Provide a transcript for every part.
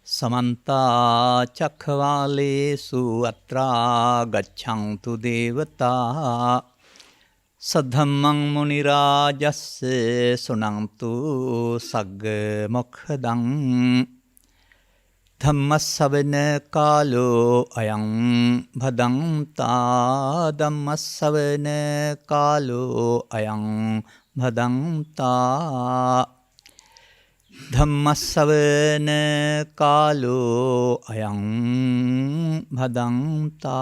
समन्ता चक्रवालेषु अत्रा गच्छन्तु देवता सद्धम्मं मुनिराजस्य शृणन्तु सग्गमुखदं धम्मश्रवण कालो अयं भदन्ता धम्मश्रवण कालो अयं भदन्ता धम्मश्रवण कालो अयं भदन्ता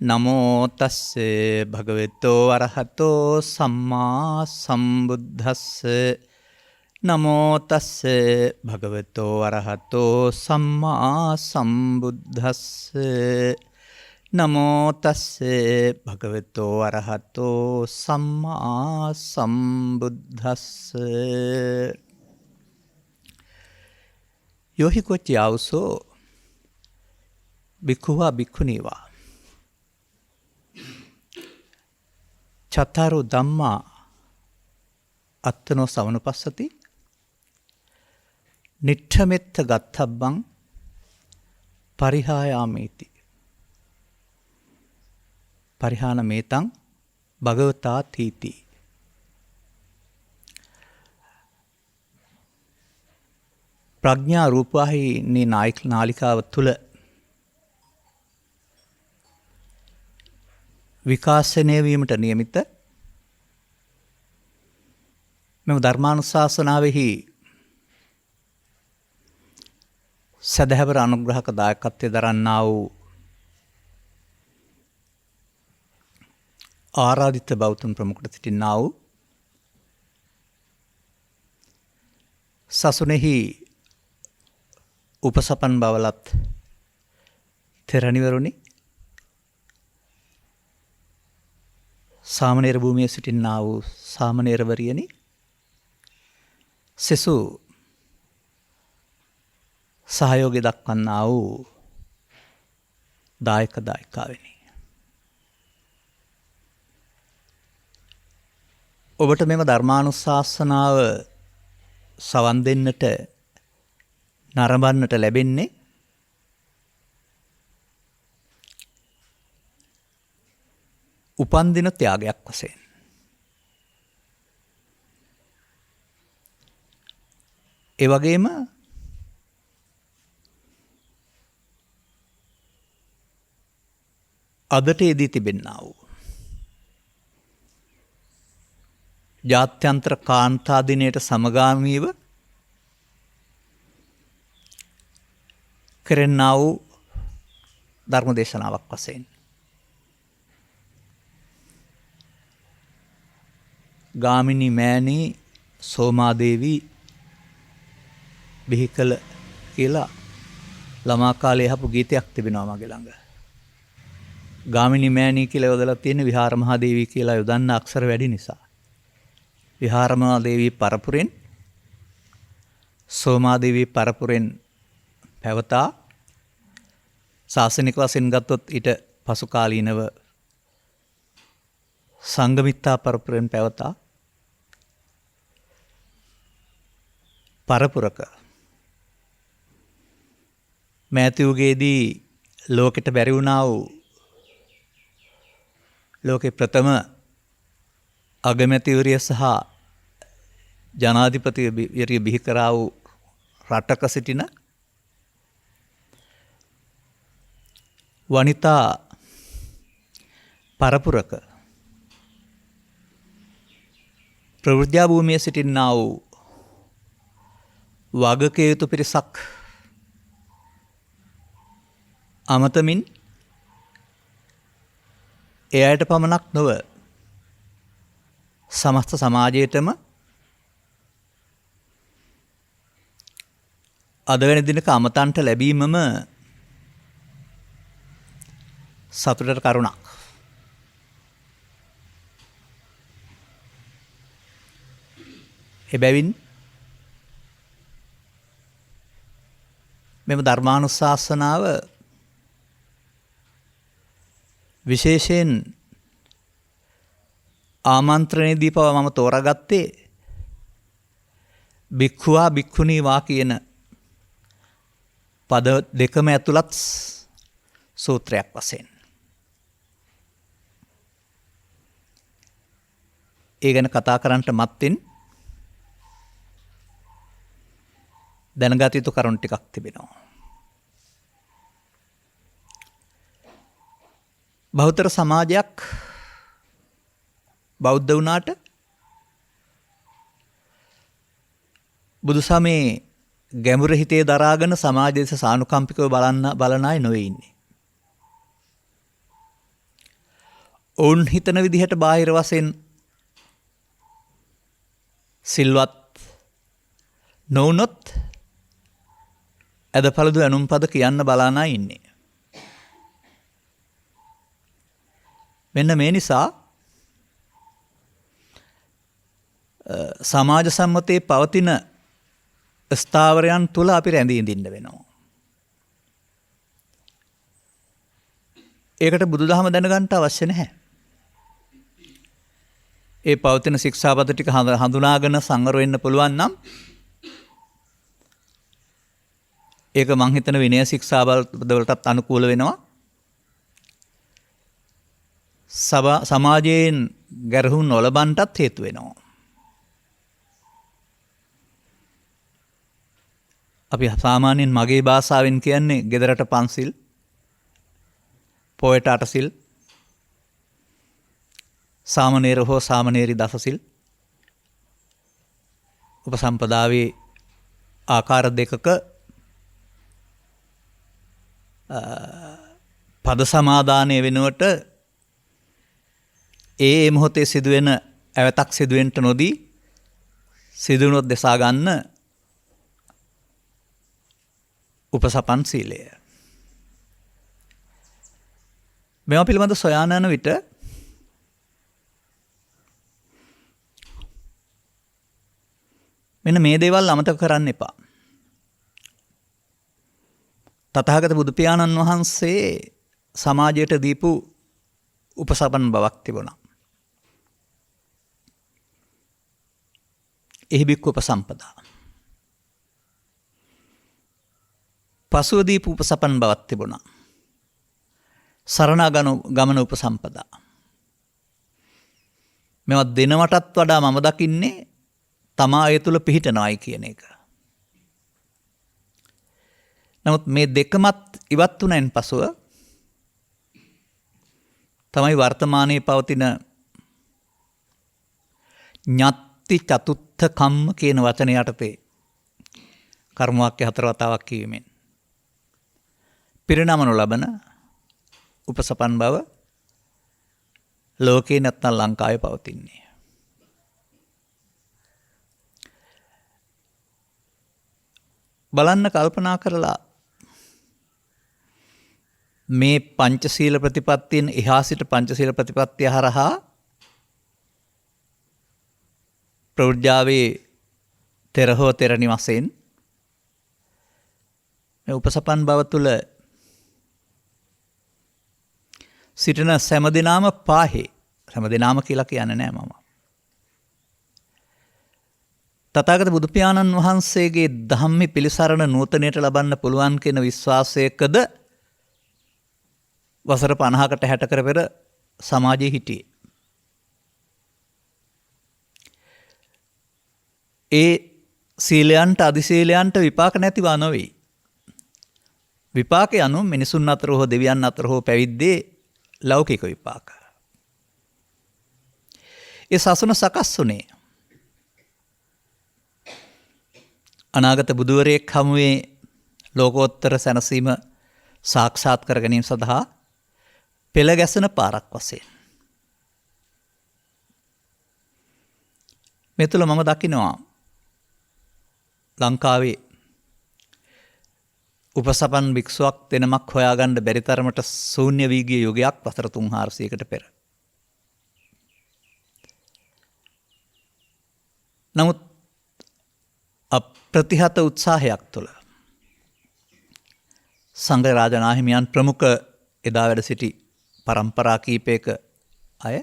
नमो तस्से भगवतो अरहतो सम्मा सम्बुद्धस्से नमो तस्से भगवतो अरहतो सम्मा सम्बुद्धस्से नमो तस्से भगवतो अरहतो सम्मा सम्बुद्धस्से यो हि कोच्यावसो भिक्खुवा भिक्खुनीवा चत्तारो धम्मा अत्तनो सवनुपස්සති निठ्ठमेत्थ गත්තබ්බං පරිහායාමේති පරිහානමේතං භගවතා තීති ප්‍රඥා රූපවාහිනී නාලිකාව තුල විකාශනය වීමට නියමිත මෙම ධර්මානුශාසනාවෙහි සදහැවර අනුග්‍රහක දායකත්වය දරන්නා වූ ආරාධිත බෞතුන් ප්‍රමුඛට සිටින්නා වූ සසුනේහි උපසපන් බවලත් තෙරණිවරුනි සාමණේර භූමියේ සිටින්නා වූ සාමණේරවරියනි සෙසු සහයෝගය දක්වන්නා වූ දායක දායිකාවෙනි ඔබට මෙම ධර්මානුශාසනාව සවන් දෙන්නට නරඹන්නට ලැබෙන්නේ උපන්දින ත්‍යාගයක් වශයෙන් ඒ වගේම අදට යෙදී තිබෙන්නා වූ ජාත්‍යන්තර කාන්තා දිනයට සමගාමීව කරන්නා වූ ධර්ම දේශනාවක් වශයෙන් ගාමිණී මෑණී සෝමාදේවී බිහිකල කියලා ළමා කාලේ අහපු ගීතයක් තිබෙනවා මගේ ළඟ. ගාමිණී මෑණී කියලා යොදලා තියෙන විහාර මහදේවී කියලා යොදන්න අක්ෂර වැඩි නිසා. විහාර මහදේවී පරපුරෙන් සෝමාදේවී පරපුරෙන් පැවතා ශාසනික වශයෙන් ගත්තොත් ඊට පසු කාලීනව සංගමිත්තා පරපුරෙන් පැවතා පරපුරක මෑතියුගේදී ලෝකෙට බැරි වුණා වූ ලෝකේ ප්‍රථම අගමැතිවරිය සහ ජනාධිපතිවරිය බිහි කරා වූ රටක සිටින වනිතා පරපුරක ප්‍රවෘජ්ජා භූමියේ සිටින්නා වූ වගකිය යුතු පිරිසක් අමතමින් ඒ අයට පමණක් නොව සමස්ත සමාජයේටම අද වෙන දිනක අමතන්ට ලැබීමම සතුටට කරුණක්. එබැවින් මෙම ධර්මානුශාසනාව විශේෂයෙන් ආමන්ත්‍රණයේදී පවා මම තෝරාගත්තේ භික්ඛුවා භික්ඛුනීවා කියන පද දෙකම ඇතුළත් සූත්‍රයක් වශයෙන්. ඒ ගැන කතා කරන්නට මත්තෙන් දැනගත යුතු කරුණු ටිකක් තිබෙනවා. බහුතර සමාජයක් බෞද්ධ වුණාට බුදුසමේ ගැඹුර හිතේ දරාගෙන සමාජ දෙස සානුකම්පිකව බලන අය නොවේ ඉන්නේ. ඔවුන් හිතන විදිහට බාහිර වශයෙන් සිල්වත් නොවුනොත් ඇදපළදු ඇනුම්පද කියන්න බලාන අය ඉන්නේ. මෙන්න මේ නිසා සමාජ සම්මතයේ පවතින ස්ථාවරයන් තුළ අපි රැඳී ඉඳින්න වෙනවා. ඒකට බුදුදහම දැනගන්න අවශ්‍ය නැහැ. ඒ පවතින ශික්ෂාපද ටික හඳුනාගෙන සංවර වෙන්න පුළුවන් නම් ඒක මං හිතන විනය ශික්ෂාපදවලටත් අනුකූල වෙනවා. සමාජයෙන් ගැරහුම් නොලබන්නටත් හේතු වෙනවා. අපි සාමාන්‍යයෙන් මගේ භාෂාවෙන් කියන්නේ ගෙදරට පන්සිල්, පොයට අටසිල්, සාමණේර හෝ සාමණේරි දසසිල්, උපසම්පදාවේ ආකාර දෙකක පද සමාදානය වෙනුවට ඒ මොහොතේ සිදුවෙන ඇවතක් සිදුවෙන්ට නොදී සිදුවුණොත් දෙසා ගන්න උපසපන් සීලය. මේවා පිළිබඳ සොයාන යන විට මෙන්න මේ දේවල් අමතක කරන්න එපා. තථාගත බුදු පියාණන් වහන්සේ සමාජයට දීපු උපසපන් බවක් තිබුණා. එහි බික්කු උපසම්පදා. පසුව දීපු උපසපන් බවක් තිබුණා. සරණාගමන උපසම්පදා. මේවා දෙනවටත් වඩා මම දකින්නේ තමා ඒ තුළ පිහිටනවායි කියන එක. නමුත් මේ දෙකමත් ඉවත් වුණෙන් පසුව තමයි වර්තමානයේ පවතින ඤත්ති චතුත්ථ කම්ම කියන වචනය යටතේ කර්ම වාක්‍ය 4 වතාවක් කියවීමෙන් පිරිනමනු ලබන උපසපන් බව ලෝකේ නැත්නම් ලංකාවේ පවතින්නේ. බලන්න කල්පනා කරලා මේ පංචශීල ප්‍රතිපත්තියෙන් එහා සිට පංචශීල ප්‍රතිපත්තිය හරහා ප්‍රවෘජ්ජාවේ තෙරහෝ තෙරණි වශයෙන් මේ උපසපන් බව තුළ සිටින සෑම දිනාම පාහේ සෑම දිනාම කියලා කියන්නේ නෑ මම. තථාගත බුදු පියාණන් වහන්සේගේ ධම්මි පිළිසරණ නූතනයට ලබන්න පුළුවන් කියන විශ්වාසයකද වසර 50කට 60කට පෙර සමාජයේ හිටියේ. ඒ සීලයන්ට අධිශීලයන්ට විපාක නැතිවා නොවේ. විපාක යනු මිනිසුන් අතර හෝ දෙවියන් අතර හෝ පැවිද්දේ ලෞකික විපාක. ඒ සසුන සකස් වුණේ අනාගත බුදුවරයෙක් හමුවේ ලෝකෝත්තර සැනසීම සාක්ෂාත් කර ගැනීම සඳහා පෙළ ගැසෙන පාරක් වශයෙන්. මේ තුළ මම දකිනවා ලංකාවේ උපසපන් භික්ෂුවක් දෙනමක් හොයාගන්න බැරි තරමට ශූන්‍ය වී ගිය යුගයක් වසර 300කට පෙර. නමුත් අප්‍රතිහත උත්සාහයක් තුළ සංඝ රාජනාහිමියන් ප්‍රමුඛ එදා වැඩ සිටි පරම්පරා කීපයක අය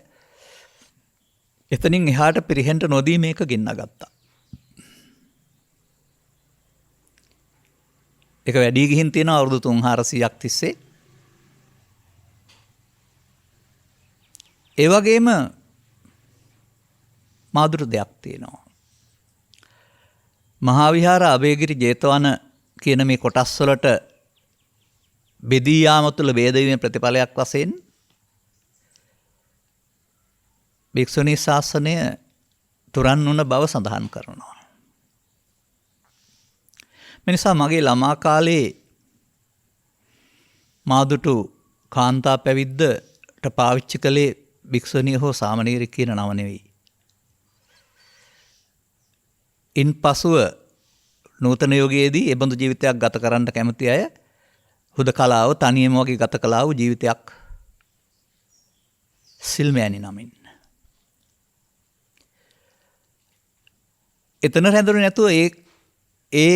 එතනින් එහාට පිරිහෙන්ට නොදී මේක ගෙන්න ගත්තා. ඒක වැඩි ගිහින් තියෙනවා අවුරුදු 300ක් තිස්සේ. ඒ වගේම මාදුරු දෙයක් තියෙනවා. මහා විහාර, අභයගිරි, ජේතවන කියන මේ කොටස් වලට බෙදී යාම තුළ වේදවීමේ ප්‍රතිඵලයක් වශයෙන් භික්ෂුණී ශාසනය තුරන් වුණ බව සඳහන් කරනවා. මිනිසා මගේ ළමා කාලේ මාදුටු කාන්තා පැවිද්දට පාවිච්චි කළේ භික්ෂුණිය හෝ සාමණේරි කියන නම නෙවෙයි. ඉන් පසුව නූතන යුගයේදී එබඳු ජීවිතයක් ගත කරන්න කැමති අය හුදකලාව තනියම වගේ ගත කළා වූ ජීවිතයක් සිල්මෑණි නමින්. එතන රැඳුනේ නැතුව ඒ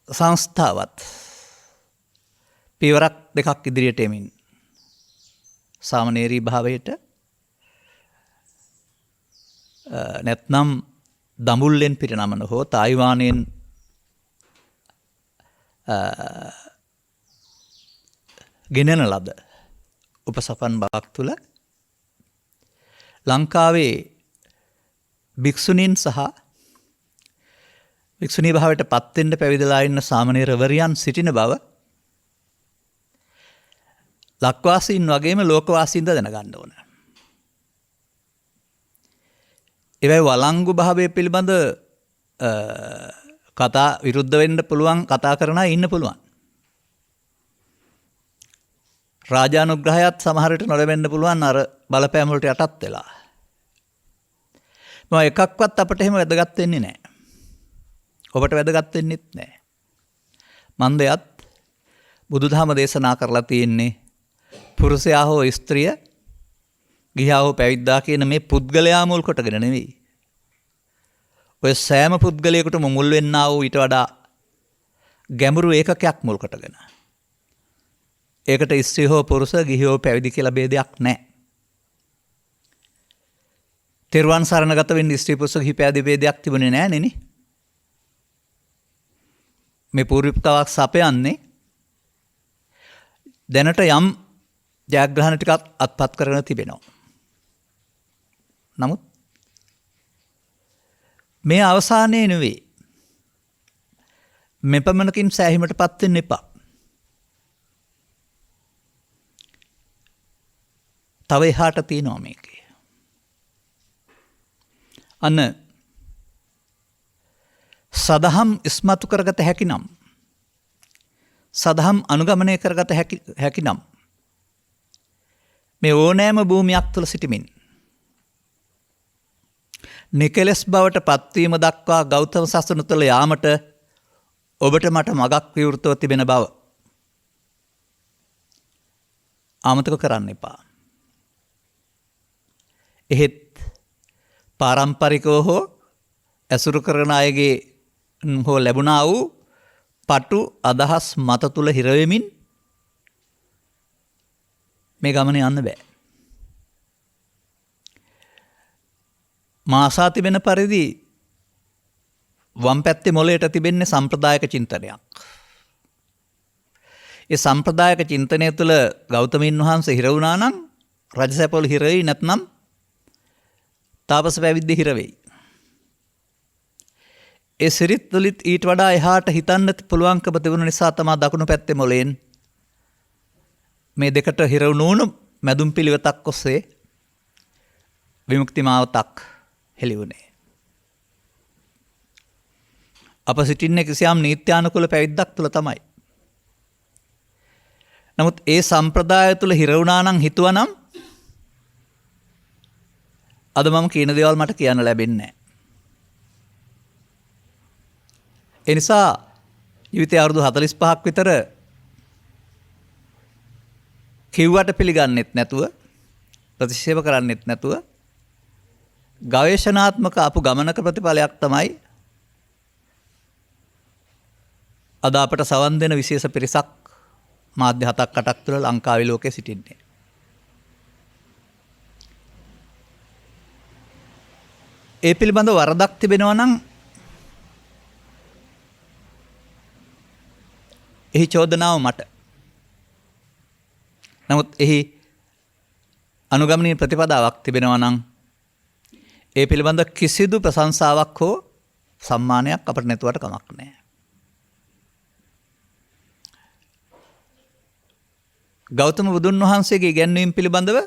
සංස්ථාවත් පියවරක් දෙකක් ඉදිරියට එමින් සාමණේරී භාවයට නැත්නම් දඹුල්ලෙන් පිරිනමන හෝ තායිවානයෙන් ගෙනෙන ලද උපසපන් බවක් තුළ ලංකාවේ භික්ෂුණීන් සහ භික්ෂුණී භාවයට පත්වෙන්න පැවිදලා ඉන්න සාමණේරවරියන් සිටින බව ලක්වාසීන් වගේම ලෝකවාසීන්ද දැනගන්න ඕන. ඒවයි වලංගු භාවය පිළිබඳ කතා විරුද්ධ වෙන්න පුළුවන් කතා කරන අය ඉන්න පුළුවන්. රාජානුග්‍රහයත් සමහරට නොලැබෙන්න පුළුවන් අර බලපෑම් වලට යටත් වෙලා. මම එකක්වත් අපිට එහෙම වැදගත් වෙන්නේ නැහැ. ඔබට වැදගත් වෙන්නෙත් නැහැ. මන්දයත් බුදුදහම දේශනා කරලා තියෙන්නේ පුරුෂයා හෝ ස්ත්‍රිය ගිහා හෝ පැවිද්දා කියන මේ පුද්ගලයා මුල් කොටගෙන නෙවෙයි. ඔය සෑම පුද්ගලයෙකුටම මුල් වෙන්නා වූ ඊට වඩා ගැඹුරු ඒකකයක් මුල් කොටගෙන. ඒකට ස්ත්‍රී හෝ පුරුෂ ගිහි හෝ පැවිදි කියලා ભેදයක් නැහැ. තෙරුවන් සරණගත වෙන්න ස්ත්‍රී පුරුෂ ගිහි පැවිදි ભેදයක් තිබුණේ නැහැ නේ. මේ පූර්විකතාවක් සපයන්නේ දැනට යම් ජයග්‍රහණ ටිකක් අත්පත් කරගෙන තිබෙනවා. නමුත් මේ අවසානයේ නෙවෙයි. මෙපමණකින් සෑහීමටපත් වෙන්න එපා. තව එහාට තියෙනවා මේකේ. අන්න සදහම් ඉස්මතු කරගත හැකි නම් සදහම් අනුගමනය කරගත හැකි නම් මේ ඕනෑම භූමියක් තුළ සිටිමින් නිකලස් බවට පත්වීම දක්වා ගෞතම සසුන තුළ යාමට ඔබට මට මගක් විවෘතව තිබෙන බව අමතක කරන්න එපා. එහෙත් පාරම්පරිකව හෝ ඇසුරු කරන අයගේ හෝ ලැබුණා වූ පටු අදහස් මත තුළ හිරවෙමින් මේ ගමන යන්න බෑ. මාසා තිබෙන පරිදි වම් පැත්තේ මොළයට තිබෙන්නේ සම්ප්‍රදායක චින්තනයක්. ඒ සම්ප්‍රදායක චින්තනය තුළ ගෞතමීන් වහන්සේ හිර වුණා නම් රජසැපවල හිර වෙයි, නැත්නම් තාපස පැවිද්ද හිර වෙයි. ඒ සිරිත් වලිත් ඊට වඩා එහාට හිතන්න පුළුවන්කම තිබුණ නිසා තමයි දකුණු පැත්තේ මොළයෙන් මේ දෙකට හිර වුණු මැදුම් පිළිවෙතක් ඔස්සේ විමුක්ති මාවතක් හෙළි වුණේ. අප සිටින්නේ කිසියම් නීත්‍යානුකූල පැවිද්දක් තුළ තමයි. නමුත් ඒ සම්ප්‍රදාය තුළ හිර වුණා නම් හිතුවා නම් අද මම කියන දේවල් මට කියන්න ලැබෙන්නේ නැහැ. ඒ නිසා ජීවිතය අවුරුදු 45ක් විතර කිව්වට පිළිගන්නෙත් නැතුව ප්‍රතික්ෂේප කරන්නෙත් නැතුව ගවේෂණාත්මක අපු ගමනක ප්‍රතිඵලයක් තමයි අද අපට සවන් දෙන විශේෂ පිරිසක් මාධ්‍ය 7ක් 8ක් තුළ ලංකාවේ ලෝකයේ සිටින්නේ. ඒ පිළිබඳ වරදක් තිබෙනවා නම් එහි චෝදනාව මට. නමුත් එහි අනුගමනීය ප්‍රතිපදාවක් තිබෙනවා නම් ඒ පිළිබඳ කිසිදු ප්‍රශංසාවක් හෝ සම්මානයක් අපට නැතුවට කමක් නැහැ. ගෞතම බුදුන් වහන්සේගේ ඉගැන්වීම් පිළිබඳව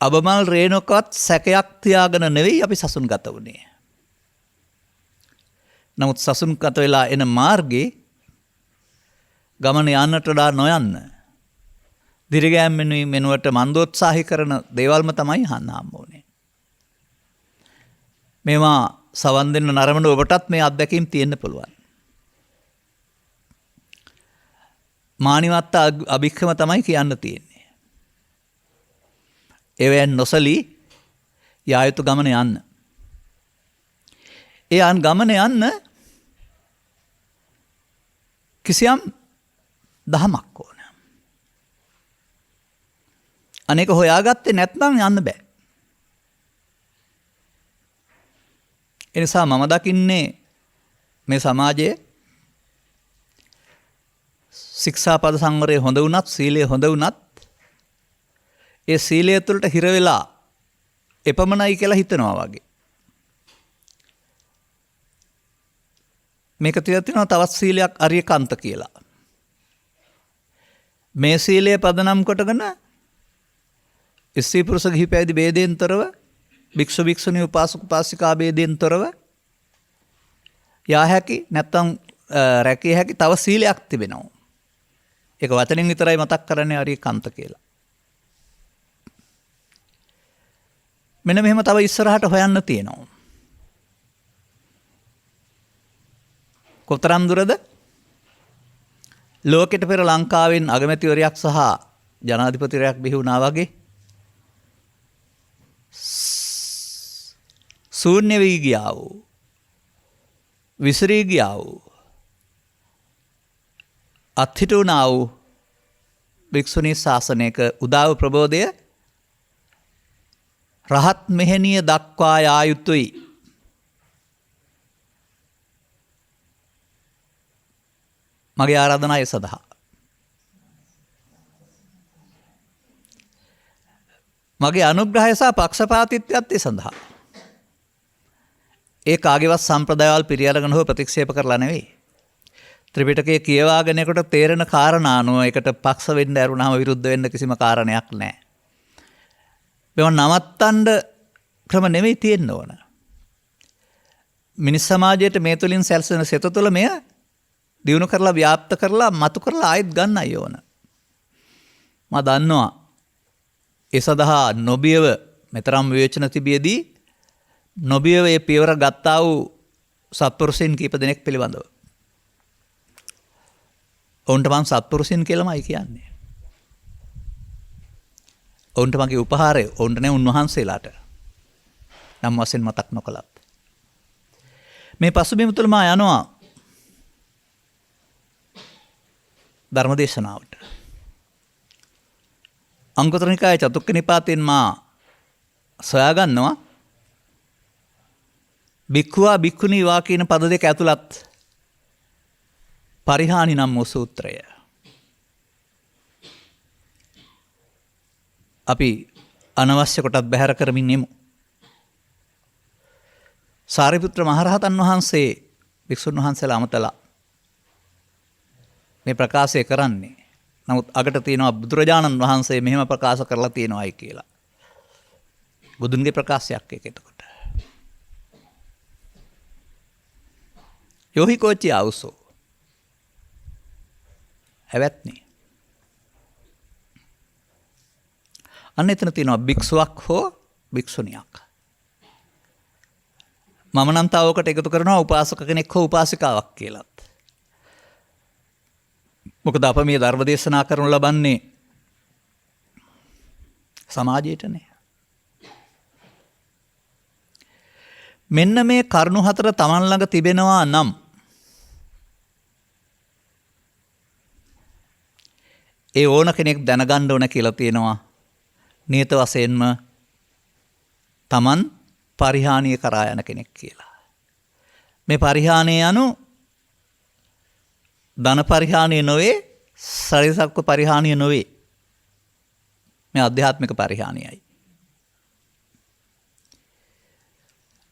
අබමල් රේණුකවත් සැකයක් තියාගෙන නෙවෙයි අපි සසුන්ගත වුණේ. නමුත් සසුන්ගත වෙලා එන මාර්ගේ ගමන යන්නට වඩා නොයන්න දිරිගෑම් මෙනුවට මන්දෝත්සාහි කරන දේවල්ම තමයි අහන්න හම්බ වුනේ. මේවා සවන් දෙන්න නරඹන ඔබටත් මේ අත්දැකීම් තියෙන්න පුළුවන්. මානිවත්ත අභික්‍රම තමයි කියන්න තියෙන්නේ. එවැන් නොසලී යා යුතු ගමන යන්න. ඒ ගමන යන්න කිසියම් දහමක් ඕන. අනේක හොයාගත්තේ නැත්නම් යන්න බෑ. එනිසා මම දකින්නේ මේ සමාජයේ ශික්ෂාපද සංවරය හොඳ වුණත් සීලය හොඳ වුණත් ඒ සීලය තුළට හිර වෙලා එපමණයි කියලා හිතනවා වගේ. මේක තියෙනවා තවත් සීලයක් අරියකාන්ත කියලා. මේ සීලය පදනම් කොටගෙන ස්ත්‍රී පුරුෂ ගිහි පැවිදි ભેදයෙන් තොරව භික්ෂු භික්ෂුණී උපාසක උපාසිකා ભેදයෙන් තොරව යා හැකි නැත්නම් රැකිය හැකි තව සීලයක් තිබෙනවා. ඒක වචනෙන් විතරයි මතක් කරන්නේ අරියකාන්ත කියලා. මෙන්න මෙහෙම තව ඉස්සරහට හොයන්න තියෙනවා. කොතරම් දුරද ලෝකෙට පෙර ලංකාවෙන් අගමැතිවරයක් සහ ජනාධිපතිවරයක් බිහි වුණා වගේ ශූන්‍ය වී ගියා වූ විසිරී ගියා වූ අත්හිට වුණා වූ භික්ෂුණී ශාසනයක උදාව ප්‍රබෝධය රහත් මෙහෙණිය දක්වා යා යුතුයි. මගේ ආරාධනාව ඒ සඳහා. මගේ අනුග්‍රහය සහ පක්ෂපාතීත්වයත් ඒ සඳහා. ඒ කාගේවත් සම්ප්‍රදායවල් පිළිඅරගෙන හෝ ප්‍රතික්ෂේප කරලා නෙවෙයි. ත්‍රිපිටකයේ කියවාගෙනකොට තේරෙන කාරණා අනුව ඒකට පක්ෂ වෙන්න ඇරුණාම විරුද්ධ වෙන්න කිසිම කාරණයක් නැහැ. මේව නවත්තන්න ක්‍රම නෙවෙයි තියෙන්න ඕන. මිනිස් සමාජයට මේ තුලින් සැලසෙන සෙත තුළ මෙය දියුණු කරලා ව්‍යාප්ත කරලා මතු කරලා ආයෙත් ගන්නයි ඕන. මම දන්නවා ඒ සඳහා නොබියව මෙතරම් විවේචන තිබියදී නොබියව ඒ පියවර ගත්තා වූ සත්පුරුෂයන් කීප දෙනෙක් පිළිබඳව. ඔවුන්ට මම සත්පුරුෂයන් කියලාමයි කියන්නේ. ඔවුන්ට මගේ උපහාරය ඔවුන්ට නේ උන්වහන්සේලාට. නම් වශයෙන් මතක් නොකලත්. මේ පසුබිම තුල මා යනවා ධර්මදේශනාවට. අංගුත්තර නිකායේ චතුක්ක නිපාතයෙන් මා සොයාගන්නවා භික්ඛුවා භික්ඛුණී වා කියන පද දෙක ඇතුළත් පරිහානි නම් වූ සූත්‍රය. අපි අනවශ්‍ය කොටත් බැහැර කරමින් නෙමු. සාරිපුත්‍ර මහරහතන් වහන්සේ භික්ෂුන් වහන්සේලා අමතලා මේ ප්‍රකාශය කරන්නේ. නමුත් අගට තියෙනවා බුදුරජාණන් වහන්සේ මෙහෙම ප්‍රකාශ කරලා තියෙනවායි කියලා. බුදුන්ගේ ප්‍රකාශයක් ඒක එතකොට. යෝහි කෝචි ආවුසෝ. හැවැත්නි. අන්න එතන තියෙනවා භික්ෂුවක් හෝ භික්ෂුණියක්. මම නම් තාවකට එකතු කරනවා උපාසක කෙනෙක් හෝ උපාසිකාවක් කියලාත්. මොකද අප මේ ධර්ම දේශනා කරනු ලබන්නේ සමාජයටනේ. මෙන්න මේ කරුණු හතර Taman ළඟ තිබෙනවා නම් ඒ ඕන කෙනෙක් දැනගන්න ඕන කියලා තියෙනවා. නියත වශයෙන්ම Taman පරිහානිය කරා යන කෙනෙක් කියලා. මේ පරිහානිය යනු ධන පරිහානිය නොවේ, ශරීරසත්ව පරිහානිය නොවේ. මේ ආධ්‍යාත්මික පරිහානියයි.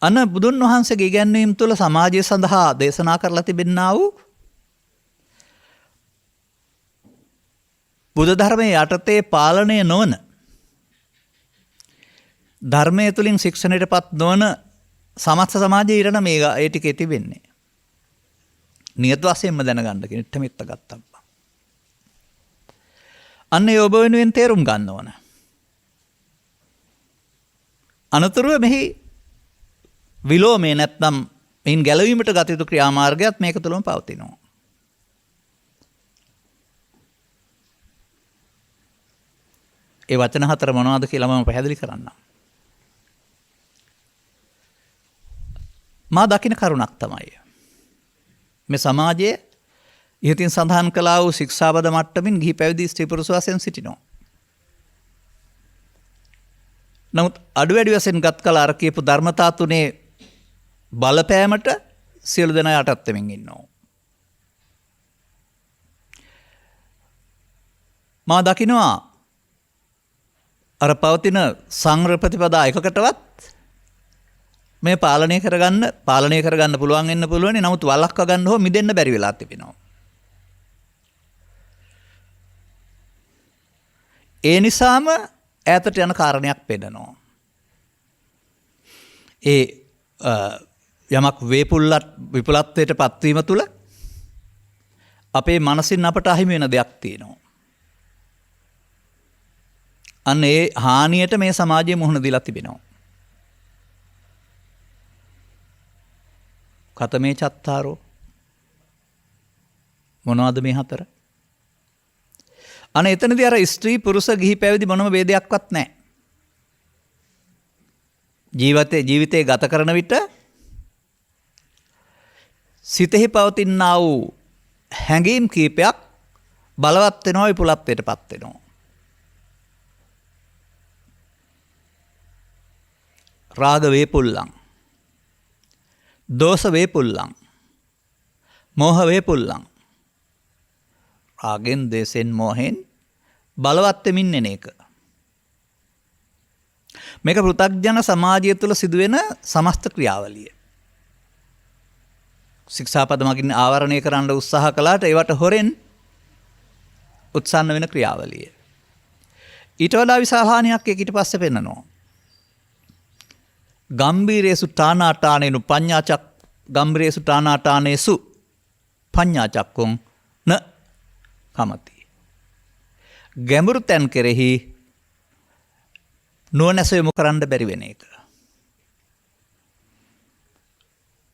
අන්න බුදුන් වහන්සේගේ ඉගැන්වීම් තුළ සමාජය සඳහා දේශනා කරලා තිබෙනා වූ බුදු ධර්මයේ යටතේ පාලනය නොවන, ධර්මය තුළින් ශික්ෂණයටපත් නොවන සමස්ත සමාජයේ ඉරණ මේ ඒ ටිකේ තිබෙන්නේ. නියත වශයෙන්ම දැනගන්න කෙනෙක්ට මෙත්ත ගත්තා. අන්න ඒ ඔබ වෙනුවෙන් තේරුම් ගන්න ඕන. අනතුරුව මෙහි විලෝමේ නැත්නම් මෙයින් ගැලවීමට ගත යුතු ක්‍රියාමාර්ගයත් මේක තුළම පවතිනවා. ඒ වචන හතර මොනවද කියලා මම පැහැදිලි කරන්නම්. මා දකින කරුණක් තමයි මේ සමාජයේ ඉහතින් සඳහන් කළා වූ ශික්ෂාපද මට්ටමින් ගිහි පැවිදි ස්ත්‍රී පුරුෂ වශයෙන් සිටිනවා. නමුත් අඩු වැඩි වශයෙන් ගත් කල අර කියපු ධර්මතා තුනේ බලපෑමට සියලු දෙනා යටත් වෙමින් ඉන්නවා. මා දකිනවා අර පවතින සංවර ප්‍රතිපදා එකකටවත් මේ පාලනය කරගන්න පුළුවන් වෙන්න පුළුවන්. නමුත් වළක්වා ගන්න හෝ මිදෙන්න බැරි වෙලා තිබෙනවා. ඒ නිසාම ඈතට යන කාරණයක් පෙන්නනවා. ඒ යමක් විපුලත්වයට පත්වීම තුළ අපේ මනසින් අපට අහිමි වෙන දෙයක් තියෙනවා. අන්න ඒ හානියට මේ සමාජයේ මුහුණ දීලා තිබෙනවා. කතමේ චත්තාරෝ මොනවද මේ හතර? අනේ එතනදී අර ස්ත්‍රී පුරුෂ ගිහි පැවිදි මොනම ભેදයක්වත් නැහැ. ජීවිතේ ගත කරන විට සිතෙහි පවතිනා වූ හැඟීම් කීපයක් බලවත් වෙනවා, විපුලත්වයටපත් වෙනවා. රාග වේපුල්ලං, දෝෂ වේපුල්ලං, මෝහ වේපුල්ලං. රාගෙන්, දේශෙන්, මෝහෙන් බලවත් වෙමින් එන එක. මේක පෘථග්ජන සමාජය තුළ සිදුවෙන සමස්ත ක්‍රියාවලිය. ශික්ෂාපද මගින් ආවරණය කරන්න උත්සාහ කළාට ඒවට හොරෙන් උත්සන්න වෙන ක්‍රියාවලිය. ඊට වඩා විශාල හානියක් ඒක ඊට පස්සේ පෙන්නනවා. ගම්බීරේසු තානාටානේනු පඤ්ඤාචක් ගම්බීරේසු තානාටානේසු පඤ්ඤාචක්කුං න කමති. ගැඹුරු තැන් කෙරෙහි නුවණැස යොමු කරන්න බැරි වෙන එක.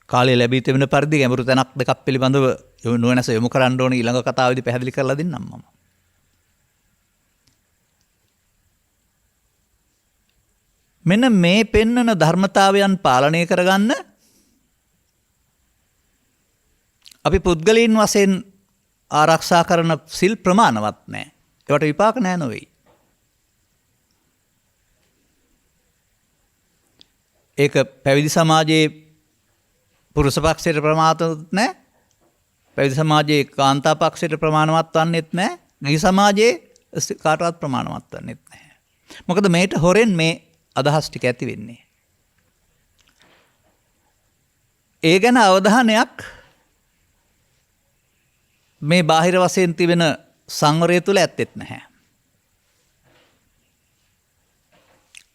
කාලය ලැබී තිබෙන පරිදි ගැඹුරු තැනක් දෙකක් පිළිබඳව නුවණැස යොමු කරන්න ඕන ඊළඟ කතාවේදී පැහැදිලි කරලා දෙන්නම් මම. මෙන්න මේ පෙන්නන ධර්මතාවයන් පාලනය කරගන්න අපි පුද්ගලයන් වශයෙන් ආරක්ෂා කරන සිල් ප්‍රමාණවත් නැහැ. ඒවට විපාක නැහැ නොවේ. ඒක පැවිදි සමාජයේ පුරුෂ පක්ෂයට ප්‍රමාණවත් නැහැ. පැවිදි සමාජයේ කාන්තා පක්ෂයට ප්‍රමාණවත් වන්නේත් නැහැ. ගිහි සමාජයේ කාටවත් ප්‍රමාණවත් වන්නේත් නැහැ. මොකද මේට හොරෙන් මේ අදහස් ටික ඇති වෙන්නේ. ඒ ගැන අවධානයක් මේ බාහිර වශයෙන් තිබෙන සංවරය තුළ ඇත්තෙත් නැහැ.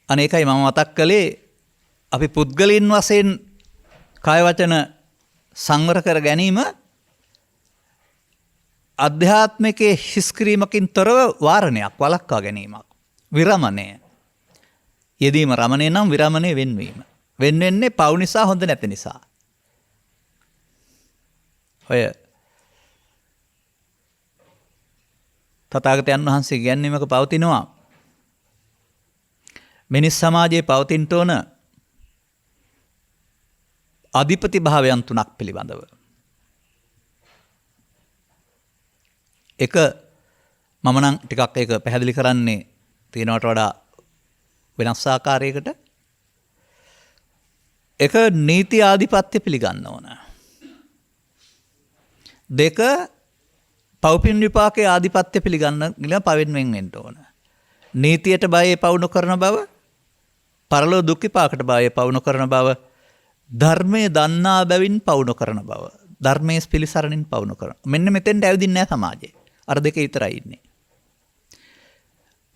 අනේකයි මම මතක් කළේ අපි පුද්ගලයන් වශයෙන් කාය වචන සංවර කර ගැනීම අධ්‍යාත්මිකයේ හිස් කිරීමකින් තොරව වාරණයක්, වළක්වා ගැනීමක්, විරමණය. යෙදීම රමණය නම් විරමණය වෙන්වීම. වෙන්නේ පව් නිසා, හොඳ නැති නිසා. ඔය තථාගතයන් වහන්සේ කියන්නේ පවතිනවා මිනිස් සමාජයේ පවතින තෝන අධිපති භාවයන් තුනක් පිළිබඳව. එක මම නම් ටිකක් ඒක පැහැදිලි කරන්නේ තියෙනවට වඩා වෙනස් ආකාරයකට. එක නීති ආධිපත්‍ය පිළිගන්න ඕන. දෙක පව්පින් විපාකයේ ආධිපත්‍ය පිළිගන්න ගිල පවෙන් වෙන්න ඕන. නීතියට බය පවු නොකරන බව, පරලෝ දුක් විපාකට බය පවු නොකරන බව, ධර්මයේ දන්නා බැවින් පවු නොකරන බව, ධර්මයේ පිළිසරණින් පවු නොකරන. මෙන්න මෙතෙන්ට ඇවිදින්නේ නැහැ සමාජයේ. අර දෙක විතරයි ඉන්නේ.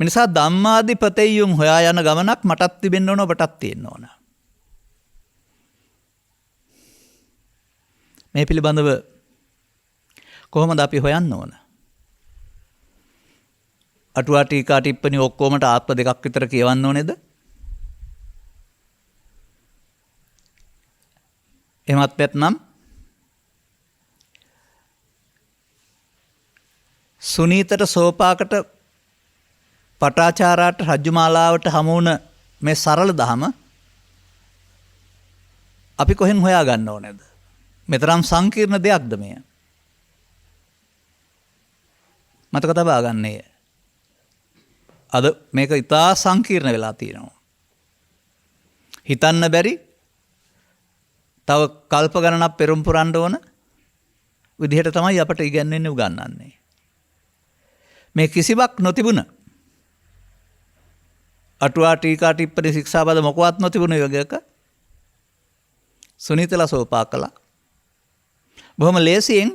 මිනිසා ධම්මාධිපතෙයියුන් හොයා යන ගමනක් මටත් තිබෙන්න ඕන, ඔබටත් තියෙන්න ඕන. මේ පිළිබඳව කොහොමද අපි හොයන්න ඕන? අටුවා ටීකා ටිප්පණි ඔක්කොමට ආත්ම දෙකක් විතර කියවන්න ඕනේද? එහෙමත් නැත්නම් සුනීතට සෝපාකට පටාචාරාට රජ්ජුමාලාවට හමු වුණ මේ සරල දහම අපි කොහෙන් හොයා ගන්න ඕනේද? මෙතරම් සංකීර්ණ දෙයක්ද මෙය? මතක තබා ගන්නේය. අද මේක ඉතා සංකීර්ණ වෙලා තියෙනවා. හිතන්න බැරි, තව කල්ප ගණනක් පෙරම් පුරන්න ඕන විදිහට තමයි අපට ඉගැන්වෙන්නේ, උගන්වන්නේ. මේ කිසිවක් නොතිබුණ අටුවා ටීකා ටිප්පණි ශික්ෂාපද මොකවත් නොතිබුණ යෝගයක සුනීතලා සෝපා කළා. බොහොම ලේසියෙන්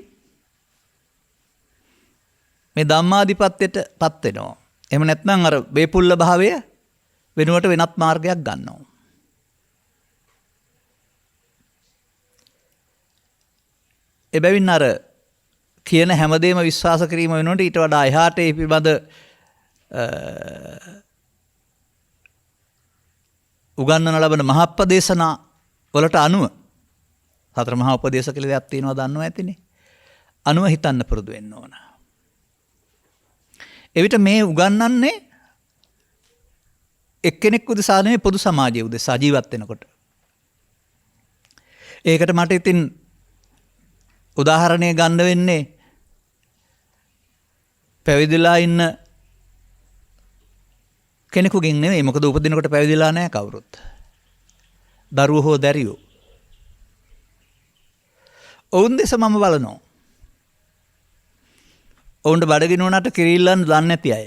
මේ ධම්මාධිපත්‍යයට පත් වෙනවා. එහෙම නැත්නම් අර වේපුල්ල භාවය වෙනුවට වෙනත් මාර්ගයක් ගන්නවා. එබැවින් අර කියන හැමදේම විශ්වාස කිරීම වෙනුවට ඊට වඩා එහාට ඒ පිළිබඳ උගන්වන ලබන මහප්පදේශනා වලට අනුව, සතර මහා උපදේශ කියලා දෙයක් තියෙනවා දන්නවා ඇතිනේ. අනුව හිතන්න පුරුදු වෙන්න ඕන. එවිට මේ උගන්වන්නේ එක්කෙනෙක් උදෙසා නෙවෙයි, පොදු සමාජයේ උදෙසා ජීවත් වෙනකොට. ඒකට මට ඉතින් උදාහරණය ගන්න වෙන්නේ පැවිදිලා ඉන්න කෙනෙකුගෙන් නෙවෙයි. මොකද උපදිනකොට පැවිදිලා නැහැ කවුරුත්. දරුවෝ හෝ දැරියෝ. ඔවුන් දෙස මම බලනවා. ඔවුන්ට බඩගිනි වුණාට කිරිල්ලන්න දන්නේ නැති අය.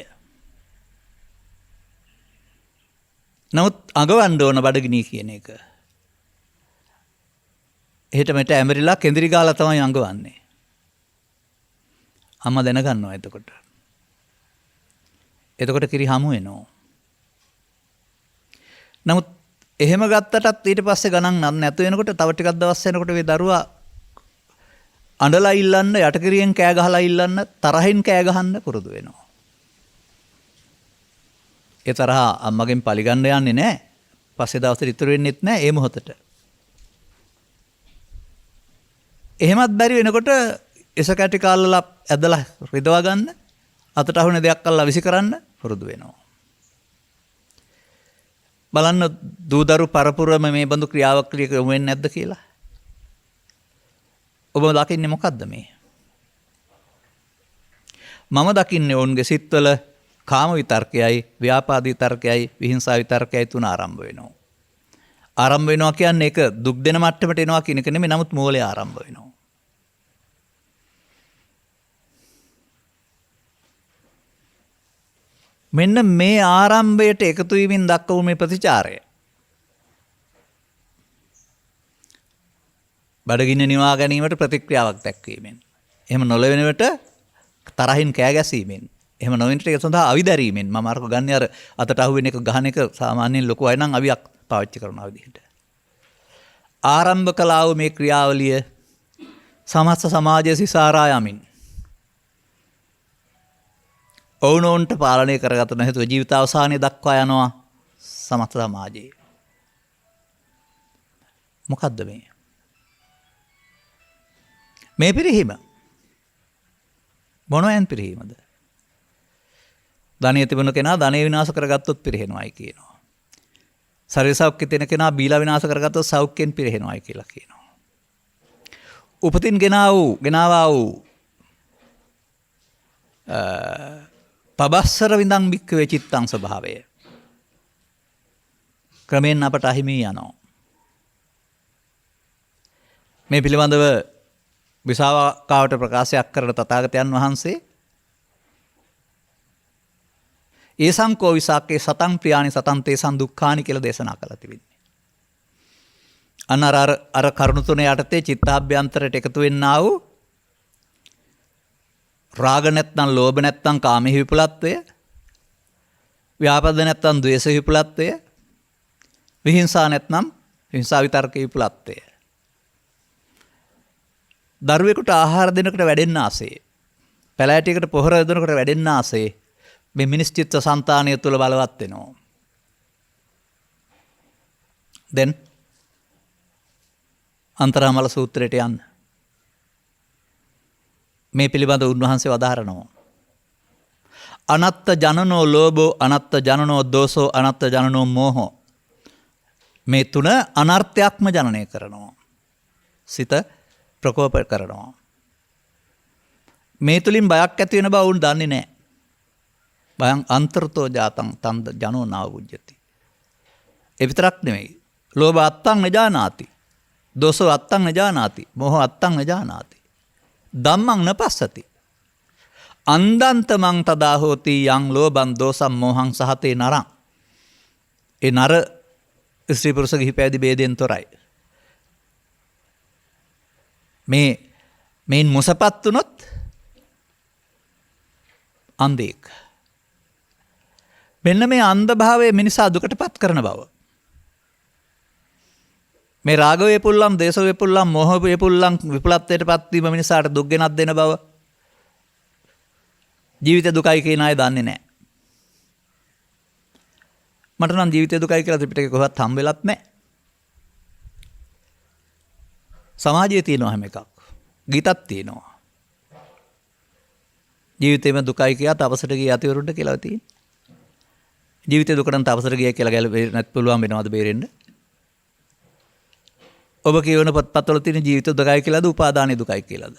නමුත් අඟවන්න ඕන බඩගිනි කියන එක. එහෙට මෙට ඇමරිලා කෙඳිරි ගාලා තමයි අඟවන්නේ. අම්මා දැනගන්නවා එතකොට. එතකොට කිරි හමු වෙනවා. නමුත් එහෙම ගත්තටත් ඊට පස්සේ ගණන් නැතු වෙනකොට තව ටිකක් දවස් යනකොට මේ දරුවා අඬලා ඉල්ලන්න, යටකිරියෙන් කෑ ගහලා ඉල්ලන්න, තරහින් කෑ ගහන්න පුරුදු වෙනවා. ඒ තරහ අම්මගෙන් පරිගන්න යන්නේ නැහැ. පස්සේ දවසට ඉතුරු වෙන්නෙත් නැහැ ඒ මොහොතට. එහෙමත් බැරි වෙනකොට එස කැටි කාලලා ඇදලා රිදවා ගන්න, අතට අහුනේ දෙයක් අල්ලලා විසි කරන්න පුරුදු වෙනවා. බලන්න දූදරු පරපුරම මේ බඳු ක්‍රියාවක් වෙන්නේ නැද්ද කියලා. ඔබ දකින්නේ මොකද්ද මේ? මම දකින්නේ ඔවුන්ගේ සිත්වල කාම විතර්කයයි, ව්‍යාපාද විතර්කයයි, විහිංසා විතර්කයයි තුන ආරම්භ වෙනවා. ආරම්භ වෙනවා කියන්නේ ඒක දුක් දෙන මට්ටමට එනවා කියන එක නෙමෙයි, නමුත් මූලයේ ආරම්භ වෙනවා. මෙන්න මේ ආරම්භයට එකතු වීමෙන් දක්වපු මේ ප්‍රතිචාරය බඩගින්න නිවා ගැනීමට ප්‍රතික්‍රියාවක් දැක්වීමෙන්, එහෙම නොලවෙනවට තරහින් කෑ ගැසීමෙන්, එහෙම නොවෙනට ඒක සඳහා අවිදැරීමෙන්, මම අරක ගන්නේ අර අතට අහුවෙන එක ගහන එක සාමාන්‍යයෙන් ලොකු අය නම් අවියක් පාවිච්චි කරන විදිහට ආරම්භ කළා වූ මේ ක්‍රියාවලිය සමස්ත සමාජය සිසාරා යමින් ඔවුනොවුන්ට පාලනය කරගත නොහැතුව ජීවිත අවසානය දක්වා යනවා සමස්ත සමාජයේ. මොකද්ද මේ? මේ පිරිහීම මොනවෙන් පිරිහීමද? ධනිය තිබුණ කෙනා ධනෙ විනාශ කරගත්තොත් පිරිහෙනවායි කියනවා. ශරීර සෞඛ්‍ය තියෙන කෙනා බීලා විනාශ කරගත්තොත් සෞඛ්‍යයෙන් පිරිහෙනවායි කියලා කියනවා. උපතින් ගෙනාවා වූ පබස්සර විඳන් බික්කවේ චිත්තං ස්වභාවය ක්‍රමයෙන් අපට අහිමි යනවා. මේ පිළිබඳව විසාකාවට ප්‍රකාශයක් කරන තථාගතයන් වහන්සේ ඒ සංකෝ විසාකේ සතං ප්‍රියානි සතං තේසං දුක්ඛානි කියලා දේශනා කළා තිබෙන්නේ. අන්න අර කරුණු තුන යටතේ චිත්තාභ්‍යන්තරයට එකතු වෙන්නා වූ රාග නැත්නම් ලෝභ නැත්නම් කාමී විපුලත්වය, ව්‍යාපද නැත්නම් ද්වේෂ විපුලත්වය, විහිංසා නැත්නම් හිංසා විතර්ක විපුලත්වය. දරුවෙකුට ආහාර දෙනකොට වැඩෙන්න ආසේ, පැලෑටියකට පොහොර දෙනකොට වැඩෙන්න ආසේ මේ මිනිස් චිත්ත සංතානය තුළ බලවත් වෙනවා. දැන් අන්තරාමල සූත්‍රයට යන්න. මේ පිළිබඳ උන්වහන්සේ වදාහරනවා. අනත්ත ජනනෝ ලෝභෝ අනත්ත ජනනෝ දෝසෝ අනත්ත ජනනෝ මෝහෝ. මේ තුන අනර්ථයක්ම ජනනය කරනවා. සිත ප්‍රකෝප කරනවා. මේ තුලින් බයක් ඇති වෙන බව උන් දන්නේ නැහැ. බයං අන්තරතෝ ජාතං තන්ද ජනෝ නාවුජ්ජති. ඒ විතරක් නෙමෙයි. ලෝභ අත්තං නජානාති. දෝසෝ අත්තං නජානාති. මෝහ අත්තං නජානාති. ධම්මං නපස්සති. අන්දන්තමං තදා හෝති යං ලෝභං දෝසං මෝහං සහතේ නරං. ඒ නර ස්ත්‍රී පුරුෂ ගිහි පැවිදි ભેදයෙන් තොරයි. මේන් මුසපත් වුණොත් අන්ධෙක්. මෙන්න මේ අන්ධභාවය මිනිසා දුකටපත් කරන බව. මේ රාග වේපුල්ලම්, දේශ වේපුල්ලම්, මෝහ වේපුල්ලම් විපලත්වයටපත් වීම මිනිසාට දුක් ගෙනත් දෙන බව ජීවිත දුකයි කියන අය දන්නේ නැහැ. මට නම් ජීවිත දුකයි කියලා ත්‍රිපිටකේ කොහෙවත් හම් වෙලත් නැහැ. සමාජයේ තියෙනවා හැම එකක්. ගීතත් තියෙනවා. ජීවිතේම දුකයි කියලා තපසට ගිය යතිවරුන්ට කියලා තියෙනවා. ජීවිතේ දුකටන් තපසට ගියා කියලා ගැලපෙන්නේ නැත් පුළුවන් වෙනවද බේරෙන්න? ඔබ කියවන පොත්පත්වල තියෙන ජීවිත දුකයි කියලාද උපාදානයේ දුකයි කියලාද?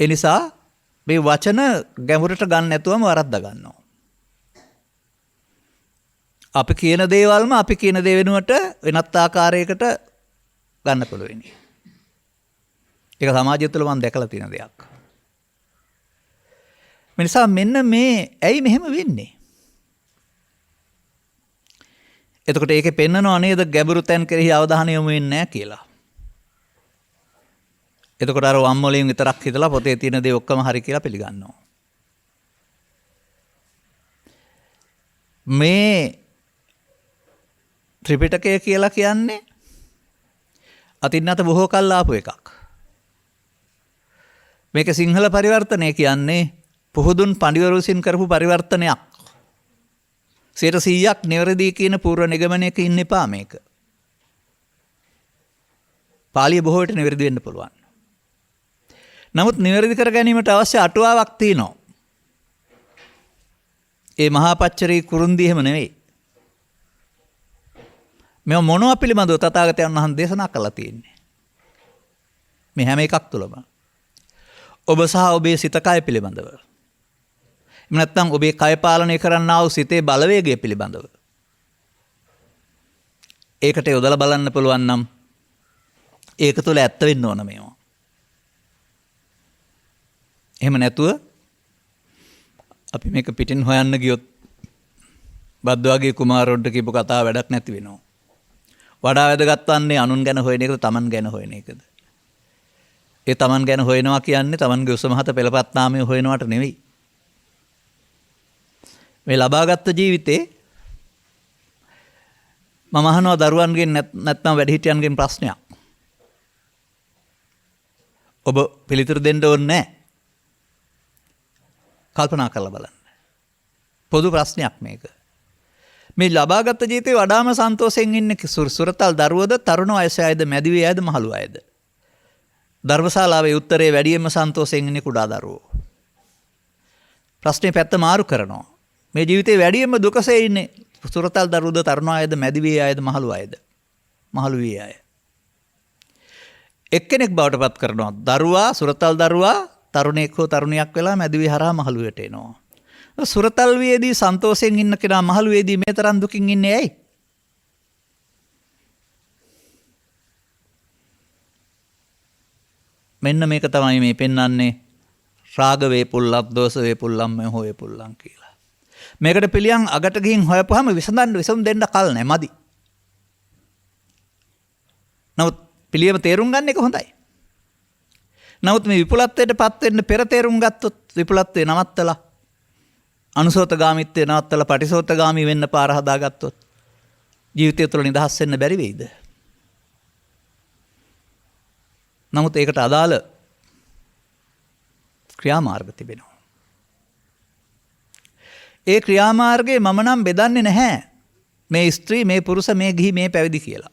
ඒ නිසා මේ වචන ගැඹුරට ගන්න නැතුවම වරද්දා ගන්නවා. අපි කියන දේවල්ම අපි කියන දේ වෙනුවට වෙනත් ආකාරයකට ගන්න පුළුවන්. ඒක සමාජය තුළ මම දැකලා තියෙන දෙයක්. මේ නිසා මෙන්න මේ ඇයි මෙහෙම වෙන්නේ? එතකොට ඒකේ පෙන්නනවා නේද ගැඹුරු තැන් කෙරෙහි අවධානය යොමු වෙන්නේ නැහැ කියලා. එතකොට අර වම් වලින් විතරක් හිතලා පොතේ තියෙන දේ ඔක්කොම හරි කියලා පිළිගන්නවා. මේ ත්‍රිපිටකය කියලා කියන්නේ අතින් අත බොහෝ කල් ආපු එකක්. මේක සිංහල පරිවර්තනය කියන්නේ පුහුදුන් පඬිවරු විසින් කරපු පරිවර්තනයක්. 100%ක් නිවැරදි කියන පූර්ව නිගමනයක ඉන්න එපා මේක. පාලිය බොහෝ විට නිවැරදි වෙන්න පුළුවන්. නමුත් නිවැරදි කර ගැනීමට අවශ්‍ය අටුවාවක් තියෙනවා. ඒ මහා පච්චරී කුරුන්දි එහෙම නෙවෙයි. මේ මොනවා පිළිබඳව තථාගතයන් වහන්සේ දේශනා කළා තියෙන්නේ. මේ හැම එකක් තුළම ඔබ සහ ඔබේ සිත කය පිළිබඳව. එහෙම නැත්නම් ඔබේ කය පාලනය කරන්නා වූ සිතේ බලවේගය පිළිබඳව. ඒකට යොදලා බලන්න පුළුවන් නම් ඒක තුළ ඇත්ත වෙන්න ඕන මේවා. එහෙම නැතුව අපි මේක පිටින් හොයන්න ගියොත් බද්දවාගේ කුමාරොන්ට කියපු කතාව වැඩක් නැති වෙනවා. වඩා වැදගත් වන්නේ අනුන් ගැන හොයන එකද තමන් ගැන හොයන එකද? ඒ තමන් ගැන හොයනවා කියන්නේ තමන්ගේ උසමහත පෙළපත් නාමය හොයනවට නෙවෙයි. මේ ලබාගත් ජීවිතේ මම අහනවා දරුවන්ගෙන් නැත්නම් වැඩිහිටියන්ගෙන් ප්‍රශ්නයක්. ඔබ පිළිතුරු දෙන්න ඕනේ නැහැ. කල්පනා කරලා බලන්න. පොදු ප්‍රශ්නයක් මේක. මේ ලබාගත් ජීවිතේ වඩාම සන්තෝෂයෙන් ඉන්නේ සුරතල් දරුවද, තරුණ වයසේ අයද, මැදි වේ අයද, මහලු අයද? ධර්මශාලාවේ උත්තරේ වැඩියෙන්ම සන්තෝෂයෙන් ඉන්නේ කුඩා දරුවෝ. ප්‍රශ්නේ පැත්ත මාරු කරනවා. මේ ජීවිතේ වැඩියෙන්ම දුකසේ ඉන්නේ සුරතල් දරුවද, තරුණ අයද, මැදි වේ අයද, මහලු අයද? මහලු වේ අය. එක්කෙනෙක් බවට පත් කරනවා. දරුවා, සුරතල් දරුවා තරුණයෙක් හෝ තරුණියක් වෙලා මැදි වේ හරහා මහලුවට එනවා. සුරතල් වේදී සන්තෝෂයෙන් ඉන්න කෙනා මහලු වේදී මේ තරම් දුකින් ඉන්නේ ඇයි? මෙන්න මේක තමයි මේ පෙන්වන්නේ රාග වේපුල්ලක් දෝෂ වේපුල්ලම් මේ හොය පුල්ලම් කියලා. මේකට පිළියම් අගට ගිහින් හොයපුවාම විසඳුම් දෙන්න කල් නැහැ මදි. නමුත් පිළියම තේරුම් ගන්න එක හොඳයි. නමුත් මේ විපුලත්වයට පත් වෙන්න පෙර තේරුම් ගත්තොත් විපුලත්වේ නවත්තලා අනුසෝතගාමීත්වයේ නවත්තලා පටිසෝතගාමී වෙන්න පාර හදාගත්තොත් ජීවිතය තුළ නිදහස් වෙන්න බැරි වෙයිද? නමුත් ඒකට අදාළ ක්‍රියාමාර්ග තිබෙනවා. ඒ ක්‍රියාමාර්ගයේ මම නම් බෙදන්නේ නැහැ මේ ස්ත්‍රී මේ පුරුෂ මේ ගිහි මේ පැවිදි කියලා.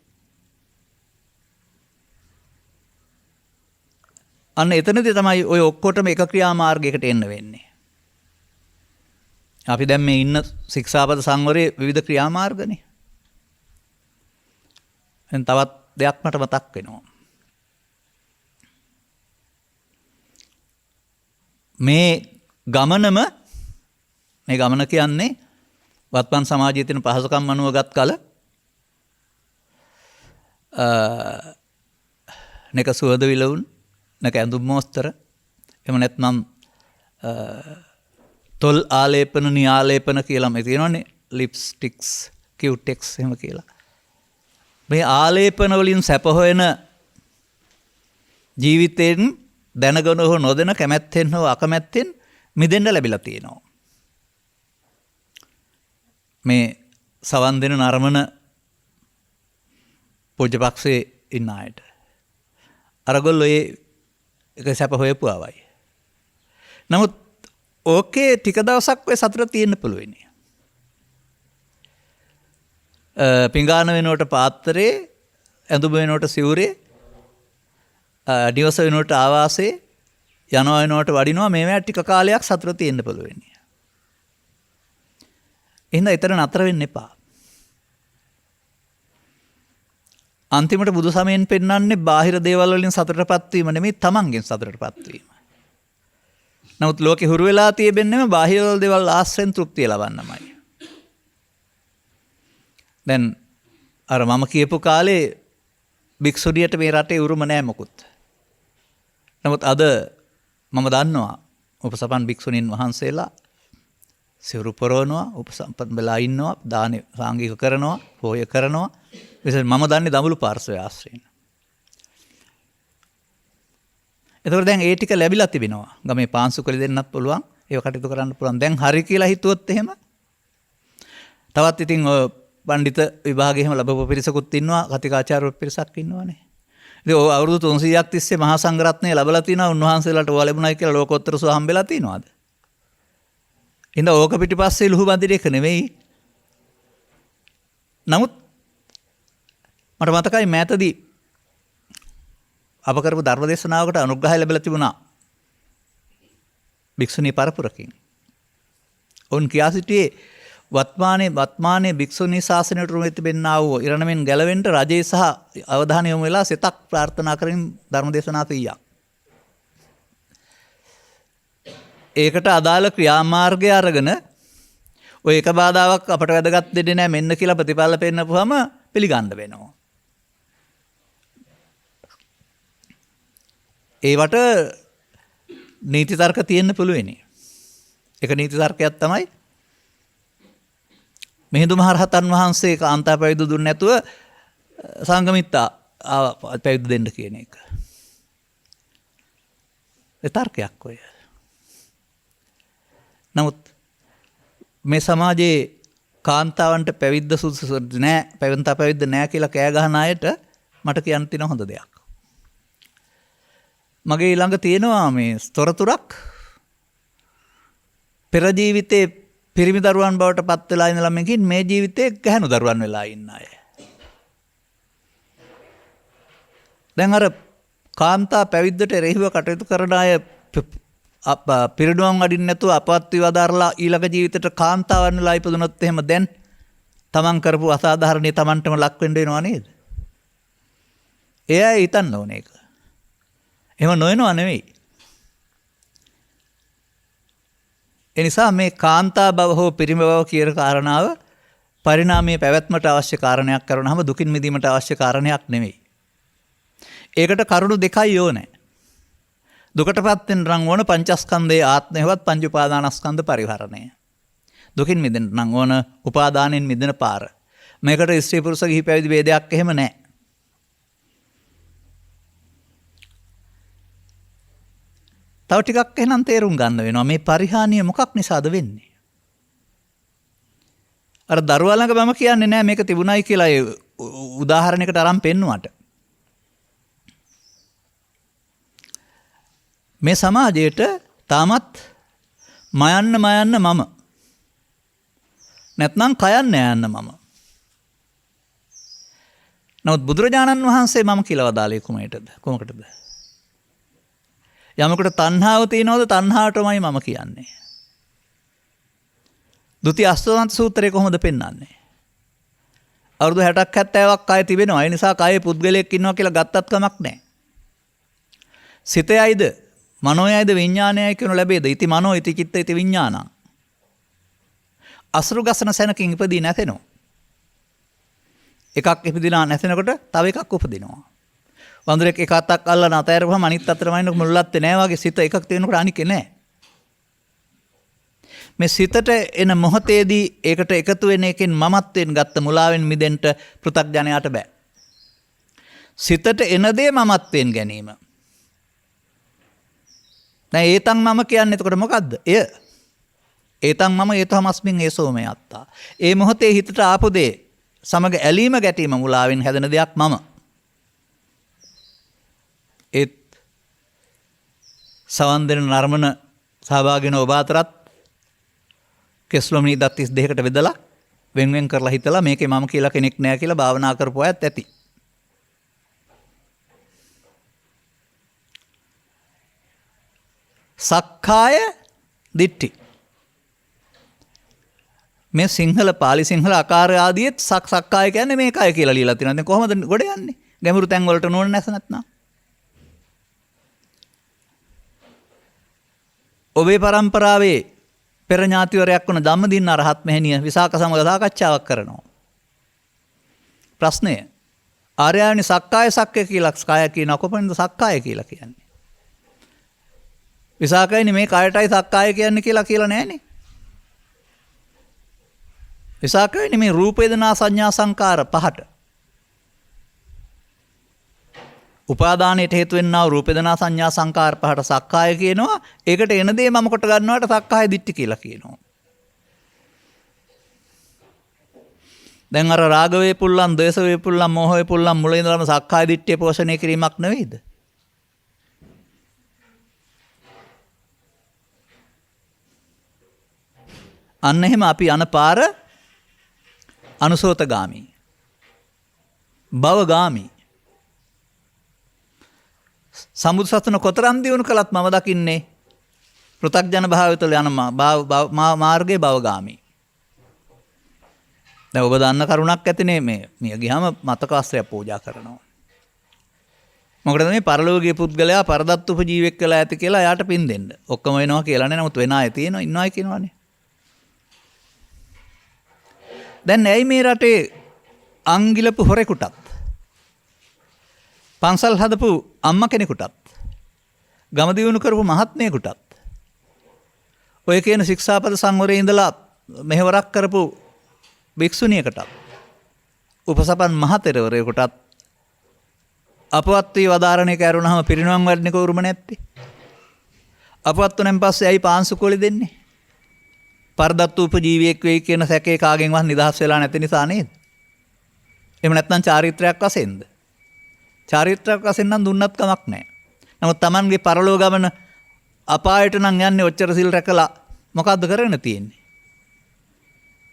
අන්න එතනදී තමයි ඔය ඔක්කොටම එක ක්‍රියාමාර්ගයකට එන්න වෙන්නේ. අපි දැන් මේ ඉන්න ශික්ෂාපද සංවරයේ විවිධ ක්‍රියාමාර්ගනේ. දැන් තවත් දෙයක් මට මතක් වෙනවා. මේ ගමන කියන්නේ වත්පන් සමාජයේ තියෙන පහසුකම් අනුව ගත් කල නක සුවද විලවුන් නක ඇඳුම් මෝස්තර එහෙම නැත්නම් තොල් ආලේපන නිආලේපන කියලා මේ තියෙනවනේ ලිප්ස්ටික්ස් කියුටෙක්ස් එහෙම කියලා. මේ ආලේපන වලින් සැප හොයන ජීවිතයෙන් දැනගෙන හෝ නොදැන කැමැත්තෙන් හෝ අකමැත්තෙන් මිදෙන්න ලැබිලා තියෙනවා. මේ සවන් දෙන නරමන පූජ්‍යපක්ෂයේ ඉන්න අයට. අරගොල්ලෝ ඒක සැප හොයපු ආවයි. නමුත් ඕකේ ටික දවසක් ඔය සතුට තියෙන්න පුළුවන්. පිඟාන වෙනුවට පාත්‍රයේ ඇඳුම වෙනුවට සිවුරේ නිවස වෙනුවට ආවාසයේ යනවා වෙනුවට වඩිනවා මේවා ටික කාලයක් සතුට තියෙන්න පුළුවන්. එහෙනම් ඊතර නතර වෙන්න එපා. අන්තිමට බුදු සමයෙන් පෙන්වන්නේ බාහිර දේවල් වලින් සතුටටපත් වීම නෙමෙයි තමන්ගෙන් සතුටටපත් වීම. නමුත් ලෝකේ හුරු වෙලා තියෙන්නේ බාහිර දේවල් ආශ්‍රයෙන් තෘප්තිය ලබන්නමයි. දැන් අර මම කියපු කාලේ භික්ෂුණියට මේ රටේ උරුම නැහැ මොකුත්. නමුත් අද මම දන්නවා උපසපන් භික්ෂුණීන් වහන්සේලා සිවුරු පොරවනවා, උපසම්පත් වෙලා ඉන්නවා, දාන සාංගික කරනවා, පොය කරනවා. විශේෂයෙන් මම දන්නේ දඹුලු පාර්ශ්වයේ ආශ්‍රයෙන්. එතකොට දැන් ඒ ටික ලැබිලා තිබෙනවා. ගමේ පාන්සුකලි දෙන්නත් පුළුවන්, ඒව කටයුතු කරන්න පුළුවන්. දැන් හරි කියලා හිතුවොත් එහෙම තවත් ඉතින් ඔය පඬිත විභාගය එහෙම ලැබපු පිරිසකුත් ඉන්නවා, කතිකාචාර්ය පිරිසක් ඉන්නවානේ. ඉතින් ඔය අවුරුදු 300ක් තිස්සේ මහා සංඝරත්නය ලැබලා තිනවා. උන්වහන්සේලාට ඕවා ලැබුණයි කියලා ලෝකෝත්තර සුව හම්බෙලා තිනවද? ඉතින් ඕක පිටිපස්සේ ලුහු බඳින එක නෙවෙයි. නමුත් මට මතකයි මෑතදී අප කරපු ධර්ම දේශනාවකට අනුග්‍රහය ලැබලා තිබුණා භික්ෂුණී පරපුරකින්. ඔවුන් කියා සිටියේ වත්මානයේ භික්ෂුණී ශාසනයට උරුම තිබෙන්නා වූ ඉරණමෙන් ගැලවෙන්න රජේ සහ අවධානය යොමු වෙලා සිතක් ප්‍රාර්ථනා කරමින් ධර්ම දේශනා 100ක්. ඒකට අදාළ ක්‍රියාමාර්ගය අරගෙන ඔය එක බාධාවක් අපට වැදගත් දෙන්නේ නැහැ මෙන්න කියලා ප්‍රතිඵල පෙන්නපුවම පිළිගන්න වෙනවා. ඒවට නීති තර්ක තියෙන්න පුළුවන්. එක නීති තර්කයක් තමයි මිහිඳු මහරහතන් වහන්සේ කාන්තා පැවිදි දුන්නේ නැතුව සංඝමිත්තා පැවිදි දෙන්න කියන එක. ඒ තර්කයක් ඔය. නමුත් මේ සමාජයේ කාන්තාවන්ට පැවිද්ද සුදුසු නැහැ, පැවිද්ද නැහැ කියලා කෑ ගහන අයට මට කියන්න තියෙන හොඳ දෙයක්. මගේ ළඟ තියෙනවා මේ තොරතුරක් පෙර ජීවිතේ පිරිමි දරුවන් බවට පත් වෙලා ඉඳලා මේකින් මේ ජීවිතේ ගැහැණු දරුවන් වෙලා ඉන්න අය. දැන් අර කාන්තා පැවිද්දට එරෙහිව කටයුතු කරන අය පිරිනුවම් අඩින්න නැතුව අපවත් විවදාරලා ඊළඟ ජීවිතේට කාන්තාවන් වෙලා ඉපදුනොත් එහෙම දැන් තමන් කරපු අසාධාරණේ තමන්ටම ලක් වෙන්න වෙනව නේද? එයා හිතන්න ඕනේ ඒක. එහෙම නොවෙනව නෙවෙයි. ඒ නිසා මේ කාන්තා බව හෝ පිරිමි බව කියන කාරණාව පරිණාමයේ පැවැත්මට අවශ්‍ය කාරණයක් කරනහම දුකින් මිදීමට අවශ්‍ය කාරණයක් නෙවෙයි. ඒකට කරුණු දෙකයි ඕනේ. දුකටපත් වෙන්න නම් ඕන පංචස්කන්ධයේ ආත්මයවත් පංච උපාදානස්කන්ධ පරිහරණය. දුකින් මිදෙන්න නම් ඕන උපාදානෙන් මිදෙන පාර. මේකට ස්ත්‍රී පුරුෂ ගිහි පැවිදි ભેදයක් එහෙම නැහැ. තව ටිකක් එහෙනම් තේරුම් ගන්න වෙනවා මේ පරිහානිය මොකක් නිසාද වෙන්නේ. අර දරුවා ළඟ මම කියන්නේ නෑ මේක තිබුණයි කියලා ඒ උදාහරණයකට අරන් පෙන්නුවට. මේ සමාජයට තාමත් මයන්න මම නැත්නම් කයන්න යන්න මම. නමුත් බුදුරජාණන් වහන්සේ මම කියලා වදාළේ කොමකටද? යමකට තණ්හාව තියෙනවද තණ්හාවටමයි මම කියන්නේ. ဒုတိ ය අස්තවන්ත සූත්‍රය කොහොමද පෙන්වන්නේ? අවුරුදු 60ක් 70ක් කය තිබෙනවා. ඒ නිසා කයේ පුද්ගලයෙක් ඉන්නවා කියලා ගත්තත් කමක් නැහැ. සිතයයිද මනෝයයිද විඥානයයි කියන ලැබේද? ඉති මනෝ ඉති චිත්ත ඉති විඥානං. අසුරු ගසන සැනකින් ඉපදී නැතෙනවා. එකක් ඉපදිනා නැසෙනකොට තව එකක් උපදිනවා. වඳුරෙක් එක අතක් අල්ලන අතෑරපුවම අනිත් අතට වයින්ක මුල්ලත්තේ නැහැ වගේ සිත එකක් තියෙනකොට අනිකේ නැහැ. මේ සිතට එන මොහොතේදී ඒකට එකතු වෙන එකෙන් මමත්වෙන් ගත්ත මුලාවෙන් මිදෙන්න පෘථග්ජනයාට බෑ. සිතට එන දේ මමත්වෙන් ගැනීම. දැන් ඒතන් මම කියන්නේ එතකොට මොකද්ද? ඒතන් මම ඒතමස්මින් ඒසෝමේ අත්තා. ඒ මොහොතේ හිතට ආපු දේ සමග ඇලීම ගැටීම මුලාවෙන් හැදෙන දෙයක් මම. ඒත් සවන් දෙන නර්මන සහභාගී වෙන ඔබ අතරත් කෙස්ලොමිනී දත් 32කට බෙදලා වෙන් කරලා හිතලා මේකේ මම කියලා කෙනෙක් නෑ කියලා භාවනා කරපු අයත් ඇති. සක්කාය දිට්ඨි. මේ සිංහල පාලි සිංහල ආකාර ආදියෙත් සක්කාය කියන්නේ මේකයි කියලා ලියලා තියෙනවා. දැන් කොහොමද ගොඩ යන්නේ? ගැඹුරු තැන් වලට නෝන නැස නැත්නම්. ඔබේ පරම්පරාවේ පෙර ඥාතිවරයක් වුණ ධම්මදින්න රහත් මෙහෙණිය විසාක සමග සාකච්ඡාවක් කරනවා. ප්‍රශ්නය ආර්යයනි සක්කාය සක්කය කියලා ස්කාය කියන කොපමණද සක්කාය කියලා කියන්නේ? විසාකයිනි මේ කයටයි සක්කාය කියන්නේ කියලා නෑනේ. විසාකයිනි මේ රූප වේදනා සංඥා සංකාර පහට උපාදානයට හේතු වෙන්නා වූ රූප වේදනා සංඥා සංකාර පහට සක්කාය කියනවා. ඒකට එන දේ මම කොට ගන්නවට සක්කාය දිට්ඨි කියලා කියනවා. දැන් අර රාග වේ පුල්ලන්, ද්වේෂ වේ පුල්ලන්, මෝහ වේ පුල්ලන් මුලින් ඉඳලම සක්කාය දිට්ඨිය පෝෂණය කිරීමක් නෙවෙයිද? අන්න එහෙම අපි යන පාර අනුසෝතගාමි, භවගාමි. සම්බුදු සසුන කොතරම් දියුණු කළත් මම දකින්නේ පෘථග්ජන භාවය තුළ යන මාර්ගයේ භවගාමි. දැන් ඔබ දන්න කරුණක් ඇතිනේ මේ මිය ගියාම මතක වස්ත්‍රයක් පූජා කරනවා. මොකටද මේ පරලෝකීය පුද්ගලයා පරදත්ත උපජීවෙක් වෙලා ඇති කියලා එයාට පින් දෙන්න. ඔක්කොම වෙනවා කියලා නේ. නමුත් වෙන අය තියෙනවා ඉන්නවයි කියනවනේ. දැන් ඇයි මේ රටේ අංගිලපු හොරෙකුටත් පන්සල් හදපු අම්ම කෙනෙකුටත් ගම දියුණු කරපු මහත්මයෙකුටත් ඔය කියන ශික්ෂාපද සංවරයේ ඉඳලා මෙහෙවරක් කරපු භික්ෂුණියකටත් උපසපන් මහතෙරවරයෙකුටත් අපවත් වී වදාරණේ කරුණාම පිරිනවම් වඩනක උරුම නැත්තේ. අපවත් වුණෙන් පස්සේ ඇයි පාංශුකෝලි දෙන්නේ? පරදත්ත උපජීවියෙක් වෙයි කියන සැකේ කාගෙන්වත් නිදහස් වෙලා නැති නිසා නේද? එහෙම නැත්නම් චාරිත්‍රාක් වශයෙන්ද? චාරිත්‍රාක් වශයෙන් නම් දුන්නත් කමක් නැහැ. නමුත් Tamanගේ පරලෝ ගමන අපායට නම් යන්නේ ඔච්චර සිල් රැකලා මොකද්ද කරගෙන තියෙන්නේ?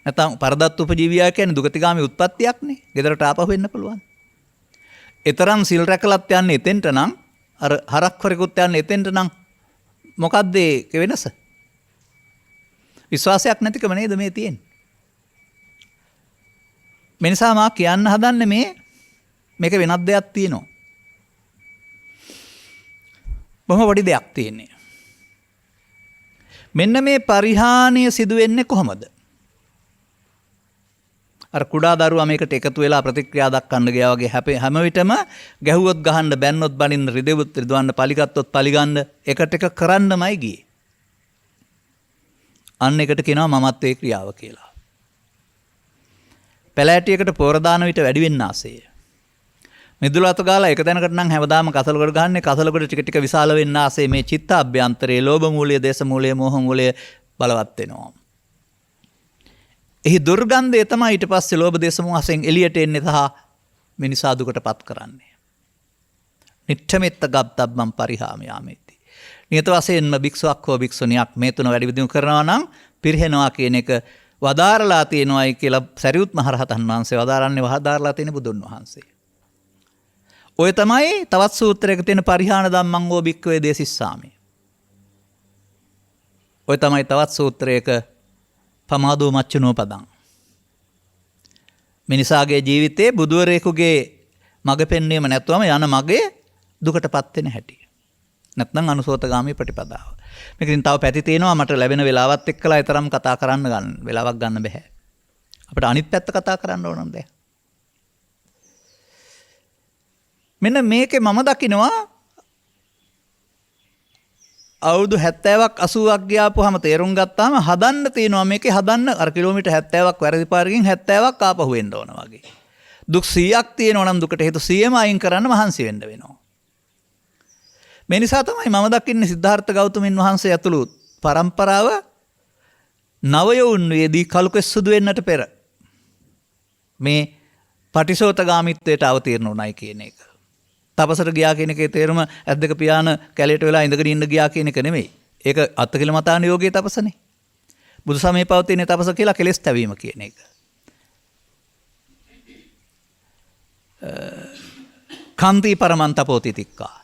නැත්නම් පරදත්ත උපජීවියා කියන්නේ දුගතිගාමී උත්පත්තියක්නේ. ගෙදරට ආපහු වෙන්න පුළුවන්. ඒතරම් සිල් රැකලත් යන්නේ එතෙන්ට නම් අර හරක් හොරෙකුත් යන්නේ එතෙන්ට නම් මොකද්ද ඒ වෙනස? විශ්වාසයක් නැතිකම නේද මේ තියෙන්නේ. මේ නිසා මා කියන්න හදන්නේ මේක වෙනත් දෙයක් තියෙනවා. බොහොම පොඩි දෙයක් තියෙන්නේ. මෙන්න මේ පරිහානිය සිදු වෙන්නේ කොහොමද? අර කුඩා දරුවා මේකට එකතු වෙලා ප්‍රතික්‍රියා දක්වන්න ගියා වගේ හැම විටම ගැහුවොත් ගහන්න, බැන්නොත් බනින්න, රිදෙවොත් රිදවන්න, පලිගත්තොත් පලිගන්න එකට එක කරන්නමයි ගියේ. අන්න එකට කියනවා මමත්වයේ ක්‍රියාව කියලා. පැලෑටියකට පොර දාන විට වැඩි වෙන්න ආසය. මිදුළු අත ගාලා එක තැනකට නම් හැමදාම කසලගොඩ ගහන්නේ, කසලගොඩ ටික ටික විශාල වෙන්න ආසය. මේ චිත්ත අභ්‍යන්තරයේ ලෝභ මූලය, දේශ මූලය, මෝහ මූලය බලවත් වෙනවා. එහි දුර්ගන්ධය තමයි ඊට පස්සේ ලෝභ දේශ මොහ වශයෙන් එළියට එන්නේ සහ මිනිසා දුකටපත් කරන්නේ. නිට්ඨමෙත්ත ගබ්බම් පරිහාමයාමේති. නියත වශයෙන්ම භික්ෂුවක් හෝ භික්ෂුණියක් මේ තුන වැඩි විදිහට කරනවා නම් පිරිහෙනවා කියන එක වදාරලා තියෙනවායි කියලා සරියුත් මහ රහතන් වහන්සේ වදාරන්නේ වදාරලා තියෙන බුදුන් වහන්සේ. ඔය තමයි තවත් සූත්‍රයක තියෙන පරිහාන ධම්මං වෝ භික්ඛවේ දේසිස්සාමි. ඔය තමයි තවත් සූත්‍රයක පමාදෝ මච්චුනෝ පදං. මිනිසාගේ ජීවිතේ බුදුවරයෙකුගේ මඟ පෙන්වීම නැතුවම යන මගේ දුකටපත් වෙන හැටි. නැත්නම් අනුසෝතගාමී ප්‍රතිපදාව. මේක ඉතින් තව පැති තියෙනවා මට ලැබෙන වෙලාවත් එක්කලා ඒ තරම් කතා කරන්න වෙලාවක් ගන්න බෑ. අපිට අනිත් පැත්ත කතා කරන්න ඕන නේද? මෙන්න මේකේ මම දකිනවා අවුරුදු 70ක් 80ක් ගියාපුවාම තේරුම් ගත්තාම හදන්න තියෙනවා මේකේ හදන්න අර කිලෝමීටර් 70ක් වැරදි පාරකින් 70ක් ආපහු වෙන්න ඕන වගේ. දුක් 100ක් තියෙනවා නම් දුකට හේතු 100ම අයින් කරන්න මහන්සි වෙන්න වෙනවා. මේ නිසා තමයි මම දකින්නේ සිද්ධාර්ථ ගෞතමයන් වහන්සේ ඇතුළු පරම්පරාව නවයවුන් වේදී කලුකෙස් සුදු වෙන්නට පෙර මේ පටිසෝතගාමිත්වයට අවතීර්ණ වුණයි කියන එක. තපසට ගියා කියන එකේ තේරුම ඇද්දක පියාන කැලේට වෙලා ඉඳගෙන ඉන්න ගියා කියන එක නෙමෙයි. ඒක අත්තිකිල මතාන යෝගයේ තපසනේ. බුදු සමයේ පවතින තපස කියලා කෙලෙස් තැවීම කියන එක. කාන්ති පරමන්තපෝතිතික්කා.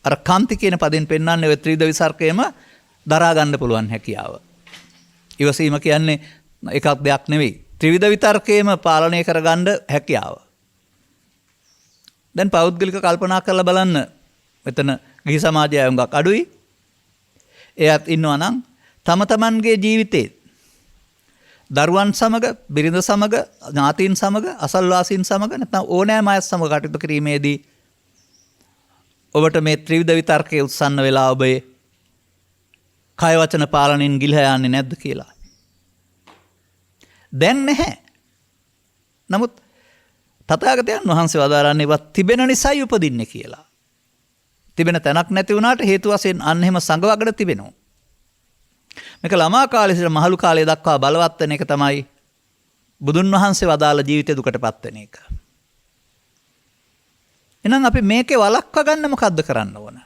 අර කාන්ති කියන පදෙන් පෙන්වන්නේ ඔය ත්‍රිවිධ විසර්කයම දරා ගන්න පුළුවන් හැකියාව. ඉවසීම කියන්නේ එකක් දෙයක් නෙවෙයි. ත්‍රිවිධ විතර්කයේම පාලනය කරගන්න හැකියාව. දැන් පෞද්ගලික කල්පනා කරලා බලන්න. මෙතන ගිහි සමාජය උඟක් අඩුයි. එයත් ඉන්නවා නම් තම තමන්ගේ ජීවිතේ දරුවන් සමග, බිරිඳ සමග, ඥාතීන් සමග, අසල්වාසීන් සමග නැත්නම් ඕනෑම අය සමග කටයුතු කිරීමේදී ඔබට මේ ත්‍රිවිධ විතර්කයේ උත්සන්න වෙලා ඔබේ කය වචන පාලනයෙන් ගිලිහ යන්නේ නැද්ද කියලා. දැන් නැහැ. නමුත් තථාගතයන් වහන්සේ වදාරන්නේ වත් තිබෙන නිසායි උපදින්නේ කියලා. තිබෙන තැනක් නැති වුණාට හේතු වශයෙන් අන්න එහෙම සංගවගෙන තිබෙනවා. මේක ළමා කාලේ සිට මහලු කාලය දක්වා බලවත් වෙන එක තමයි බුදුන් වහන්සේ වදාළ ජීවිතය දුකටපත් වෙන එක. එහෙනම් අපි මේකේ වළක්වා ගන්න මොකද්ද කරන්න ඕන?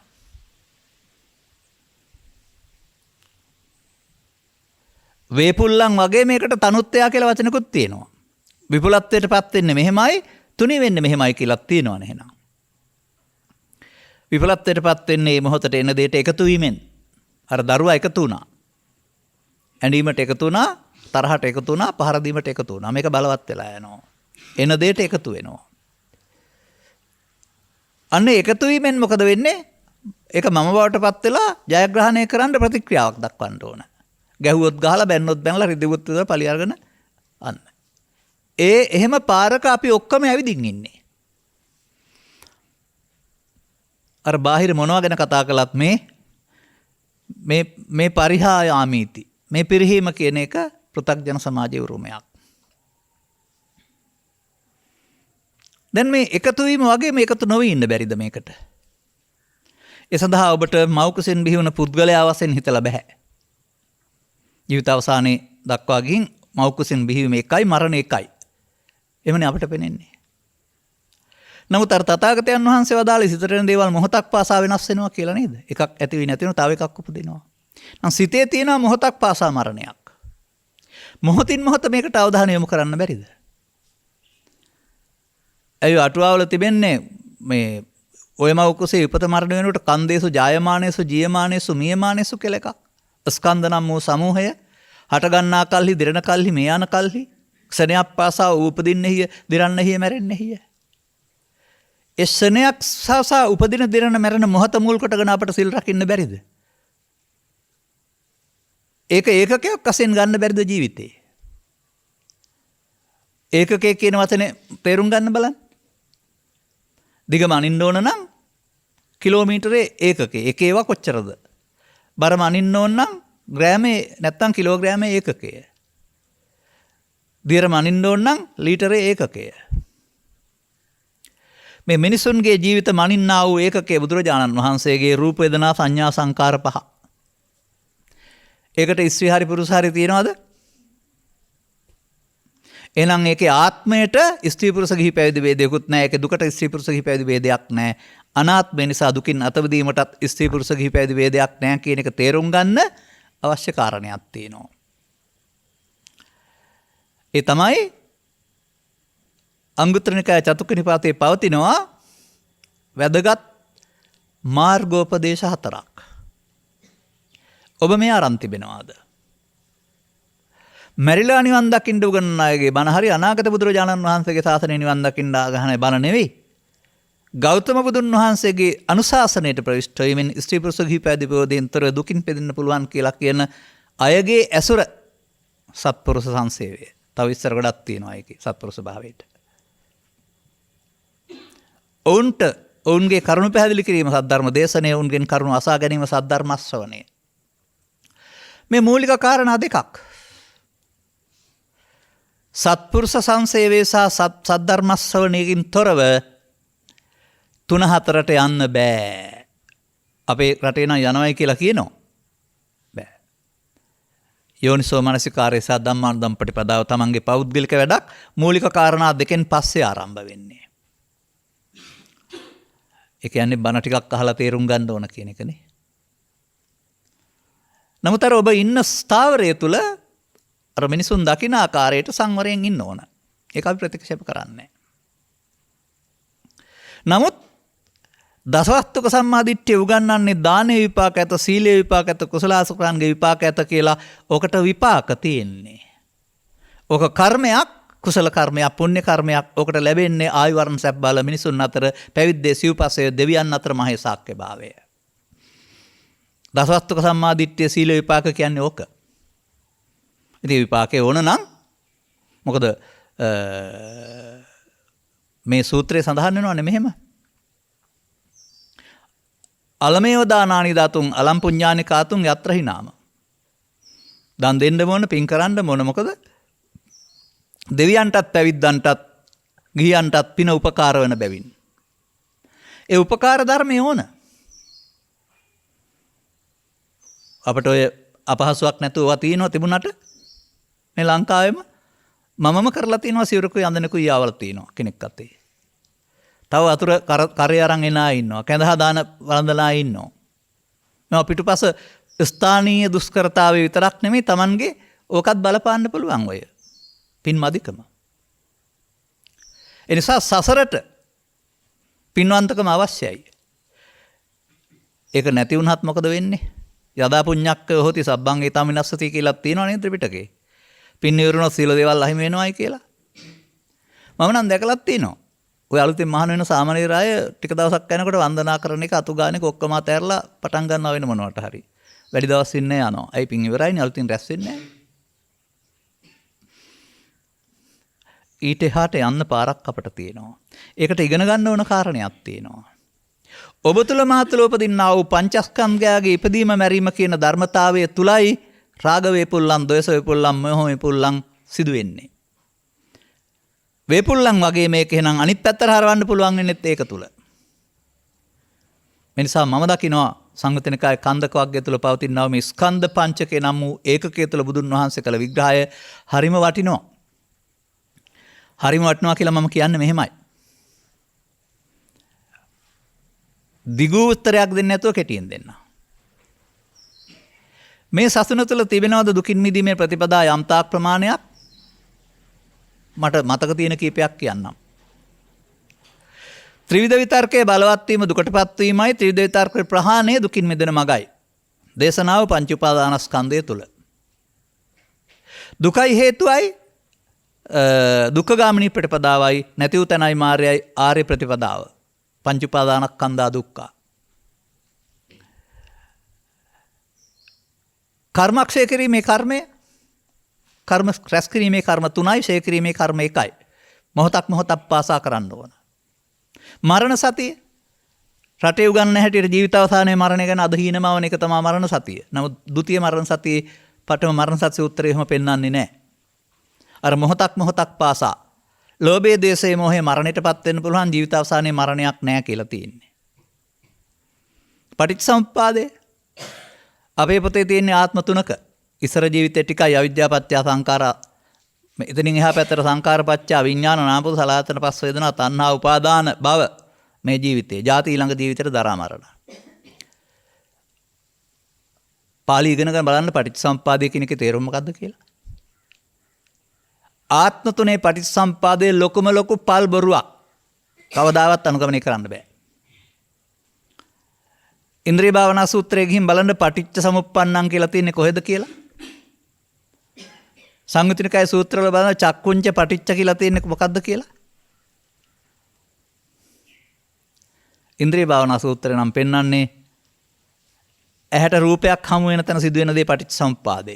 වේපුල්ලන් වගේ මේකට තනුත්තයා කියලා වචනකුත් තියෙනවා. විපුලත්වයටපත් වෙන්නේ මෙහෙමයි, තුනි වෙන්නේ මෙහෙමයි කියලා තියෙනවනේ එහෙනම්. විපුලත්වයටපත් වෙන්නේ මේ මොහොතට එන දෙයට එකතු වීමෙන්. අර දරුවා එකතු වුණා. ඇඬීමට එකතු වුණා, තරහට එකතු වුණා, පහර දීමට එකතු වුණා. මේක බලවත් වෙලා යනවා. එන දෙයට එකතු වෙනවා. අන්න එකතු වීමෙන් මොකද වෙන්නේ? ඒක මම බවටපත් වෙලා ජයග්‍රහණය කරන්න ප්‍රතික්‍රියාවක් දක්වන්න ඕන. ගැහුවොත් ගහලා, බැන්නොත් බැනලා, රිදෙවොත් රිදලා පලි අරගෙන අන්න. එහෙම පාරක අපි ඔක්කොම ඇවිදින් ඉන්නේ. අර බාහිර මොනවා ගැන කතා කළත් මේ පරිහායාමීති. මේ පිරිහීම කියන එක පෘථග්ජන සමාජයේ උරුමයක්. දැන් මේ එකතු වීම වගේ මේ එකතු නොවී ඉන්න බැරිද මේකට? ඒ සඳහා ඔබට මෞකසෙන් බිහි වුණ පුද්ගලයා වශයෙන් හිතලා බෑ. ජීවිත අවසානයේ දක්වා ගිහින් මෞකසෙන් බිහිවීම එකයි, මරණ එකයි. එමනේ අපිට පේන්නේ. නමුත් අර තථාගතයන් වහන්සේ වදාළේ සිතට එන දේවල් මොහොතක් පාසා වෙනස් වෙනවා කියලා නේද? එකක් ඇති වෙයි නැති වෙනවා, තව එකක් උපදිනවා. නම් සිතේ තියෙනවා මොහොතක් පාසා මරණයක්. මොහොතින් මොහොත මේකට අවධානය යොමු කරන්න බැරිද? ඇයි අටුවාවල තිබෙන්නේ මේ ඔය මෞකසේ උපත මරණ වෙනකොට කන්දේසු ජායමානේසු ජීයමානේසු මියමානේසු කියලා එකක්. ස්කන්ධ නම් වූ සමූහය හට ගන්නා කල්හි, දිරණ කල්හි, මේ යන කල්හි ක්ෂණයක් පාසා උපදින්නෙහිය, දිරන්නෙහිය, මැරෙන්නෙහිය. ඒ ක්ෂණයක් පාසා උපදින, දිරණ, මැරෙන මොහොත මුල් කොටගෙන අපට සිල් රකින්න බැරිද? ඒක ඒකකයක් වශයෙන් ගන්න බැරිද ජීවිතේ? ඒකකය කියන වචනේ තේරුම් ගන්න බලන්න. දිගම අනින්න ඕන නම් කිලෝමීටරේ ඒකකේ. එක ඒවා කොච්චරද? බරම අනින්න ඕන නම් ග්‍රෑමේ නැත්තම් කිලෝග්‍රෑමේ ඒකකය. දියරම අනින්න ඕන නම් ලීටරේ ඒකකය. මේ මිනිසුන්ගේ ජීවිත මනින්නා වූ ඒකකයේ බුදුරජාණන් වහන්සේගේ රූප වේදනා සංඥා සංකාර පහ. ඒකට ස්ත්‍රී හරි පුරුෂ හරි තියනවද? එහෙනම් ඒකේ ආත්මයට ස්ත්‍රී පුරුෂ ගිහි පැවිදි ભેදයක්වත් නැහැ. ඒකේ දුකට ස්ත්‍රී පුරුෂ ගිහි පැවිදි ભેදයක් නැහැ. අනාත්මය නිසා දුකින් අතවදීමටත් ස්ත්‍රී පුරුෂ ගිහි පැවිදි ભેදයක් නැහැ කියන එක තේරුම් ගන්න අවශ්‍ය කාරණයක් තියෙනවා. ඒ තමයි අංගුත්තර නිකාය චතුක්ක නිපාතයේ පවතිනවා වැදගත් මාර්ගෝපදේශ 4ක්. ඔබ මේ අරන් තිබෙනවාද? මැරිලා නිවන් දකින්න උගන්වන අයගේ බණ හරි අනාගත බුදුරජාණන් වහන්සේගේ ශාසනය නිවන් දකින්න ආගහන බණ නෙවෙයි. ගෞතම බුදුන් වහන්සේගේ අනුශාසනයට ප්‍රවිෂ්ඨ වීමෙන් ස්ත්‍රී පුරුෂ ගිහි පැවිදි බෝධීන්තර දුකින් පෙදෙන්න පුළුවන් කියලා කියන අයගේ ඇසුර සත්පුරුෂ සංසේවය. තව ඉස්සර ගොඩක් තියෙනවා ඒකේ සත්පුරුෂ භාවයට. ඔවුන්ට ඔවුන්ගේ කරුණු පැහැදිලි කිරීම සද්ධර්ම දේශනය, ඔවුන්ගෙන් කරුණු අසා ගැනීම සද්ධර්ම ශ්‍රවණය. මේ මූලික කාරණා දෙකක්. සත්පුරුෂ සංසේවය සහ සද්ධර්ම ශ්‍රවණයකින් තොරව 3-4ට යන්න බෑ. අපේ රටේ නම් යනවයි කියලා කියනවා. බෑ. යෝනිසෝ මනසිකාරය සහ ධම්මානුධම්ම ප්‍රතිපදාව තමන්ගේ පෞද්ගලික වැඩක්. මූලික කාරණා දෙකෙන් පස්සේ ආරම්භ වෙන්නේ. ඒ කියන්නේ බණ ටිකක් අහලා තේරුම් ගන්න ඕන කියන එකනේ. නමුත් අර ඔබ ඉන්න ස්ථාවරය තුල අර මිනිසුන් දකින ආකාරයට සංවරයෙන් ඉන්න ඕන. ඒක අපි ප්‍රතික්ෂේප කරන්නේ. නමුත් දසවස්තුක සම්මාදිට්ඨිය උගන්වන්නේ දානයේ විපාක ඇත, සීලයේ විපාක ඇත, කුසලාසුකරන්ගේ විපාක ඇත කියලා. ඔකට විපාක තියෙන්නේ. ඔක කර්මයක්, කුසල කර්මයක්, පුණ්‍ය කර්මයක්. ඔකට ලැබෙන්නේ ආයු වර්ණ සැප බල මිනිසුන් අතර පැවිද්දේ සිව්පසය දෙවියන් අතර මහේ සාක්‍ය භාවය. දසවස්තුක සම්මාදිට්ඨිය සීල විපාක කියන්නේ ඕක. ඉතින් විපාකේ ඕන නම් මොකද මේ සූත්‍රයේ සඳහන් වෙනවනේ මෙහෙම. අලමේව දානානි දාතුන් අලම් පුඤ්ඤානි කාතුන් යත්‍රහි නාම. දන් දෙන්න ඕන, පින් කරන්න ඕන. මොකද දෙවියන්ටත් පැවිද්දන්ටත් ගිහියන්ටත් පින උපකාර වෙන බැවින්. ඒ උපකාර ධර්මයේ ඕන. අපට ඔය අපහසුයක් නැතුව තියෙනවා තිබුණාට මේ ලංකාවේම මමම කරලා තියෙනවා සිවුරකුයි අඳනකුයි යාවල තියෙනවා කෙනෙක් අතේ. තව අතුර කරේ අරන් එන අය ඉන්නවා. කැඳහා දාන වළඳලා ඉන්නවා. මේවා පිටුපස ස්ථානීය දුෂ්කරතාවය විතරක් නෙමෙයි Tamanගේ ඕකත් බලපාන්න පුළුවන් ඔය. පින් මදිකම. ඒ නිසා සසරට පින්වන්තකම අවශ්‍යයි. ඒක නැති වුණත් මොකද වෙන්නේ? යදා පුඤ්ඤක්ඛය හොති සබ්බං ඒතම් විනස්සති කියලා තියෙනවා නේද ත්‍රිපිටකේ. පින් ඉවරුනොත් සීල දේවල් අහිමි වෙනවයි කියලා. මම නම් දැකලා තියෙනවා. ඔය අලුතෙන් මහාන වෙන සාමාන්‍ය අය ටික දවසක් යනකොට වන්දනා කරන එක අතු ගානක ඔක්කොම අතහැරලා පටන් ගන්නවා වෙන මොනවට හරි. වැඩි දවස් ඉන්න යනවා. අයි පින් ඉවරයිනේ අලුතින් රැස් වෙන්නේ නැහැ. ඊට එහාට යන්න පාරක් අපට තියෙනවා. ඒකට ඉගෙන ගන්න ඕන කාරණයක් තියෙනවා. ඔබ තුළ මා තුළ උපදින්නා වූ පංචස්කන්ධයගේ ඉපදීම මැරීම කියන ධර්මතාවය තුලයි රාග වේපුල්ලන්, ද්වේෂ වේපුල්ලන්, මෝහ වේපුල්ලන් සිදු වෙන්නේ. වේපුල්ලන් වගේ මේක එහෙනම් අනිත් පැත්තට හරවන්න පුළුවන් වෙන්නේත් ඒක තුල. මේ නිසා මම දකිනවා සංයුතනිකාය කන්දක වර්ගය තුල පවතිනා මේ ස්කන්ධ පංචකේ නම් වූ ඒකකයේ තුල බුදුන් වහන්සේ කළ විග්‍රහය හරිම වටිනවා. හරිම වටිනවා කියලා මම කියන්නේ මෙහෙමයි. දිගු උත්තරයක් දෙන්නේ නැතුව කෙටියෙන් දෙන්න. මේ සසුන තුළ තිබෙනවද දුකින් මිදීමේ ප්‍රතිපදා යම් තාක් ප්‍රමාණයක්? මට මතක තියෙන කීපයක් කියන්නම්. ත්‍රිවිධ විතර්කයේ බලවත් වීම දුකටපත් වීමයි, ත්‍රිවිධ විතර්කේ ප්‍රහාණය දුකින් මිදෙන මගයි. දේශනාව පංච උපාදානස්කන්ධය තුල. දුකයි හේතුවයි දුක්ඛගාමිනී ප්‍රතිපදාවයි, නැති වූ තැනයි මාර්ගයයි ආර්ය ප්‍රතිපදාව. පංච උපාදානස්කන්ධා දුක්ඛ. කර්මක්ෂය කිරීමේ කර්මය, කර්ම රැස් කිරීමේ කර්ම 3යි, ක්ෂය කිරීමේ කර්ම 1යි. මොහොතක් පාසා කරන්න ඕන. මරණ සතිය රටේ උගන්න හැටියට ජීවිතාවසානයේ මරණය ගැන අදහීනමවන එක තමයි මරණ සතිය. නමුත් ဒုတိ ය මරණ සතියේ පඨම මරණ සතිය සූත්‍රය එහෙම පෙන්වන්නේ නැහැ. අර මොහොතක් පාසා ලෝභයේ දේශයේ මොහේ මරණයටපත් වෙන්න පුළුවන් ජීවිතාවසානයේ මරණයක් නැහැ කියලා තියෙන්නේ. පටිච්චසමුප්පාදේ අපේ පොතේ තියෙන ආත්ම තුනක ඉස්සර ජීවිතේ ටිකයි අවිද්‍යාපත්‍ය සංඛාරා එතනින් එහා පැත්තට සංඛාරපත්‍ය විඥාන නාමපුත සලආයතන පස් වේදනා තණ්හා උපාදාන භව මේ ජීවිතේ ජාති ඊළඟ ජීවිතේට දරා මරණ. පාලි ඉගෙන ගන්න බලන්න පටිච්චසමුප්පාදය කියන එකේ තේරුම මොකද්ද කියලා. ආත්ම තුනේ පටිච්චසමුප්පාදයේ ලොකුම ලොකු පල් බොරුවක්. කවදාවත් අනුගමනය කරන්න බෑ. ඉන්ද්‍රිය භාවනා සූත්‍රයේ ගිහින් බලන්න පටිච්ච සමුප්පන්නං කියලා තියෙන්නේ කොහෙද කියලා. සංයුතිනිකාය සූත්‍රවල බලන චක්කුංච පටිච්ච කියලා තියෙන්නේ මොකද්ද කියලා. ඉන්ද්‍රිය භාවනා සූත්‍රය නම් පෙන්වන්නේ ඇහැට රූපයක් හමු වෙන තැන සිදුවෙන දේ පටිච්ච සමුප්පාදය.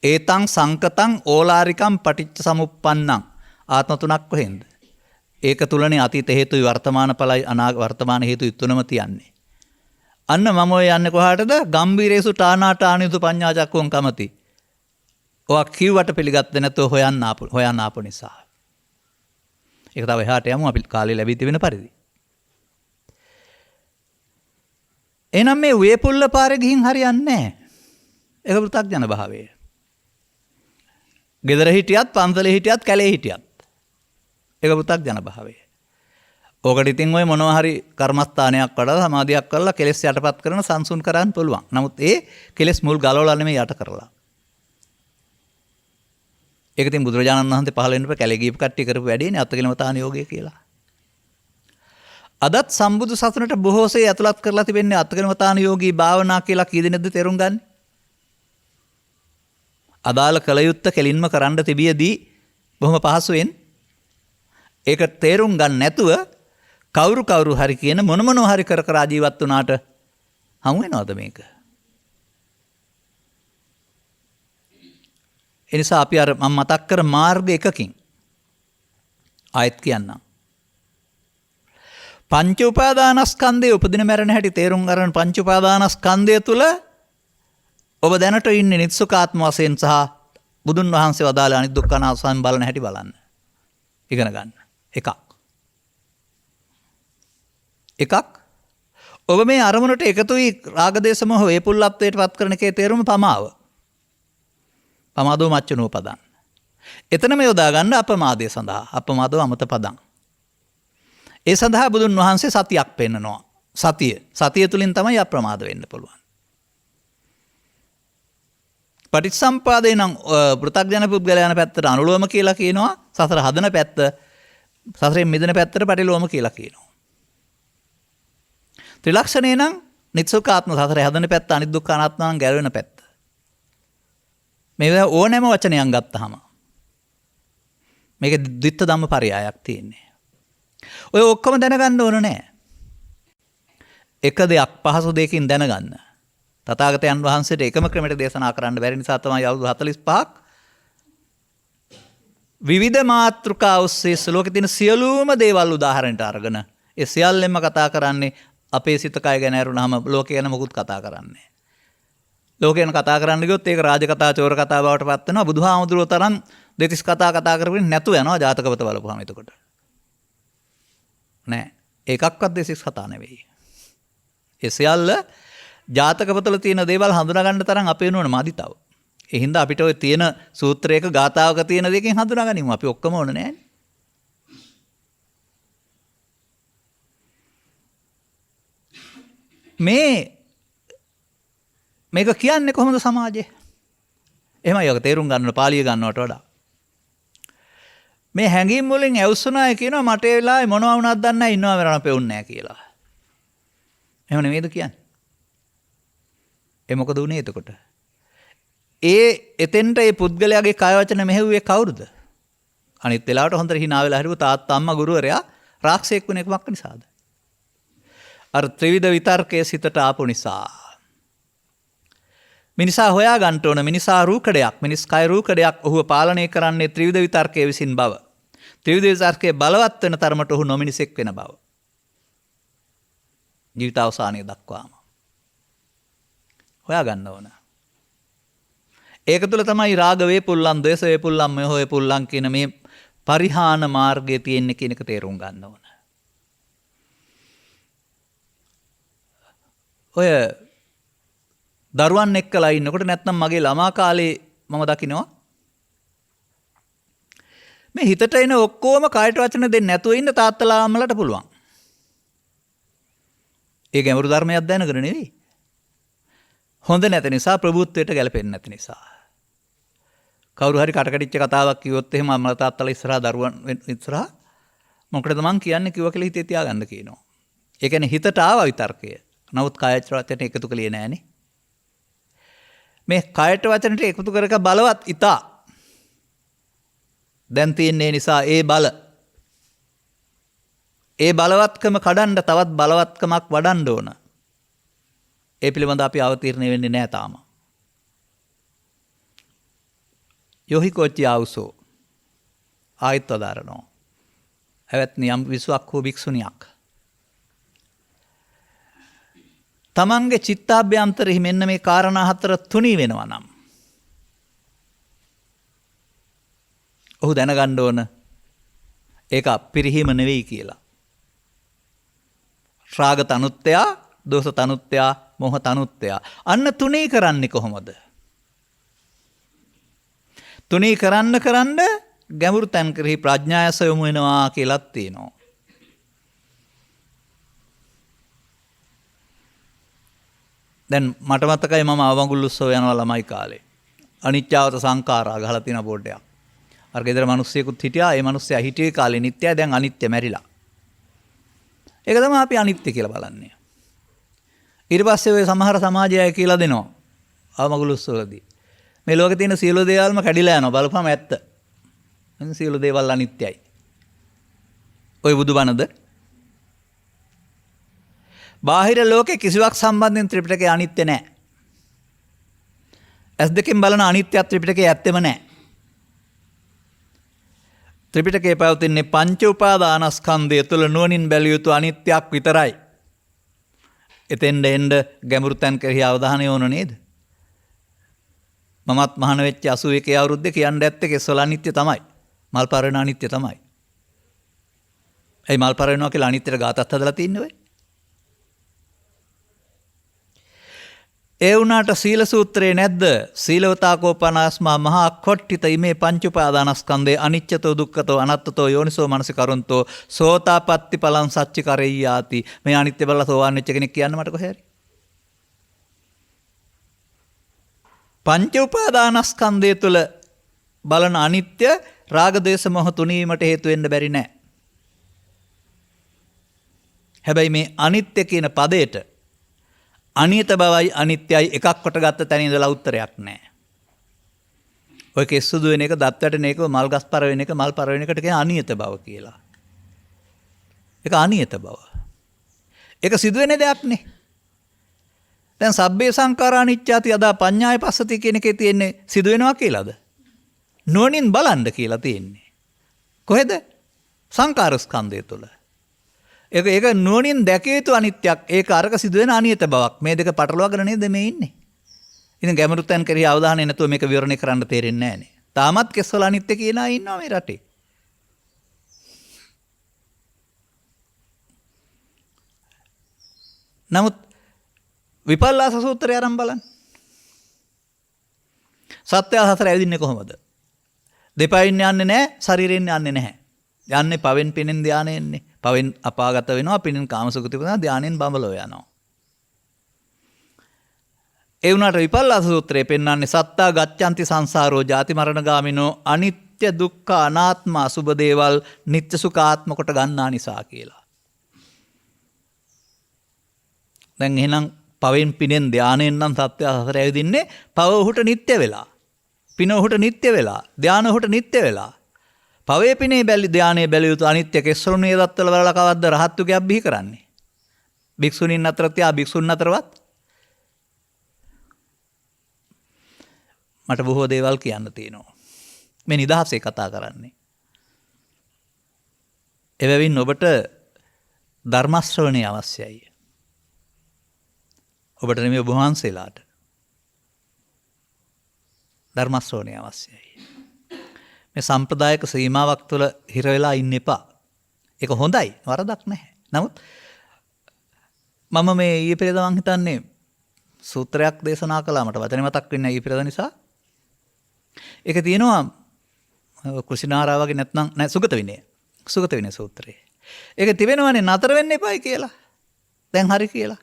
ඒතං සංකතං ඕලාරිකං පටිච්ච සමුප්පන්නං ආත්ම තුනක් කොහෙන්ද? ඒක තුලනේ අතීත හේතුයි වර්තමාන ඵලයි වර්තමාන හේතුයි තුනම තියන්නේ. අන්න මම ඔය යන්නේ කොහාටද? ගම්බීරේසු ටානාටානිතු පඤ්ඤා චක්කුං කමති. ඔය කිව්වට පිළිගත්තේ නැතුව හොයන්න ආපු නිසා. ඒක තව එහාට යමු අපි කාලේ ලැබී තිබෙන පරිදි. එහෙනම් මේ වේපුල්ල පාරේ ගිහින් හරියන්නේ නැහැ. ඒක පෘථග්ජන භාවය. ගෙදර හිටියත්, පන්සලේ හිටියත්, කැලේ හිටියත්. ඒක පෘථග්ජන භාවය. ඕකට ඉතින් ඔය මොනවා හරි කර්මස්ථානයක් වඩා සමාධියක් කරලා කෙලෙස් යටපත් කරන සංසුන් කරන්න පුළුවන්. නමුත් ඒ කෙලෙස් මුල් ගලවලා නෙමෙයි යට කරලා. ඒක ඉතින් බුදුරජාණන් වහන්සේ පහළ වෙනකොට කැලේ ගියපු කට්ටිය කරපු වැඩේනේ අත්කලමතාන යෝගය කියලා. අදත් සම්බුදු සසුනට බොහෝසේ ඇතුළත් කරලා තිබෙන්නේ අත්කලමතාන යෝගී භාවනා කියලා කී දෙනෙක්ද තේරුම් ගන්න? අදාළ කල යුත්ත කෙලින්ම කරන්න තිබියදී බොහොම පහසුවෙන් ඒක තේරුම් ගන්න නැතුව කවුරු හරි කියන මොනවා හරි කර ජීවත් වුණාට හමු වෙනවද මේක? ඒ නිසා අපි අර මම මතක් කර මාර්ග එකකින් ආයත් කියන්නම්. පංච උපාදානස්කන්ධයේ උපදින මරණ හැටි තේරුම් ගන්න පංච උපාදානස්කන්ධය තුල ඔබ දැනට ඉන්නේ නිත්සුකාත්ම වශයෙන් සහ බුදුන් වහන්සේ වදාළ අනිත් දුක්ඛ අනාත්ම බලන හැටි බලන්න. ඉගෙන ගන්න. එකක් ඔබ මේ අරමුණට එකතුයි රාගදේශ මොහ වේපුල්ලත්වයට පත් කරන එකේ තේරුම පමාව. පමාදෝ මච්චනෝ පදං. එතනම යොදා ගන්න අපමාදය සඳහා. අපමාදෝ අමත පදං. ඒ සඳහා බුදුන් වහන්සේ සතියක් පෙන්නනවා. සතිය තුලින් තමයි අප්‍රමාද වෙන්න පුළුවන්. පටිච්චසම්පාදේ නම් පෘථග්ජන පුද්ගලයන් පැත්තට අනුලෝම කියලා කියනවා. සසර හදන පැත්ත සසරෙන් මිදෙන පැත්තට පටිලෝම කියලා කියනවා. ත්‍රිලක්ෂණේ නම් නිත්සුකාත්ම සසරේ හදන පැත්ත අනිත් දුක්ඛ අනාත්ම නම් ගැලවෙන පැත්ත. මේ ඕනෑම වචනයක් ගත්තාම මේක ද්විත්ත ධම්ම පරයයක් තියෙන්නේ. ඔය ඔක්කොම දැනගන්න ඕන නෑ. එක දෙයක් පහසු දෙයකින් දැනගන්න. තථාගතයන් වහන්සේට එකම ක්‍රමයට දේශනා කරන්න බැරි නිසා තමයි අවුරුදු 45ක් විවිධ මාතෘකා ඔස්සේ ශ්ලෝකේ තියෙන සියලුම දේවල් උදාහරණයට අරගෙන ඒ සියල්ලෙන්ම කතා කරන්නේ අපේ සිත කය ගැන අරුණාම ලෝකේ ගැන මොකුත් කතා කරන්නේ. ලෝකේ ගැන කතා කරන්න ගියොත් ඒක රාජ කතා, චෝර කතා බවට පත් වෙනවා. බුදුහාමුදුරුවෝ තරම් දෙතිස් කතා කරගෙන නැතුව යනවා ජාතකපත බලපුවාම එතකොට. නෑ. ඒකක්වත් දෙතිස් කතා නෙවෙයි. ඒ සියල්ල ජාතකපතල තියෙන දේවල් හඳුනා ගන්න තරම් අපේ නුවණ මදි තව. ඒ හින්දා අපිට ඔය තියෙන සූත්‍රයක ගාථාවක තියෙන දෙකෙන් හඳුනා ගනිමු. අපි ඔක්කොම ඕන නෑනේ. මේක කියන්නේ කොහොමද සමාජයේ? එහෙමයි ඔක තේරුම් ගන්න පාලිය ගන්නවට වඩා. මේ හැඟීම් වලින් ඇවුස්සුනාය කියනවා මට ඒ වෙලාවේ මොනවා වුණත් දන්නේ නැහැ ඉන්නවා මරණ පෙවුන්නේ නැහැ කියලා. එහෙම නෙමෙයිද කියන්නේ? ඒ මොකද උනේ එතකොට? එතෙන්ට ඒ පුද්ගලයාගේ කය වචන මෙහෙව්වේ කවුරුද? අනිත් වෙලාවට හොඳට hina වෙලා හිටපු තාත්තා අම්මා ගුරුවරයා රාක්ෂයෙක් වුණේ කොමක් නිසාද? අර ත්‍රිවිධ විතර්කයේ සිතට ආපු නිසා. මිනිසා හොයා ගන්න ඕන මිනිසා රූකඩයක්, මිනිස් කය රූකඩයක් ඔහුව පාලනය කරන්නේ ත්‍රිවිධ විතර්කයේ විසින් බව. ත්‍රිවිධ විතර්කයේ බලවත් වෙන තරමට ඔහු නොමිනිසෙක් වෙන බව. ජීවිත අවසානයේ දක්වාම. හොයාගන්න ඕන. ඒක තුළ තමයි රාග වේපුල්ලන්, ද්වේෂ වේපුල්ලන්, මෙහ වේපුල්ලන් කියන මේ පරිහාන මාර්ගයේ තියෙන්නේ කියන එක තේරුම් ගන්න ඕන. ඔය දරුවන් එක්කලා ඉන්නකොට නැත්නම් මගේ ළමා කාලේ මම දකිනවා මේ හිතට එන ඔක්කොම කායට වචන දෙන්නේ නැතුව ඉන්න තාත්තලා අම්මලාට පුළුවන්. ඒ ගැඹුරු ධර්මයක් දැනගෙන නෙවෙයි. හොඳ නැති නිසා, ප්‍රභූත්වයට ගැලපෙන්නේ නැති නිසා. කවුරු හරි කටකටිච්ච කතාවක් කිව්වොත් එහෙම අම්මලා තාත්තලා ඉස්සරහා දරුවන් ඉස්සරහා මොකටද මං කියන්නේ කිව්වා කියලා හිතේ තියාගන්න කියනවා. ඒ කියන්නේ හිතට ආවා විතර්කය. නමුත් කායයට වචනට එකතු කළේ නෑනේ. මේ කායට වචනට එකතු කරක බලවත් ඉතා දැන් තියෙන්නේ නිසා ඒ බලවත්කම කඩන්න තවත් බලවත්කමක් වඩන්න ඕන. ඒ පිළිබඳ අපි අවතීර්ණ වෙන්නේ නෑ තාම. යොහි කොච්චි ආවුසෝ ආයත් වදාරනෝ. ඇවැත්නි යම් විසුවක් හෝ භික්ෂුණියක් තමන්ගේ චිත්තාභ්‍යන්තරෙහි මෙන්න මේ කාරණා හතර තුනී වෙනවා නම් ඔහු දැනගන්න ඕන ඒක පිරිහීම නෙවෙයි කියලා. රාග තනුත්තයා, දෝෂ තනුත්තයා, මොහ තනුත්තයා. අන්න තුනී කරන්නේ කොහොමද? තුනී කරන්න ගැඹුරු තැන් කෙරෙහි ප්‍රඥායස යොමු වෙනවා කියලාත් තියෙනවා. දැන් මට මතකයි මම අවමඟුල් උත්සව යනවා ළමයි කාලේ. අනිත්‍යවත සංඛාරා ගහලා තියෙන බෝඩ් එකක්. අර ගෙදර මිනිස්සෙකුත් හිටියා. ඒ මිනිස්සයා හිටියේ කාලේ නිට්ටයයි, දැන් අනිත්‍ය මැරිලා. ඒක තමයි අපි අනිත්‍ය කියලා බලන්නේ. ඊට පස්සේ ඔය සමහර සමාජය කියලා දෙනවා අවමඟුල් උත්සවවලදී. මේ ලෝකේ තියෙන සියලු දේවල්ම කැඩිලා යනවා. බලපුවම ඇත්ත. සියලු දේවල් අනිත්‍යයි. ඔය බුදුබණද? බාහිර ලෝකේ කිසිවක් සම්බන්ධයෙන් ත්‍රිපිටකය අනිත්‍ය නැහැ. ඇස් දෙකෙන් බලන අනිත්‍යත් ත්‍රිපිටකයේ ඇත්තෙම නැහැ. ත්‍රිපිටකයේ පවතින්නේ පංච උපාදානස්කන්ධය තුළ නුවණින් බැලිය යුතු අනිත්‍යක් විතරයි. එතෙන්ද එන්න ගැඹුරු තැන් කෙරෙහි අවධානය යොමු නේද? මමත් මහාන වෙච්ච 81 අවුරුද්දේ කියන්න ඇත්තේ කෙස්වල අනිත්‍ය තමයි. මල් පරණ අනිත්‍ය තමයි. ඒ මල් පරණවා කියලා අනිත්‍යට ගාතත් හදලා තින්නේ ඔය. ඒ වුණාට සීල සූත්‍රයේ නැද්ද? සීලවතාකෝපනාස්මා මහා කොට්ටිත ඉමේ පංච උපාදානස්කන්ධේ අනිච්චතෝ දුක්ඛතෝ අනත්තතෝ යෝනිසෝ මනසිකරොන්තෝ සෝතාපට්ටි පලං සච්චි කරෙය්‍යාති. මේ අනිත්‍ය බලලා සෝවාන් වෙච්ච කෙනෙක් කියන්න මට කොහේ හරි. පංච උපාදානස්කන්ධය තුළ බලන අනිත්‍ය රාග දේශ මොහ තුනීමට හේතු වෙන්න බැරි නෑ. හැබැයි මේ අනිත්‍ය කියන පදයට අනියත බවයි අනිත්‍යයි එකක් කොට ගත්ත තැන ඉඳලා උත්තරයක් නැහැ. ඔය කෙස් සුදු වෙන එක, දත් වැටෙන එක, මල් ගස් පර වෙන එක, මල් පර වෙන එකට කියන අනියත බව කියලා. ඒක අනියත බව. ඒක සිදු වෙන දෙයක් නේ. දැන් සබ්බේ සංඛාරා අනිච්චාති යදා පඤ්ඤාය පස්සති කියන එකේ තියෙන්නේ සිදු වෙනවා කියලාද? නුවණින් බලන්න කියලා තියෙන්නේ. කොහෙද? සංඛාර ස්කන්ධය තුළ. ඒක නුවණින් දැකිය යුතු අනිත්‍යක්. ඒක අරක සිදුවෙන අනියත බවක්. මේ දෙක පටලවාගෙන නේද මේ ඉන්නේ. ඉතින් ගැඹුරු තැන් කෙරෙහි අවධානය නැතුව මේක විවරණය කරන්න තේරෙන්නේ නැහැ නේ. තාමත් කෙස්වල අනිත්‍ය කියන අය ඉන්නවා මේ රටේ. නමුත් විපල්ලාස සූත්‍රය අරන් බලන්න. සත්‍ය හතර ඇවිදින්නේ කොහොමද? දෙපයින් යන්නේ නැහැ, ශරීරයෙන් යන්නේ නැහැ. යන්නේ පවෙන් පිනෙන් ධානය එන්නේ. පවෙන් අපාගත වෙනවා, පිනෙන් කාමසුඛති වෙනවා, ධානයෙන් බඹලෝ යනවා. ඒ වුණාට විපල්ලාස සූත්‍රයේ පෙන්වන්නේ සත්තා ගච්ඡanti සංසාරෝ ජාති මරණ ගාමිනෝ අනිත්‍ය දුක්ඛ අනාත්ම අසුබ දේවල් නිත්‍ය සුඛාත්ම කොට ගන්නා නිසා කියලා. දැන් එහෙනම් පවෙන් පිනෙන් ධානයෙන් නම් සත්‍ය හතර ඇවිදින්නේ පව ඔහුට නිත්‍ය වෙලා. පින ඔහුට නිත්‍ය වෙලා. ධාන ඔහුට නිත්‍ය වෙලා. පවේ පිනේ බැලි ධානයේ බැලිය යුතු අනිත්‍ය කෙස්රුණිය දත්වල බලලා කවද්ද රහත්තුකයක් බිහි කරන්නේ? භික්ෂුණීන් අතර තියා භික්ෂුන් අතරවත් මට බොහෝ දේවල් කියන්න තියෙනවා. මේ නිදහසේ කතා කරන්නේ. එබැවින් ඔබට ධර්ම ශ්‍රවණය අවශ්‍යයි. ඔබට නෙමෙයි ඔබ වහන්සේලාට ධර්ම ශ්‍රවණය අවශ්‍යයි. මේ සම්ප්‍රදායික සීමාවක් තුළ හිර වෙලා ඉන්න එපා. ඒක හොඳයි, වරදක් නැහැ. නමුත් මම මේ ඊයේ පෙරේද මං හිතන්නේ සූත්‍රයක් දේශනා කළා, මට වචනේ මතක් වෙන්නේ ඊයේ පෙරේද නිසා. ඒක තියෙනවා කුසිනාරා වගේ නැත්නම් නෑ සුගත විනය. සුගත විනය සූත්‍රයේ. ඒක තිබෙනවනේ නතර වෙන්න එපායි කියලා. දැන් හරි කියලා.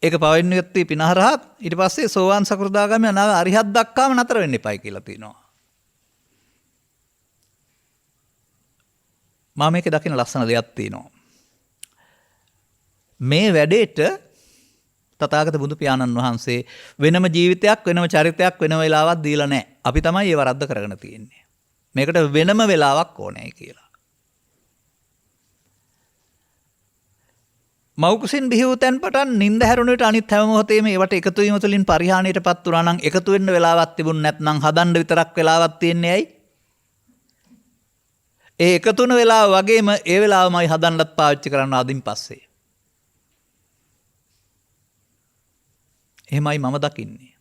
ඒක පවෙන්න යුත්තේ පිනහරහා ඊට පස්සේ සෝවාන් සකෘදාගාමී අනාගත අරිහත් දක්වාම නතර වෙන්න එපායි කියලා තියෙනවා. මම මේකේ දකින ලස්සන දෙයක් තියෙනවා. මේ වැඩේට තථාගත බුදු පියාණන් වහන්සේ වෙනම ජීවිතයක් වෙනම චරිතයක් වෙනම වෙලාවක් දීලා නැහැ. අපි තමයි ඒ වරද්ද කරගෙන තියෙන්නේ. මේකට වෙනම වෙලාවක් ඕනේ කියලා. මෞකුසින් බිහි වූ තැන් පටන් නිින්ද හැරුණ විට අනිත් හැම මොහොතේම ඒවට එකතු වීම තුළින් පරිහානියටපත් වුණා නම් එකතු වෙන්න වෙලාවක් තිබුණ නැත්නම් හදන්න විතරක් වෙලාවක් තියෙන්නේ ඇයි? ඒ එකතු වෙන වෙලාව වගේම ඒ වෙලාවමයි හදන්නත් පාවිච්චි කරන්න අදින් පස්සේ. එහෙමයි මම දකින්නේ.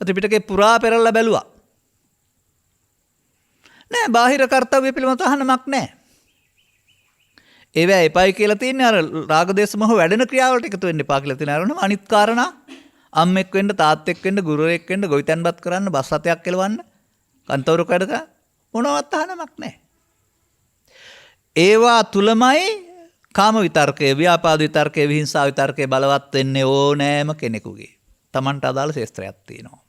ත්‍රිපිටකේ පුරා පෙරලා බැලුවා. නෑ බාහිර කර්තව්‍ය පිළිබඳ තහනමක් නෑ. ඒවැ එපයි කියලා තියෙන්නේ අර රාගදේශ මොහ වැඩෙන ක්‍රියාවලට එකතු වෙන්න එපා කියලා තියෙන අරනම අනිත් කාරණා අම්මෙක් වෙන්න තාත්තෙක් වෙන්න ගුරුවරයෙක් වෙන්න ගොවිතැන්පත් කරන්න බස් රථයක් කෙලවන්න කන්තවුරක වැඩ කරන්න මොනවත් තහනමක් නෑ. ඒවා තුලමයි කාම විතර්කය, ව්‍යාපාද විතර්කය, විහිංසා විතර්කය බලවත් වෙන්නේ ඕනෑම කෙනෙකුගේ. Tamanට අදාළ ශේස්ත්‍රයක් තියෙනවා.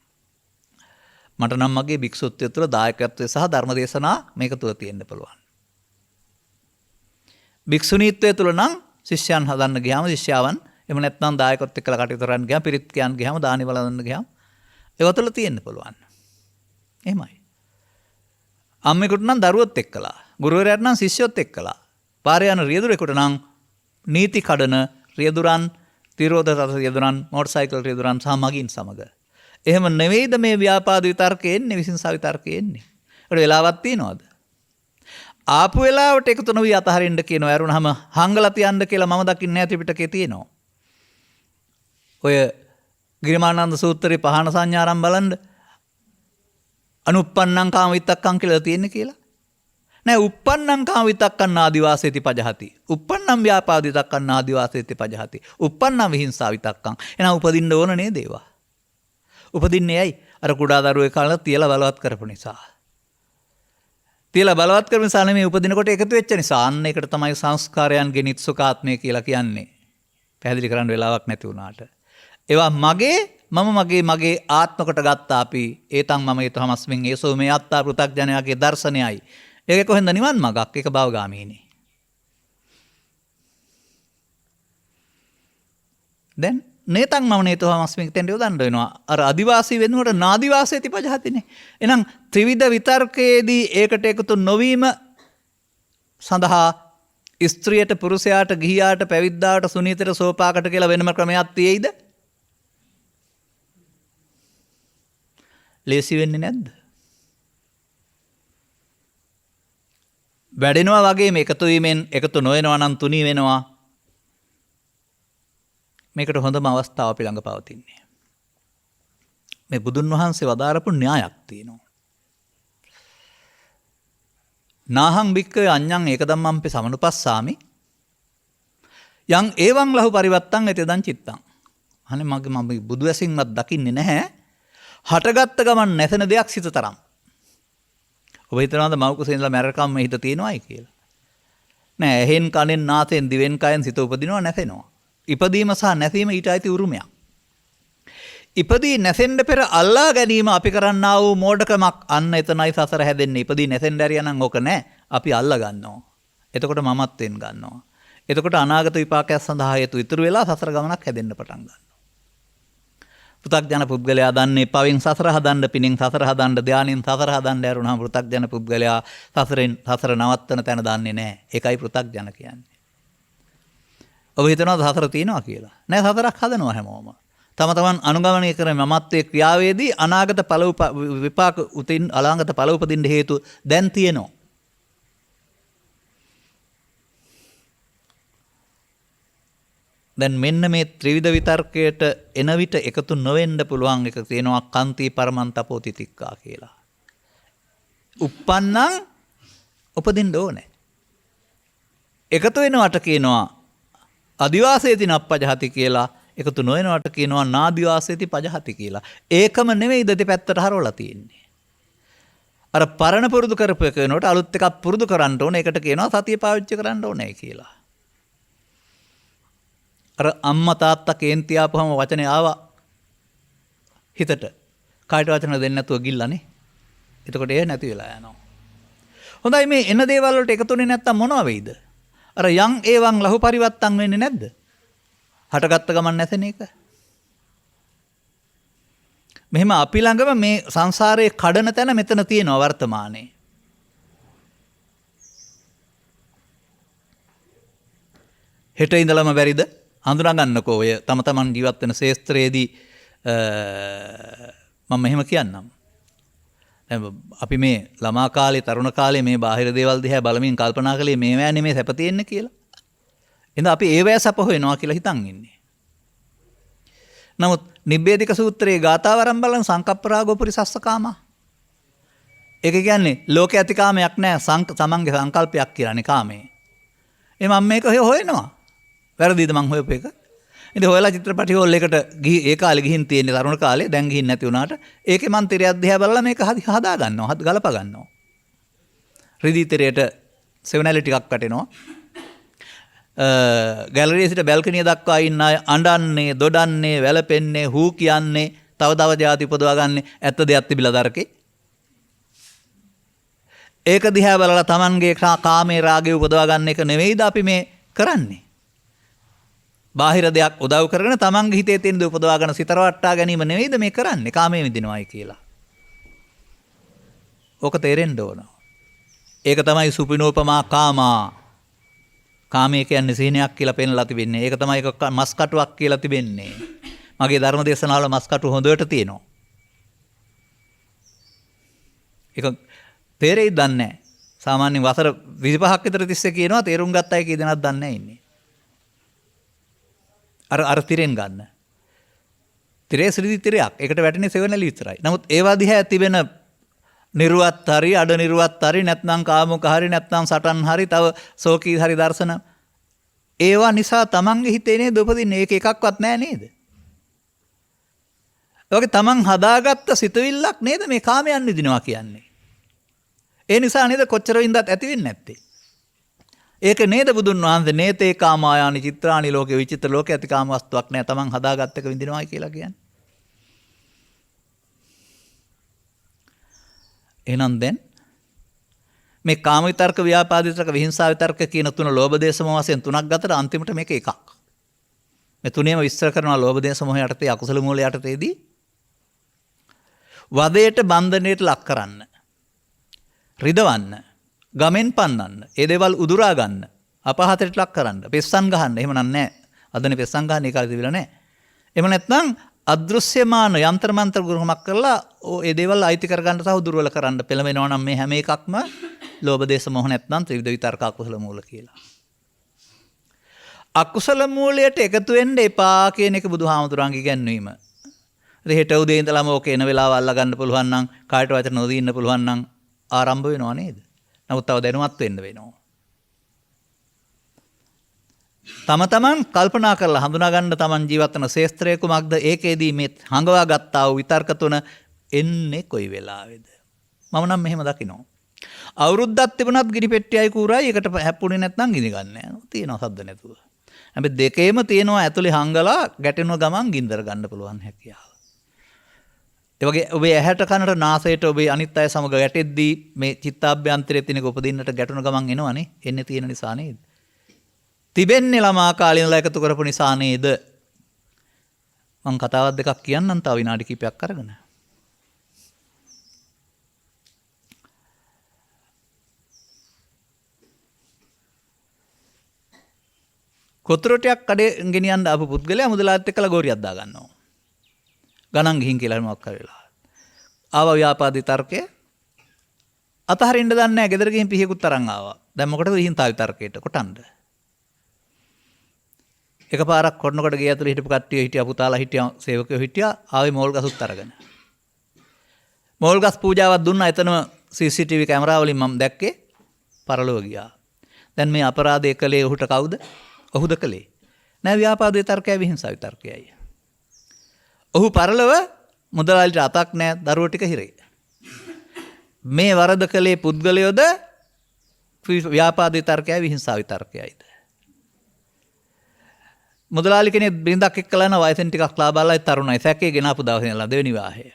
මට නම් මගේ භික්ෂුත්වය තුළ දායකත්වය සහ ධර්මදේශනා මේක තුළ තියෙන්න පුළුවන්. භික්ෂුණීත්වය තුළ නම් ශිෂ්‍යයන් හදන්න ගියාම ශිෂ්‍යාවන් එහෙම නැත්නම් දායකත්වයට එක්කලා කටයුතු කරන්න ගියාම පිරිත් කියන්න ගියාම දානි වළඳන්න ගියාම ඒව තුළ තියෙන්න පුළුවන්. එහෙමයි. අම්මෙකුට නම් දරුවොත් එක්කලා, ගුරුවරයාට නම් ශිෂ්‍යොත් එක්කලා, පාරේ යන රියදුරෙකුට නම් නීති කඩන රියදුරන්, තිරෝධ රථ රියදුරන්, මෝටර් සයිකල් රියදුරන් සහ මගින් සමග. එහෙම නෙවෙයිද මේ ව්‍යාපාද විතර්කේ එන්නේ, විසින්සා විතර්කේ එන්නේ. ඒකට වෙලාවක් තියනවද? ආපු වෙලාවට එකතු නොවි අතහරින්න කියනවා. ඇරුණාම හංගලා තියන්න කියලා මම දකින්නේ නැහැ ත්‍රිපිටකේ තියෙනවා. ඔය ගිරිමානන්ද සූත්‍රයේ පහන සංඥාරම් බලන්න. අනුප්පන්නං කාම විතක්කං කියලා තියෙන්නේ කියලා. නෑ uppannam කාම විතක්කං ආදිවාසේති පජහති. uppannam ව්‍යාපාද විතක්කං ආදිවාසේති පජහති. uppannam විහිංසා විතක්කං. එහෙනම් උපදින්න ඕන නේද ඒවා? උපදින්නේ ඇයි? අර කුඩා දරුවෙක් කාලේ තියලා බලවත් කරපු නිසා. තියලා බලවත් කරපු නිසා නෙමෙයි උපදිනකොට එකතු වෙච්ච නිසා. අන්න ඒකට තමයි සංස්කාරයන්ගේ නිත්සුකාත්මය කියලා කියන්නේ. පැහැදිලි කරන්න වෙලාවක් නැති වුණාට. ඒවා මගේ ආත්ම කොට ගත්තා අපි. ඒතන් මම ඊතමස්මින් ඒසෝ මේ අත්තා පෘථග්ජනයාගේ දර්ශනයයි. ඒක කොහෙන්ද නිවන් මගක්? ඒක භවගාමීනේ. දැන් නේතන් මම නේතමස්මින් තෙන්ඩ යොදන්න වෙනවා. අර අදිවාසී වෙනුවට නාදිවාසේති පජහතිනේ. එහෙනම් ත්‍රිවිධ විතර්කයේදී ඒකට එකතු නොවීම සඳහා ස්ත්‍රියට, පුරුෂයාට, ගිහියාට, පැවිද්දාට, සුනීතට, සෝපාකට කියලා වෙනම ක්‍රමයක් තියෙයිද? ලේසි වෙන්නේ නැද්ද? වැඩෙනවා වගේම එකතු වීමෙන් එකතු නොවෙනවා නම් තුනී වෙනවා. මේකට හොඳම අවස්ථාව අපි ළඟ පවතින්නේ. මේ බුදුන් වහන්සේ වදාරපු න්‍යායක් තියෙනවා. නාහං භික්ඛවේ අඤ්ඤං ඒකදම්මම්පි සමනුපස්සාමි යං එවං ලහු පරිවත්තං එතෙදං චිත්තං. අනේ මම බුදු ඇසින්වත් දකින්නේ නැහැ. හටගත්ත ගමන් නැසෙන දෙයක් සිත තරම්. ඔබ හිතනවාද මව් කුසේ ඉඳලා මැරකම් මේ හිත තියෙනවයි කියලා? නෑ, එහෙන් කනෙන් නාසයෙන් දිවෙන් කයෙන් සිත උපදිනවා, නැසෙනවා. ඉපදීම සහ නැසීම ඊට අයිති උරුමයක්. ඉපදී නැසෙන්න පෙර අල්ලා ගැනීම අපි කරන්නා වූ මෝඩකමක්. අන්න එතනයි සසර හැදෙන්නේ. ඉපදී නැසෙන්න ඇරියා නම් ඕක නෑ. අපි අල්ලා ගන්නවා. එතකොට මමත්වෙන් ගන්නවා. එතකොට අනාගත විපාකයක් සඳහා හේතු ඉතුරු වෙලා සසර ගමනක් හැදෙන්න පටන් ගන්නවා. පෘථග්ජන පුද්ගලයා දන්නේ පවෙන් සසර හදන්න, පිනෙන් සසර හදන්න, ධානයෙන් සසර හදන්න ඇරුණාම පෘථග්ජන පුද්ගලයා සසර නවත්තන තැන දන්නේ නැහැ. ඒකයි පෘථග්ජන කියන්නේ. ඔබ හිතනවාද සසර තියෙනවා කියලා? නෑ, සසරක් හදනවා හැමෝම. තම තමන් අනුගමනය කරන මමත්වයේ ක්‍රියාවේදී අනාගත ඵල විපාක උතින් අනාගත ඵල උපදින්න හේතු දැන් තියෙනවා. දැන් මෙන්න මේ ත්‍රිවිධ විතර්කයට එන විට එකතු නොවෙන්න පුළුවන් එක තියෙනවා කන්ති පරමන්තපෝ තිතික්කා කියලා. උප්පන්නං උපදින්න ඕනේ. එකතු වෙනවට කියනවා අදිවාසේති නප්පජහති කියලා. එකතු නොවෙනවට කියනවා නාදිවාසේති පජහති කියලා. ඒකම නෙවෙයි දෙපැත්තට හරවලා තියෙන්නේ. අර පරණ පුරුදු කරපු එක වෙනකොට අලුත් එකක් පුරුදු කරන්න ඕනේ. ඒකට කියනවා සතිය පාවිච්චි කරන්න ඕනේ කියලා. අර අම්මා තාත්තා කේන්ති ආපුවම වචනේ ආවා හිතට. කායට වචන දෙන්නේ නැතුව ගිල්ලානේ. එතකොට ඒ නැති වෙලා යනවා. හොඳයි මේ එන දේවල් වලට එකතුනේ නැත්තම් මොනවා වෙයිද? අර යම් ඒවන් ලහු පරිවත්තන් වෙන්නේ නැද්ද? හටගත්ත ගමන් නැසෙන එක. මෙහෙම අපි ළඟම මේ සංසාරයේ කඩන තැන මෙතන තියෙනවා වර්තමානයේ. හෙට ඉඳලම බැරිද? හඳුනා ගන්නකෝ ඔය තම තමන් ජීවත් වෙන ශේස්ත්‍රයේදී මම මෙහෙම කියන්නම්. අපි මේ ළමා කාලේ තරුණ කාලේ මේ බාහිර දේවල් දිහා බලමින් කල්පනා කළේ මේවැ නෙමේ සැප තියෙන්නේ කියලා. එහෙනම් අපි ඒවැ සැප හොයනවා කියලා හිතන් ඉන්නේ. නමුත් නිබ්බේධික සූත්‍රයේ ගාථාවරම් බලන සංකප්පරාගෝ පුරිසස්සකාමා. ඒක කියන්නේ ලෝකේ ඇති කාමයක් නැහැ තමන්ගේ සංකල්පයක් කියලානේ කාමේ. මම මේක හොයනවා. වැරදිද මං හොයපු එක? ඉතින් හොයලා චිත්‍රපටි හෝල් එකට ඒ කාලේ ගිහින් තියෙන්නේ තරුණ කාලේ දැන් ගිහින් නැති වුණාට ඒකේ මන් තිරයක් දිහා බලලා මේක හදා ගන්නවා ගලප ගන්නවා. රිදී තිරයට සෙවනැලි ටිකක් වැටෙනවා. ගැලරියේ සිට බැල්කනිය දක්වා ඉන්න අය අඬන්නේ, දොඩන්නේ, වැළපෙන්නේ, හූ කියන්නේ, තව තව જાති උපදවා ගන්නේ ඇත්ත දෙයක් තිබිලා දරකේ. ඒක දිහා බලලා Tamanගේ කාමයේ රාගය උපදවා ගන්න එක නෙවෙයිද අපි මේ කරන්නේ? බාහිර දෙයක් උදව් කරගෙන තමන්ගේ හිතේ තියෙන දේ උපදවාගෙන සිතර වට්ටා ගැනීම නෙවෙයිද මේ කරන්නේ කාමයේ විඳිනවයි කියලා. ඕක තේරෙන්න ඕන. ඒක තමයි සුපිනෝපමා කාමා. කාමයේ කියන්නේ සීනයක් කියලා පෙන්ලා තිබෙන්නේ. ඒක තමයි මස් කටුවක් කියලා තිබෙන්නේ. මගේ ධර්ම දේශනාවල මස් කටු හොඳට තියෙනවා. ඒක තේරෙයි දන්නේ නැහැ. සාමාන්‍යයෙන් වසර 25ක් විතර තිස්සේ කියනවා තේරුම් ගත්ත අය කී දෙනාද දන්නේ නැහැ ඉන්නේ. අර තිරෙන් ගන්න. තිරේ ශ්‍රීදි තිරයක්. ඒකට වැටෙන්නේ සෙවණැලි විතරයි. නමුත් ඒවා දිහා තිබෙන නිර්වත් හරි අඩ නිර්වත් හරි නැත්නම් කාමුක හරි නැත්නම් සටන් හරි තව සෝකී හරි දර්ශන ඒවා නිසා තමන්ගේ හිතේ නේද උපදින්නේ. ඒක එකක්වත් නැහැ නේද? ඔයගේ තමන් හදාගත්ත සිතුවිල්ලක් නේද මේ කාමයන් විදිනවා කියන්නේ. ඒ නිසා නේද කොච්චර වින්දත් ඇති වෙන්නේ නැත්තේ. ඒක නේද බුදුන් වහන්සේ නේතේ කාමායානි චිත්‍රානි ලෝකේ විචිත්‍ර ලෝකේ ඇති කාම වස්තුවක් නෑ තමන් හදාගත්ත එක විඳිනවායි කියලා කියන්නේ. එහෙනම් දැන් මේ කාම විතර්ක ව්‍යාපාද විතර්ක විහිංසා විතර්ක කියන තුන ලෝභ දේශ මොහ වශයෙන් තුනක් ගතට අන්තිමට මේක එකක්. මේ තුනේම විස්තර කරනවා ලෝභ දේශ මොහ යටතේ අකුසල මූල යටතේදී වදයට බන්ධනයට ලක් කරන්න. රිදවන්න. ගමෙන් පන්නන්න. ඒ දේවල් උදුරා ගන්න. අපහතට ලක් කරන්න. පෙස්සන් ගහන්න. එහෙම නෑ. අදනේ පෙස්සන් ගහන්න ඒ කාලේ තිබිලා නෑ. එහෙම නැත්නම් අදෘශ්‍යමාන යంత్ర මන්ත්‍ර ගුරුමක් කරලා ඒ දේවල් අයිති කර ගන්න සහ දුර්වල කරන්න පෙළඹෙනවා නම් මේ හැම එකක්ම ලෝභ දේශ මොහ නැත්නම් ත්‍රිවිධ විතර්ක අකුසල මූල කියලා. අකුසල මූලයට එකතු වෙන්න එපා කියන එක බුදුහාමුදුරන්ගේ ඉගැන්වීම. හෙට උදේ ඉඳලාම ඕක එන වෙලාව අල්ලා ගන්න පුළුවන් නම් කායට වචන නොදී ඉන්න පුළුවන් නම් ආරම්භ වෙනවා නේද? නමුත් තව දැනුවත් වෙන්න වෙනවා. තම තමන් කල්පනා කරලා හඳුනා ගන්න තමන් ජීවත් වෙන ශේස්ත්‍රය කුමක්ද? ඒකෙදී මේ හංගවා ගත්තා වූ විතර්ක තුන එන්නේ කොයි වෙලාවේද? මම නම් මෙහෙම දකිනවා. අවුරුද්දක් තිබුණත් ගිනි පෙට්ටියයි කූරයි එකට හැප්පුණේ නැත්නම් ගිනි ගන්න යනවා. තියෙනවා සද්ද නැතුව. හැබැයි දෙකේම තියෙනවා ඇතුලේ හංගලා ගැටෙන ගමන් ගින්දර ගන්න පුළුවන් හැකියාව. ඒ වගේ ඔබේ ඇහැට කනට නාසයට ඔබේ අනිත් අය සමග ගැටෙද්දී මේ චිත්තාභ්‍යන්තරයේ තියෙනක උපදින්නට ගැටුණ ගමන් එනවනේ. එන්නේ තියෙන නිසා නේද? තිබෙන්නේ ළමා කාලේ ඉඳලා එකතු කරපු නිසා නේද? මම කතාවක් දෙකක් කියන්නම් තව විනාඩි කිහිපයක් අරගෙන. කොතරටයක් කඩේ ගෙනියන්න ආපු පුද්ගලයා මුදලාත් එක්කලා ගෝරියක් දා ගන්නවා. ගණන් ගිහින් කියලා මොකක් කරලා. ආවා ව්‍යාපාදී තර්කය. අතහරින්න දන්නේ නැහැ. ගෙදර ගිහින් පිහියකුත් තරන් ආවා. දැන් මොකටද ගිහින් තා විතර්කයට කොටන්න. එකපාරක් කොටනකොට ගේ ඇතුලේ හිටපු කට්ටිය හිටියා, පුතාලා හිටියා, සේවකයෝ හිටියා, ආවේ මෝල් ගසුත් අරගෙන. මෝල් ගස් පූජාවක් දුන්නා. එතනම CCTV කැමරා වලින් මම දැක්කේ පරලොව ගියා. දැන් මේ අපරාධය කළේ ඔහුට කවුද? ඔහුද කළේ? නෑ, ව්‍යාපාද විතර්කයයි විහිංසාව විතර්කයයි. ඔහු පරලොව මුදලාලිට අතක් නෑ, දරුවෝ ටික හිරේ. මේ වරද කළේ පුද්ගලයෝද ව්‍යාපාද විතර්කයයි විහිංසාව විතර්කයයිද? මුදලාලි කෙනෙක් බිරිඳක් එක්කලා යන වයසෙන් ටිකක් ලාබාලයි තරුණයි සැකේ ගෙනාපු දවසේ ඉඳලා දෙවෙනි විවාහය.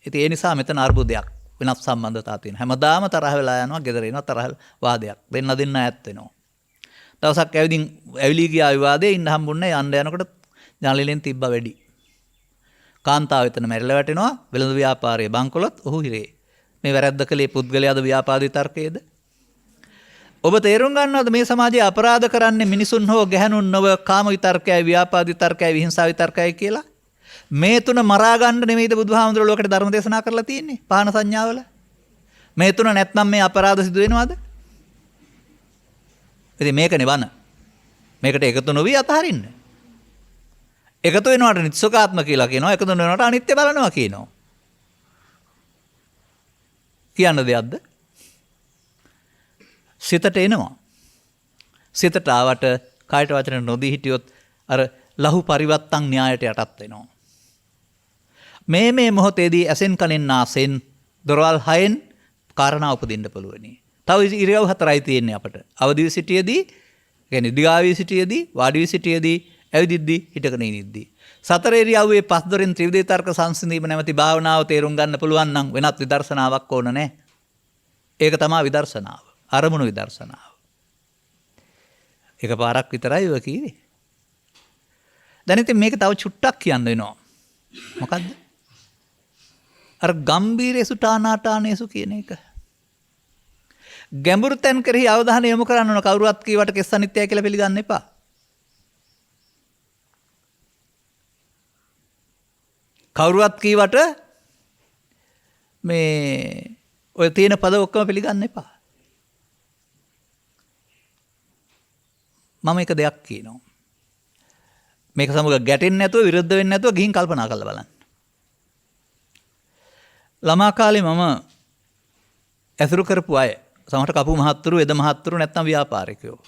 ඉතින් ඒ නිසා මෙතන අර්බුදයක් වෙනත් සම්බන්ධතා තියෙනවා. හැමදාම තරහ වෙලා යනවා, ගෙදර එනවා, තරහ වාදයක්. දෙන්න ඈත් වෙනවා. දවසක් ඇවිලි ගියා විවාදේ ඉන්න හම්බුන්නේ යන්න යනකොට ජනලිලෙන් තිබ්බ වැඩි. කාන්තාව එතන මැරිලා වැටෙනවා. වෙළඳ ව්‍යාපාරයේ බංකොලොත් ඔහු හිරේ. මේ වැරද්ද කළේ පුද්ගලයාද ව්‍යාපාද විතර්කයේද? ඔබ තේරුම් ගන්නවද මේ සමාජයේ අපරාධ කරන්නේ මිනිසුන් හෝ ගැහැණුන් නොව කාම විතර්කයයි, ව්‍යාපාද විතර්කයයි, විහිංසාව විතර්කයයි කියලා? මේ තුන මරා ගන්න නෙමෙයිද බුදුහාමුදුරුවෝ ලෝකෙට ධර්ම දේශනා කරලා තියෙන්නේ පහන සංඥාවල? මේ තුන නැත්නම් මේ අපරාධ සිදු වෙනවද? ඉතින් මේකනේ වන. මේකට එකතු නොවි අතහරින්න. එකතු වෙනවට නිත්සකාත්ම කියලා කියනවා, එකතු වෙනවට අනිත්‍ය බලනවා කියනවා. කියන්න දෙයක්ද? සිතට එනවා. සිතට ආවට කායට වචන නොදී හිටියොත් අර ලහු පරිවත්තන් න්‍යායට යටත් වෙනවා. මේ මොහොතේදී ඇසෙන් කනෙන් නාසෙන් දොරවල් 6න් කාරණා උපදින්න පුළුවනි. තව ඉරියව් 4යි තියෙන්නේ අපට. අවදිව සිටියේදී, කියන්නේ දිගාවී සිටියේදී, වාඩි වී සිටියේදී, ඇවිදිද්දී, හිටගෙන ඉනිද්දී. සතර ඉරියව්වේ පස් දොරින් ත්‍රිවිධ තර්ක සංසිඳීම නැමැති භාවනාව තේරුම් ගන්න පුළුවන් නම් වෙනත් විදර්ශනාවක් ඕන නැහැ. ඒක තමයි විදර්ශනාව. අරමුණු විදර්ශනාව. එකපාරක් විතරයි ඔය කිව්වේ. දැන් ඉතින් මේක තව චුට්ටක් කියන්න වෙනවා. මොකද්ද? අර ගම්බීරේසු ටානාටානේසු කියන එක. ගැඹුරු තැන් කෙරෙහි අවධානය යොමු කරන්න ඕන. කවුරුවත් කීවට කෙස් අනිත්‍යයි කියලා පිළිගන්න එපා. කවුරුවත් කීවට මේ ඔය තියෙන පද ඔක්කොම පිළිගන්න එපා. මම එක දෙයක් කියනවා. මේක සමග ගැටෙන්නේ නැතුව, විරුද්ධ වෙන්නේ නැතුව ගිහින් කල්පනා කරලා බලන්න. ළමා කාලේ මම ඇසුරු කරපු අය, සමහර කපු මහත්තුරු, එද මහත්තුරු නැත්නම් ව්‍යාපාරිකයෝ.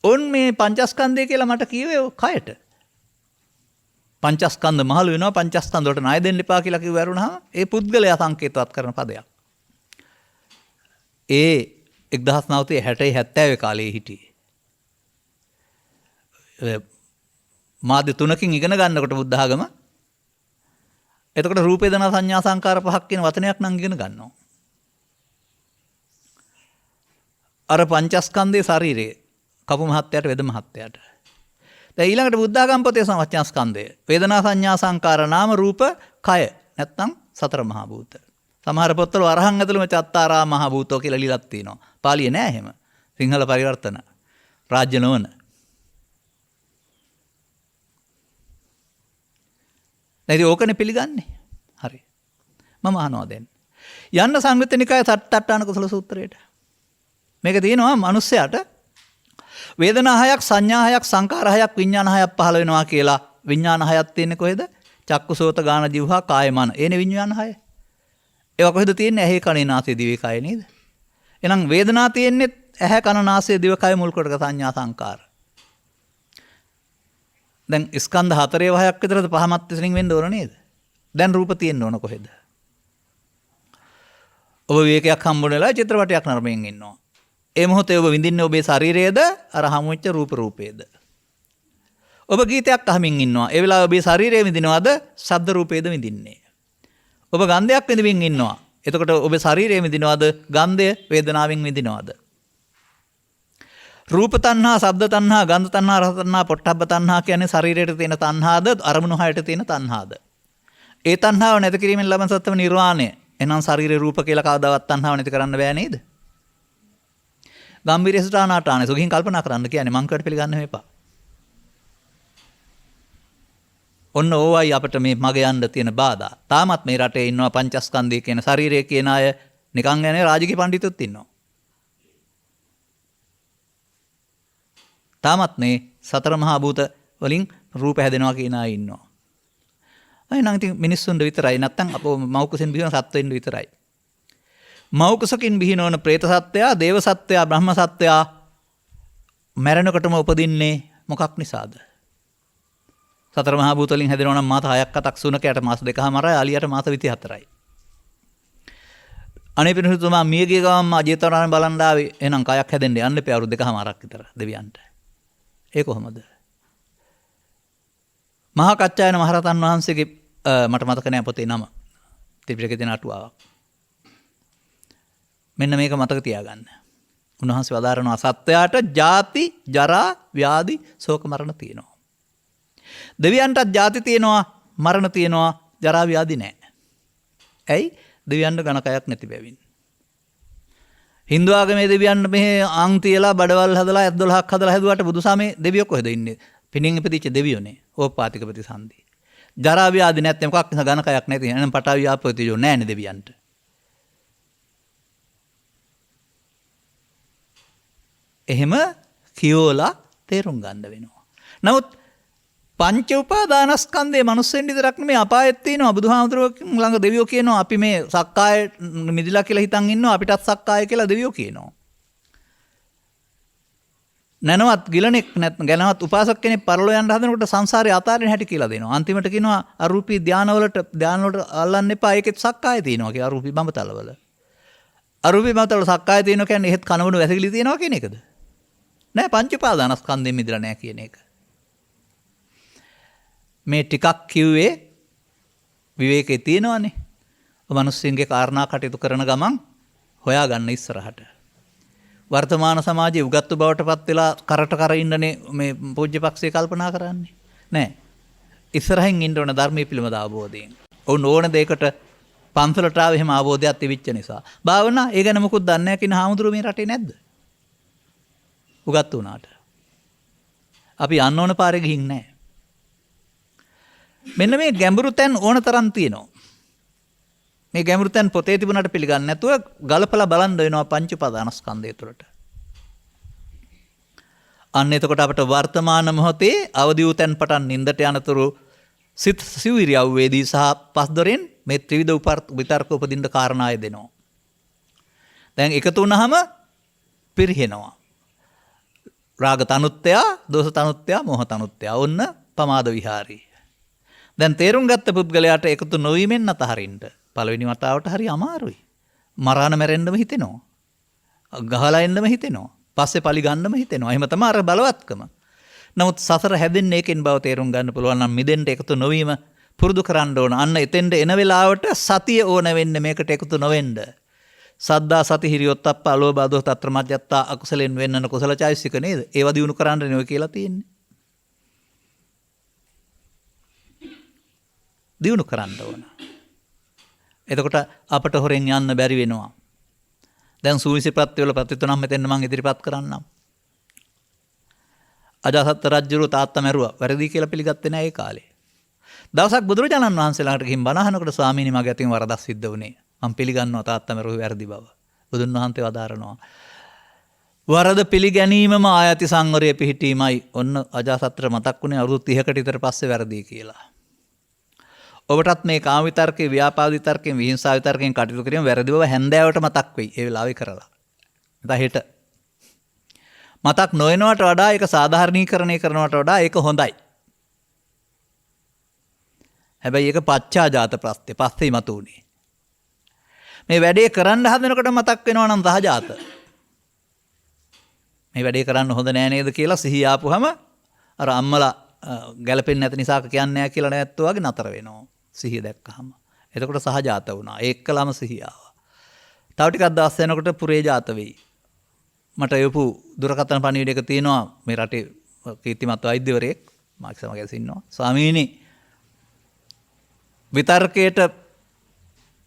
ඔන් මේ පංචස්කන්ධය කියලා මට කිව්වේ කයට. පංචස්කන්ධ මහලු වෙනවා, පංචස්කන්ධ වලට ණය දෙන්න එපා කියලා කිව්ව ඇරුණාම ඒ පුද්ගලයා සංකේතවත් කරන පදයක්. ඒ 1960 70 කාලේ හිටියේ. මාධ්‍ය 3කින් ඉගෙන ගන්නකොට බුද්ධ ආගම, එතකොට රූප වේදනා සංඥා සංකාර පහක් කියන වචනයක් නම් ඉගෙන ගන්නවා. අර පංචස්කන්ධයේ ශරීරය කපු මහත්තයාට, වෙද මහත්තයාට. දැන් ඊළඟට බුද්ධ ආගම පොතේ පංචස්කන්ධය වේදනා සංඥා සංකාර නාම රූප කය නැත්නම් සතර මහා භූත. සමහර පොත්වල වරහන් ඇතුළේ මේ චත්තාරා මහා භූතෝ කියලා ලියලක් තියෙනවා. පාලියේ නෑ එහෙම. සිංහල පරිවර්තන රාජ්‍ය නොවන. නැති ඕකනේ පිළිගන්නේ. හරි. මම අහනවා දැන්. යන්න සංයුත්ත නිකාය සට්ඨාන කුසල සූත්‍රයට. මේක තියෙනවා මිනිස්සයාට වේදනා හයක්, සංඥා හයක්, සංකාර හයක්, විඥාන හයක් පහළ වෙනවා කියලා. විඥාන හයක් තියෙන්නේ කොහෙද? චක්කු සෝත ගාන જીවහා කාය මන. ඒනේ විඥාන හය. ඒවා කොහෙද තියෙන්නේ? ඇහි කනේ නාසය දිවේ කය නේද? එහෙනම් වේදනා තියෙන්නේ ඇහැ කන නාසය දිව කය මුල් කොටක සංඥා සංකාර. දැන් ස්කන්ධ 4 විතරද පහමත් විසින් වෙන්න ඕන නේද? දැන් රූප තියෙන්න ඕන කොහෙද? ඔබ විවේකයක් හම්බුනලා චිත්‍රපටයක් නරඹමින් ඉන්නවා. ඒ මොහොතේ ඔබ විඳින්නේ ඔබේ ශරීරයේද අර හමු වෙච්ච රූපේද? ඔබ ගීතයක් අහමින් ඉන්නවා. ඒ වෙලාවේ ඔබේ ශරීරය විඳිනවද? ශබ්ද රූපේද විඳින්නේ? ඔබ ගන්ධයක් විඳින්න ඉන්නවා. එතකොට ඔබේ ශරීරය විඳිනවද? ගන්ධය වේදනාවෙන් විඳිනවද? රූප තණ්හා, ශබ්ද තණ්හා, ගන්ධ තණ්හා, රස තණ්හා, පොට්ටබ්බ තණ්හා කියන්නේ ශරීරයට තියෙන තණ්හාද, අරමුණු හයට තියෙන තණ්හාද? ඒ තණ්හාව නැති කිරීමෙන් ලබන සත්‍යම නිර්වාණය. එහෙනම් ශරීරේ රූප කියලා කවදාවත් තණ්හාව නැති කරන්න බෑ නේද? ගම්බීර සුඨානාඨානේ සුගින් කල්පනා කරන්න කියන්නේ මං කවට පිළිගන්න මේපා. ඔන්න ඕවයි අපිට මේ මග යන්න තියෙන බාධා. තාමත් මේ රටේ ඉන්නවා පංචස්කන්ධය කියන ශරීරය කියන අය නිකන් යන්නේ රාජකීය පඬිතුත් ඉන්නවා. තාමත් මේ සතර මහා භූත වලින් රූප හැදෙනවා කියන අය ඉන්නවා. අය නම් ඉතින් මිනිස්සුන්ට විතරයි නැත්තම් අපෝ මෞකසෙන් බිහිවන සත්වෙන්න විතරයි. මෞකසකින් බිහිනවන പ്രേත සත්වයා, දේව සත්වයා, බ්‍රහ්ම සත්වයා මැරෙනකොටම උපදින්නේ මොකක් නිසාද? සතර මහා භූත වලින් හැදෙනවා නම් මාස 6ක් 7ක් සුනකයට මාස 2කමාරයි, අලියට මාස 24යි. අනේ පිටුතුමා මියගිය ගමන් අජේතවරණ බලන් ආවේ එහෙනම් කයක් හැදෙන්න යන්න එපා අවුරුදු 2කමාරක් විතර දෙවියන්ට. ඒ කොහොමද? මහා කච්චායන මහරහතන් වහන්සේගේ මට මතක නෑ පොතේ නම. ත්‍රිපිටකයේ තියෙන අටුවාවක්. මෙන්න මේක මතක තියාගන්න. උන්වහන්සේ වදාරනවා සත්වයාට ජාති, ජරා, ව්‍යාධි, ශෝක මරණ තියෙනවා. දෙවියන්ටත් ජාති තියෙනවා, මරණ තියෙනවා, ජරා ව්‍යාධි නෑ. ඇයි? දෙවියන්ට ගණකයක් නැති බැවින්. හින්දු ආගමේ දෙවියන්ට මෙහෙ අං තියලා බඩවල් හදලා 12ක් හදලා හැදුවට බුදුසමේ දෙවියෝ කොහෙද ඉන්නේ? පිනින් ඉපදිච්ච දෙවියෝනේ. ඕපාතික ප්‍රතිසන්දි. ජරා ව්‍යාධි නැත්නම් මොකක් නිසා ගණකයක් නැති. එහෙනම් පටාවි ආපෝ තියෝ නෑනේ දෙවියන්ට. එහෙම කියෝලා තේරුම් ගන්න වෙනවා. නමුත් පංච උපාදානස්කන්ධයේ මනුස්සෙන් විතරක් නෙමෙයි අපායෙත් තියෙනවා. බුදුහාමුදුරුවෝ ළඟ දෙවියෝ කියනවා අපි මේ සක්කාය මිදිලා කියලා හිතන් ඉන්නවා, අපිටත් සක්කාය කියලා දෙවියෝ කියනවා. නැනවත් ගිලණෙක් නැත්නම් උපාසක කෙනෙක් පරලෝ යන්න හදනකොට සංසාරේ අතාරින හැටි කියලා දෙනවා. අන්තිමට කියනවා අරූපී ධානවලට අල්ලන්න එපා. ඒකෙත් සක්කාය තියෙනවා කියලා අරූපී බඹතලවල. අරූපී බඹතල සක්කාය තියෙනවා කියන්නේ එහෙත් කනවණු වැසගිලි තියෙනවා කියන එකද? නෑ, පංච උපාදානස්කන්ධයෙන් මිදලා නෑ කියන එක. මේ ටිකක් කිව්වේ විවේකේ තියෙනවනේ. මිනිස්සුන්ගේ කාරණා කටයුතු කරන ගමන් හොයාගන්න ඉස්සරහට. වර්තමාන සමාජයේ උගත්තු බවට පත් වෙලා කරට කර ඉන්නනේ මේ පූජ්‍ය පක්ෂේ කල්පනා කරන්නේ. නෑ. ඉස්සරහින් ඉන්න ඕන ධර්මයේ පිළිමද අවබෝධයෙන්. ඕන දෙයකට පන්සලට ආව එහෙම අවබෝධයක් තිබිච්ච නිසා. භාවනා ඒ ගැන මොකුත් දන්නේ නැහැ කියන හාමුදුරුවෝ මේ රටේ නැද්ද? උගත්තු වුණාට. අපි යන්න ඕන පාරේ ගිහින් නැහැ. මෙන්න මේ ගැඹුරු තැන් ඕන තරම් තියෙනවා. මේ ගැඹුරු තැන් පොතේ තිබුණාට පිළිගන්නේ නැතුව ගලපලා බලන්න වෙනවා පංච උපාදානස්කන්ධය තුළට. අන්න එතකොට අපට වර්තමාන මොහොතේ අවදි වූ තැන් පටන් නින්දට යනතුරු සිත සිවිරියව්වේදී සහ පස්දොරෙන් මේ ත්‍රිවිධ විතර්ක උපදින්න කාරණාය දෙනවා. දැන් එකතු වුණාම පිරිහෙනවා. රාග තනුත්ත්‍ය, දෝෂ තනුත්ත්‍ය, මෝහ තනුත්ත්‍ය. ඔන්න පමාද විහාරී. දැන් තේරුම් ගත්ත පුද්ගලයාට එකතු නොවීමෙන් අතහරින්න පළවෙනි වතාවට හරි අමාරුයි. මරාන මැරෙන්නම හිතෙනවා. ගහලා එන්නම හිතෙනවා. පස්සේ පලි ගන්නම හිතෙනවා. එහෙම තමයි අර බලවත්කම. නමුත් සසර හැදෙන්නේ ඒකෙන් බව තේරුම් ගන්න පුළුවන් නම් මිදෙන්න එකතු නොවීම පුරුදු කරන්න ඕන. අන්න එතෙන්ට එන වෙලාවට සතිය ඕන වෙන්නේ මේකට එකතු නොවෙන්න. සද්දා සති හිරියොත්ප්ප අලෝභ අදෝස තත්‍ර මජ්ජත්තා අකුසලෙන් වෙන්නන කුසල චෛසික නේද? ඒව දිනු කරන්න නේ ඔය කියලා තියෙන්නේ. දිනු කරන්න ඕන. එතකොට අපට හොරෙන් යන්න බැරි වෙනවා. දැන් සූවිසි ප්‍රත්‍යවල ප්‍රතිතුනම් මෙතෙන් මම ඉදිරිපත් කරන්නම්. අජාසත් රජුරු තාත්තා මැරුවා. වැරදි කියලා පිළිගත්තේ නැහැ ඒ කාලේ. දවසක් බුදුරජාණන් වහන්සේ ළඟට ගිහින් බණ අහනකොට ස්වාමීනි මගේ අතින් වරදක් සිද්ධ වුණේ. මම පිළිගන්නවා තාත්තා මැරුවේ වැරදි බව. බුදුන් වහන්සේ වදාරනවා. වරද පිළිගැනීමම ආයති සංවරය පිහිටීමයි. ඔන්න අජාසත්ට මතක් වුණේ අවුරුදු 30කට විතර පස්සේ වැරදි කියලා. ඔබටත් මේ කාම විතර්කේ, ව්‍යාපාද විතර්කෙන්, විහිංසා විතර්කෙන් කටයුතු කිරීම වැරදි බව හැන්දෑවට මතක් වෙයි. ඒ වෙලාවේ කරලා. නැත්නම් හෙට. මතක් නොවෙනවට වඩා ඒක සාධාරණීකරණය කරනවට වඩා ඒක හොඳයි. හැබැයි ඒක පච්චාජාත ප්‍රත්‍ය පස්සේ මතුනේ. මේ වැඩේ කරන්න හදනකොට මතක් වෙනවා නම් සහජාත. මේ වැඩේ කරන්න හොඳ නෑ නේද කියලා සිහිය ආපුවම අර අම්මලා ගැලපෙන්නේ නැති නිසා කියන්නේ නැහැ කියලා නැත්තු වගේ නතර වෙනවා. සිහිය දැක්කහම. එතකොට සහජාත වුණා. ඒකලම සිහිය ආවා. තව ටිකක් දවස් යනකොට පුරේජාත වෙයි. මට යපු දුරකථන පණිවිඩයක තියෙනවා මේ රටේ කීර්තිමත් වෛද්‍යවරයෙක් මාක් සමග ඉන්නවා. ස්වාමීනි විතර්කයට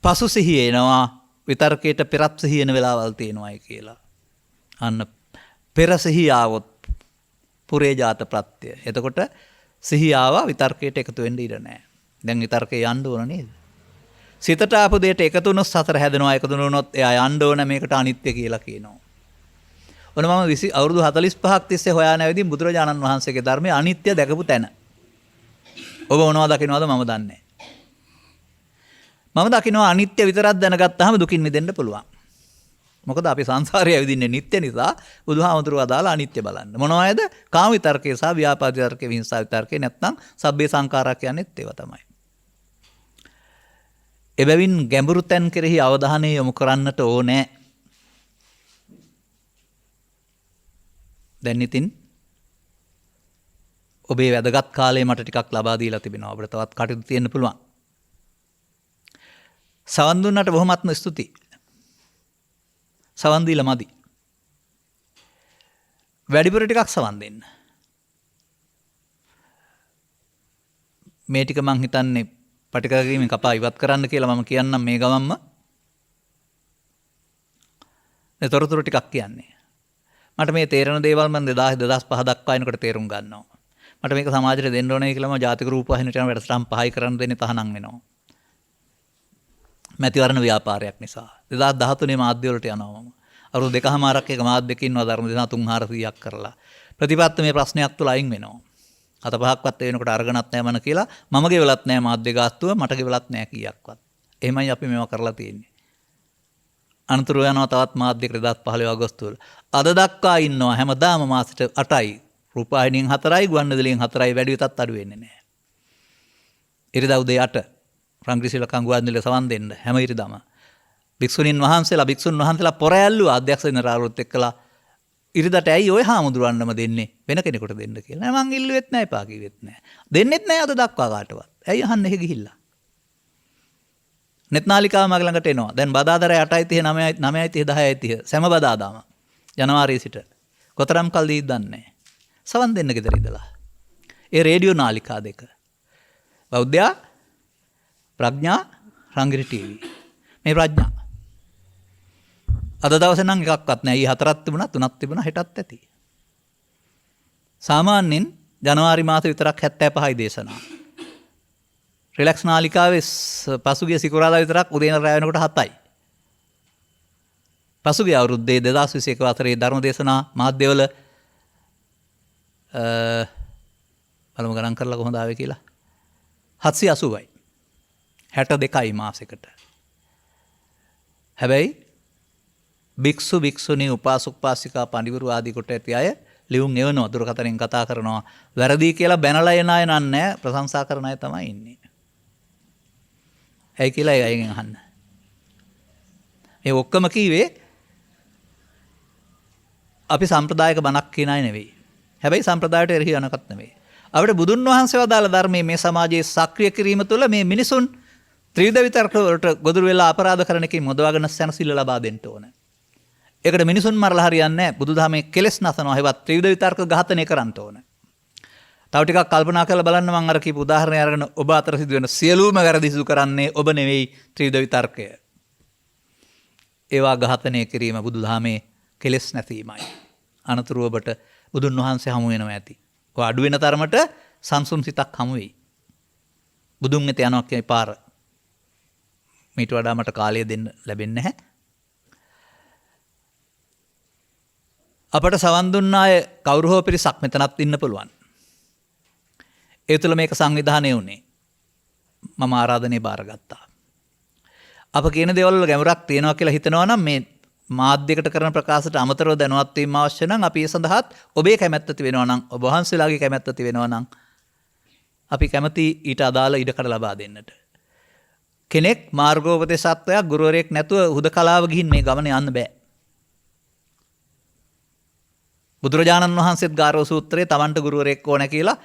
පසු සිහිය එනවා. විතර්කයට පෙරත් සිහිය එන වෙලාවල් තියෙනවායි කියලා. අන්න පෙර සිහිය ආවොත් පුරේජාත ප්‍රත්‍ය. එතකොට සිහිය ආවා විතර්කයට එකතු වෙන්න ඉඩ නැහැ. දැන් විතර්කේ යන්න ඕන නේද? සිතට ආපු දෙයට එකතු වුණොත් සතර හැදෙනවා. එකතු වුණොත් එයා යන්න ඕන මේකට අනිත්‍ය කියලා කියනවා. ඔන්න මම අවුරුදු 45ක් තිස්සේ හොයාගෙන ඇවිදින් බුදුරජාණන් වහන්සේගේ ධර්මයේ අනිත්‍ය දැකපු තැන. ඔබ මොනවද දකින්නවද මම දන්නේ. මම දකින්නවා අනිත්‍ය විතරක් දැනගත්තාම දුකින් මිදෙන්න පුළුවන්. මොකද අපි සංසාරයේ ඇවිදින්නේ නිට්ටය නිසා බුදුහාමුදුරුවෝ අදාලා අනිත්‍ය බලන්න. මොනවද? කාම විතර්කේ සහ ව්‍යාපාද විතර්කේ විහිංසා විතර්කේ නැත්නම් සබ්බේ සංඛාරා කියන්නේත් ඒවා තමයි. එබැවින් ගැඹුරු තැන් කෙරෙහි අවධානය යොමු කරන්නට ඕනේ. දැන් ඉතින් ඔබේ වැදගත් කාලය මට ටිකක් ලබා දීලා තිබෙනවා. අපිට තවත් කටයුතු තියෙන්න පුළුවන්. සවන් දුන්නට බොහොමත්ම ස්තුතියි. සවන් දීලා මදි. වැඩිපුර ටිකක් සවන් දෙන්න. මේ ටික මං හිතන්නේ පටිඝාගීමෙන් කපා ඉවත් කරන්න කියලා මම කියන්නම් මේ ගමම්ම. ඒ තොරතුරු ටිකක් කියන්නේ. මට මේ තේරෙන දේවල් මම 2005 දක්වා එනකොට තේරුම් ගන්නවා. මට මේක සමාජයට දෙන්න ඕනේ කියලා මම ජාතික රූපවාහිනියට යන වැඩසටහන් 5යි කරන්න දෙන්නේ තහනම් වෙනවා. මැතිවරණ ව්‍යාපාරයක් නිසා 2013 මාධ්‍ය වලට යනවා මම. අවුරුදු 2කමාරක් එක මාධ්‍යක ඉන්නවා ධර්ම දේශනා 300ක් කරලා. ප්‍රතිපත්ත මේ ප්‍රශ්නයක් තුල අයින් වෙනවා. 7-5ක්වත් වෙනකොට අරගෙනත් නැහැ මන කියලා මම ගෙවලත් නැහැ මාධ්‍ය ගාස්තුව මට ගෙවලත් නැහැ කීයක්වත්. එහෙමයි අපි මේවා කරලා තියෙන්නේ. අනතුරු යනවා තවත් මාධ්‍යක 2015 අගෝස්තු වල. අද දක්වා ඉන්නවා හැමදාම මාසෙට 8යි. රූපවාහිනියෙන් 4යි ගුවන්විදුලියෙන් 4යි වැඩි විතරත් අඩු වෙන්නේ නැහැ. ඉරිදා උදේ 8 රංගිසිලකන් ගුවන්විදුලිය සවන් දෙන්න හැම ඉරිදාම. භික්ෂුණීන් වහන්සේලා පොර ඇල්ලුවා අධ්‍යක්ෂ ජනරාල්වත් එක්කලා ඉරිදට ඇයි ඔය හාමුදුරන්නම දෙන්නේ වෙන කෙනෙකුට දෙන්න කියලා. නෑ මං ඉල්ලුවෙත් නෑ එපා කිව්වෙත් නෑ. දෙන්නෙත් නෑ අද දක්වා කාටවත්. ඇයි අහන්නේ ගිහිල්ලා. net නාලිකාව මගේ ළඟට එනවා. දැන් බදාදරේ 8:30 9:30 10:30 සෑම බදාදාම ජනවාරි සිට කොතරම් කල් දීද දන්නේ නෑ. සවන් දෙන්න ගෙදර ඉඳලා. ඒ රේඩියෝ නාලිකා දෙක. බෞද්ධයා ප්‍රඥා රංගිරි ටීවී. මේ ප්‍රඥා අද දවසේ නම් එකක්වත් නැහැ. ඊ 4ක් තිබුණා 3ක් තිබුණා හෙටත් ඇති. සාමාන්‍යයෙන් ජනවාරි මාසේ විතරක් 75යි දේශනා. රිලැක්ස් නාලිකාවේ පසුගිය සිකුරාදා විතරක් උදේ ඉඳලා රැ වෙනකොට 7යි. පසුගිය අවුරුද්දේ 2021 වසරේ ධර්ම දේශනා මාධ්‍යවල බලමු ගණන් කරලා කොහොමද ආවේ කියලා 780යි. 62යි මාසෙකට. හැබැයි භික්ෂු භික්ෂුණී උපාසක උපාසිකා පඬිවරු ආදී කොට ඇති අය ලියුම් එවනවා දුරකථනයෙන් කතා කරනවා වැරදි කියලා බැනලා එන අය නෑ ප්‍රශංසා කරන අය තමයි ඉන්නේ. ඇයි කියලා අයගෙන් අහන්න. මේ ඔක්කොම කීවේ අපි සම්ප්‍රදායික බණක් කියන අය නෙවෙයි. හැබැයි සම්ප්‍රදායට එරෙහි යනකත් නෙවෙයි. අපිට බුදුන් වහන්සේ වදාළ ධර්මයේ මේ සමාජයේ සක්‍රිය කිරීම තුළ මේ මිනිසුන් ත්‍රිවිධ විතර්ක වලට ගොදුරු වෙලා අපරාධ කරන එකකින් මොදවාගෙන සැනසෙල්ල ලබා දෙන්න ඕන. ඒකට මිනිසුන් මරලා හරියන්නේ නැහැ. බුදුදහමේ කෙලෙස් නසනවා. ඒවත් ත්‍රිවිධ විතර්ක ඝාතනය කරන්න ඕන. තව ටිකක් කල්පනා කරලා බලන්න මම අර කියපු උදාහරණය අරගෙන ඔබ අතර සිදුවෙන සියලුම වැරදි සිදු කරන්නේ ඔබ නෙවෙයි ත්‍රිවිධ විතර්කය. ඒවා ඝාතනය කිරීම බුදුදහමේ කෙලෙස් නැසීමයි. අනතුරු ඔබට බුදුන් වහන්සේ හමු වෙනවා ඇති. ඔය අඩු වෙන තරමට සංසුම් සිතක් හමු වෙයි. බුදුන් වෙත යනවා කියන පාර. මීට වඩා මට කාලය දෙන්න ලැබෙන්නේ නැහැ. අපට සවන් දුන්න අය කවුරු හෝ පිරිසක් මෙතනත් ඉන්න පුළුවන්. ඒ තුළ මේක සංවිධානය වුණේ. මම ආරාධනය බාරගත්තා. අප කියන දේවල් වල ගැඹුරක් තියෙනවා කියලා හිතනවා නම් මේ මාධ්‍යයකට කරන ප්‍රකාශයට අමතරව දැනුවත් වීම අවශ්‍ය නම් අපි ඒ සඳහාත් ඔබේ කැමැත්ත තිබෙනවා නම් ඔබ වහන්සේලාගේ කැමැත්ත තිබෙනවා නම් අපි කැමැති ඊට අදාළ ඉඩකඩ ලබා දෙන්නට. කෙනෙක් මාර්ගෝපදේශත්වයක් ගුරුවරයෙක් නැතුව හුදකලාව ගිහින් මේ ගමන යන්න බෑ. බුදුරජාණන් වහන්සේත් ගාරව සූත්‍රයේ Tamanට ගුරුවරයෙක් ඕන කියලා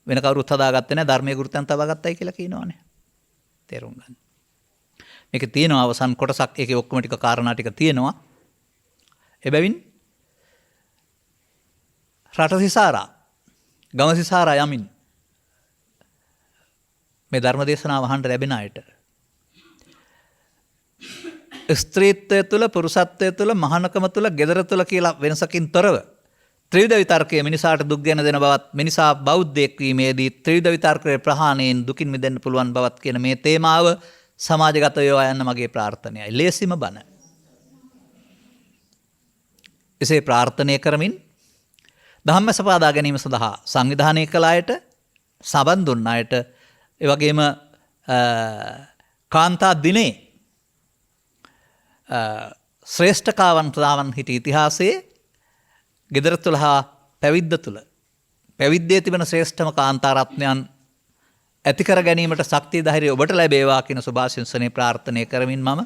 වෙන කවුරුත් හදාගත්තේ නැහැ ධර්මයේ ගුරුතෙන් තබා ගත්තයි කියලා කියනවානේ. තේරුම් ගන්න. මේකේ තියෙනවා අවසන් කොටසක් ඒකේ ඔක්කොම ටික කාරණා ටික තියෙනවා. එබැවින් රට සිසාරා ගම සිසාරා යමින් මේ ධර්ම දේශනාව අහන්න ලැබෙන අයට ස්ත්‍රීත්වය තුළ පුරුෂත්වය තුළ මහානකම තුළ gedara තුළ කියලා වෙනසකින් තොරව ත්‍රිවිධ විතර්කය මිනිසාට දුක් ගෙන දෙන බවත් මිනිසා බෞද්ධයෙක් වීමේදී ත්‍රිවිධ විතර්කයේ ප්‍රහාණයෙන් දුකින් මිදෙන්න පුළුවන් බවත් කියන මේ තේමාව සමාජගත වේවා යන්න මගේ ප්‍රාර්ථනයයි. ලේසිම බණ. එසේ ප්‍රාර්ථනය කරමින් ධම්මස පාදා ගැනීම සඳහා සංවිධානය කළ අයට, සබන් දුන්න අයට, ඒ වගේම කාන්තා දිනේ ශ්‍රේෂ්ඨකාවන්තාවන් හිටි ඉතිහාසයේ ගෙදර තුළ හා පැවිද්ද තුළ පැවිද්දේ තිබෙන ශ්‍රේෂ්ඨම කාන්තාරත්නයන් ඇතිකර ගැනීමට ශක්තිය ධෛර්යය ඔබට ලැබේවා කියන සුභාශිංසනයේ ප්‍රාර්ථනය කරමින් මම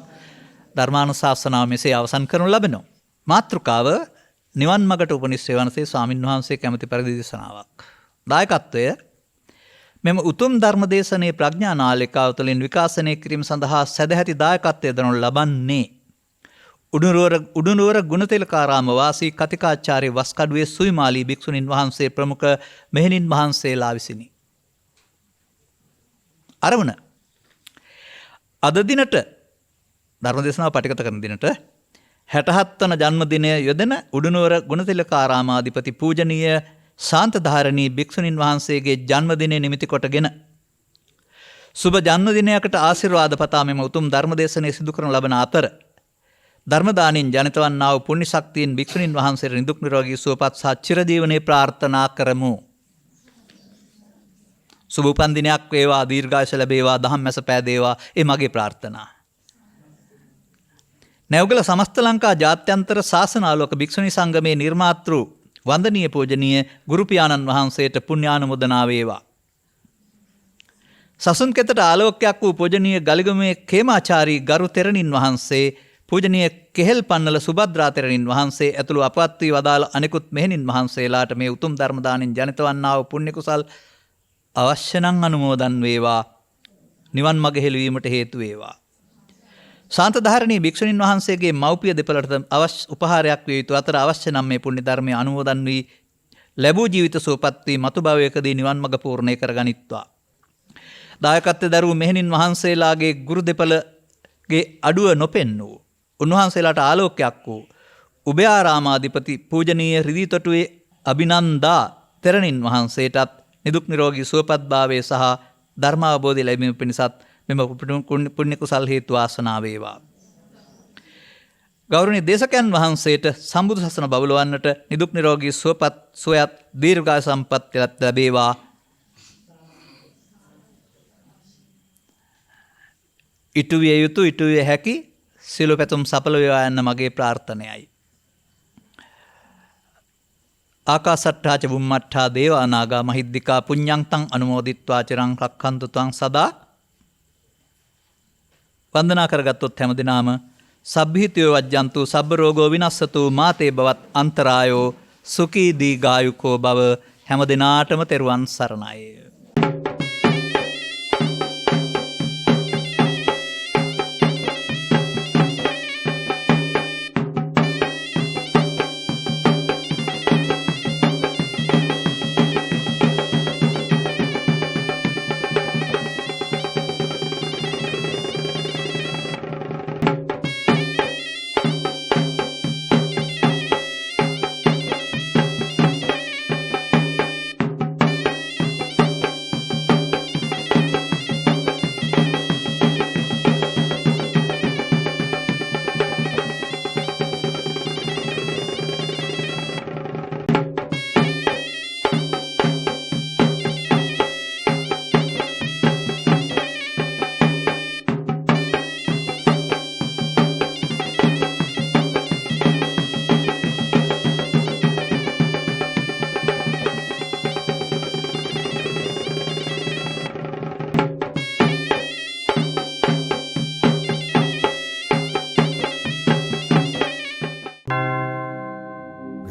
ධර්මානුශාසනාව මෙසේ අවසන් කරනු ලබනවා. මාතෘකාව නිවන් මගට උපනිශ්‍රේ වනසේ ස්වාමින් වහන්සේ කැමැති පරිදි දේශනාවක්. දායකත්වය මෙම උතුම් ධර්මදේශනයේ ප්‍රඥා නාලිකාව තුළින් විකාශනය කිරීම සඳහා සැදැහැති දායකත්වය දරනු ලබන්නේ උඩුනුවර ගුණතිලකාරාම වාසී කතිකාචාර්ය වස්කඩුවේ සුවිමාලී භික්ෂුණීන් වහන්සේ ප්‍රමුඛ මෙහෙණින් වහන්සේලා විසිනි. අරමුණ අද දිනට ධර්මදේශනාව පටිගත කරන දිනට 67 වන ජන්මදිනය යොදන උඩුනුවර ගුණතිලකාරාමාධිපති පූජනීය ශාන්තධාරණී භික්ෂුණීන් වහන්සේගේ ජන්මදිනය නිමිති කොටගෙන සුබ ජන්මදිනයකට ආශිර්වාද පතා මෙම උතුම් ධර්මදේශනය සිදු කරන ලබන අතර ධර්මදානින් ජනිත වන්නා වූ පුණ්‍ය ශක්තියෙන් භික්ෂුණීන් වහන්සේට නිදුක් නිරෝගී සුවපත් සහ චිරජීවනයේ ප්‍රාර්ථනා කරමු. සුබ උපන් දිනයක් වේවා, දීර්ඝායුෂ ලැබේවා, දහම් මැස පෑදේවා. ඒ මගේ ප්‍රාර්ථනා. නැවුගල සමස්ත ලංකා ජාත්‍යන්තර ශාසනාලෝක භික්ෂුණී සංගමේ නිර්මාතෘ වන්දනීය පූජනීය ගුරු පියාණන් වහන්සේට පුණ්‍යානුමෝදනා වේවා. සසුන් කෙතට ආලෝකයක් වූ පූජනීය ගලිගමේ කේමාචාරී ගරු තෙරණින් වහන්සේ, පූජනීය කෙහෙල් පන්නල සුභද්‍රා තෙරණින් වහන්සේ ඇතුළු අපවත් වී වදාළ අනෙකුත් මෙහෙණින් වහන්සේලාට මේ උතුම් ධර්ම දාණයෙන් ජනිත වන්නා වූ පුණ්‍ය කුසල් අවශ්‍ය නම් අනුමෝදන් වේවා. නිවන් මඟ හෙළවීමට හේතු වේවා. ශාන්තධාරණී භික්ෂුණීන් වහන්සේගේ මව්පිය දෙපළට අවශ්‍ය උපහාරයක් විය යුතු අතර අවශ්‍ය නම් මේ පුණ්‍ය ධර්මයේ අනුමෝදන් වී ලැබූ ජීවිත සුවපත් වී මතු භවයකදී නිවන් මඟ පූර්ණේ කරගනිත්වා. දායකත්වයේ දරූ මෙහෙණින් වහන්සේලාගේ ගුරු දෙපළගේ අඩුව නොපෙන්නූ උන්වහන්සේලාට ආලෝකයක් වූ උභයාරාමාධිපති පූජනීය රිදී තොටුවේ අභිනන්දා තෙරණින් වහන්සේටත් නිදුක් නිරෝගී සුවපත් භාවයේ සහ ධර්ම අවබෝධය ලැබීම පිණිසත් මෙම පුණ්‍ය කුසල් හේතු වාසනා වේවා. ගෞරවනීය දේශකයන් වහන්සේට සම්බුදු සසුන බබලවන්නට නිදුක් නිරෝගී සුවපත් සොයත් දීර්ඝායු සම්පත් ලැබේවා. ඉටු විය යුතු ඉටු විය හැකි සියලු පැතුම් සඵල වේවා යන්න මගේ ප්‍රාර්ථනයයි. ආකාසට්ඨා ච බුම්මට්ඨා දේවා නාග මහිද්దికා පුඤ්ඤන්තං අනුමෝදිත්වා චිරං රක්ඛන්තු ත්වං සදා. වන්දනා කරගත්තොත් හැමදිනාම සබ්බීතියෝ වජ්ජන්තු සබ්බ රෝගෝ විනස්සතු මාතේ බවත් අන්තරායෝ සුඛී දීඝායුකෝ භව. හැමදිනාටම තෙරුවන් සරණයි.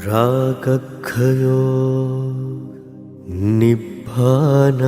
රාගක්ඛයෝ නිබ්බානං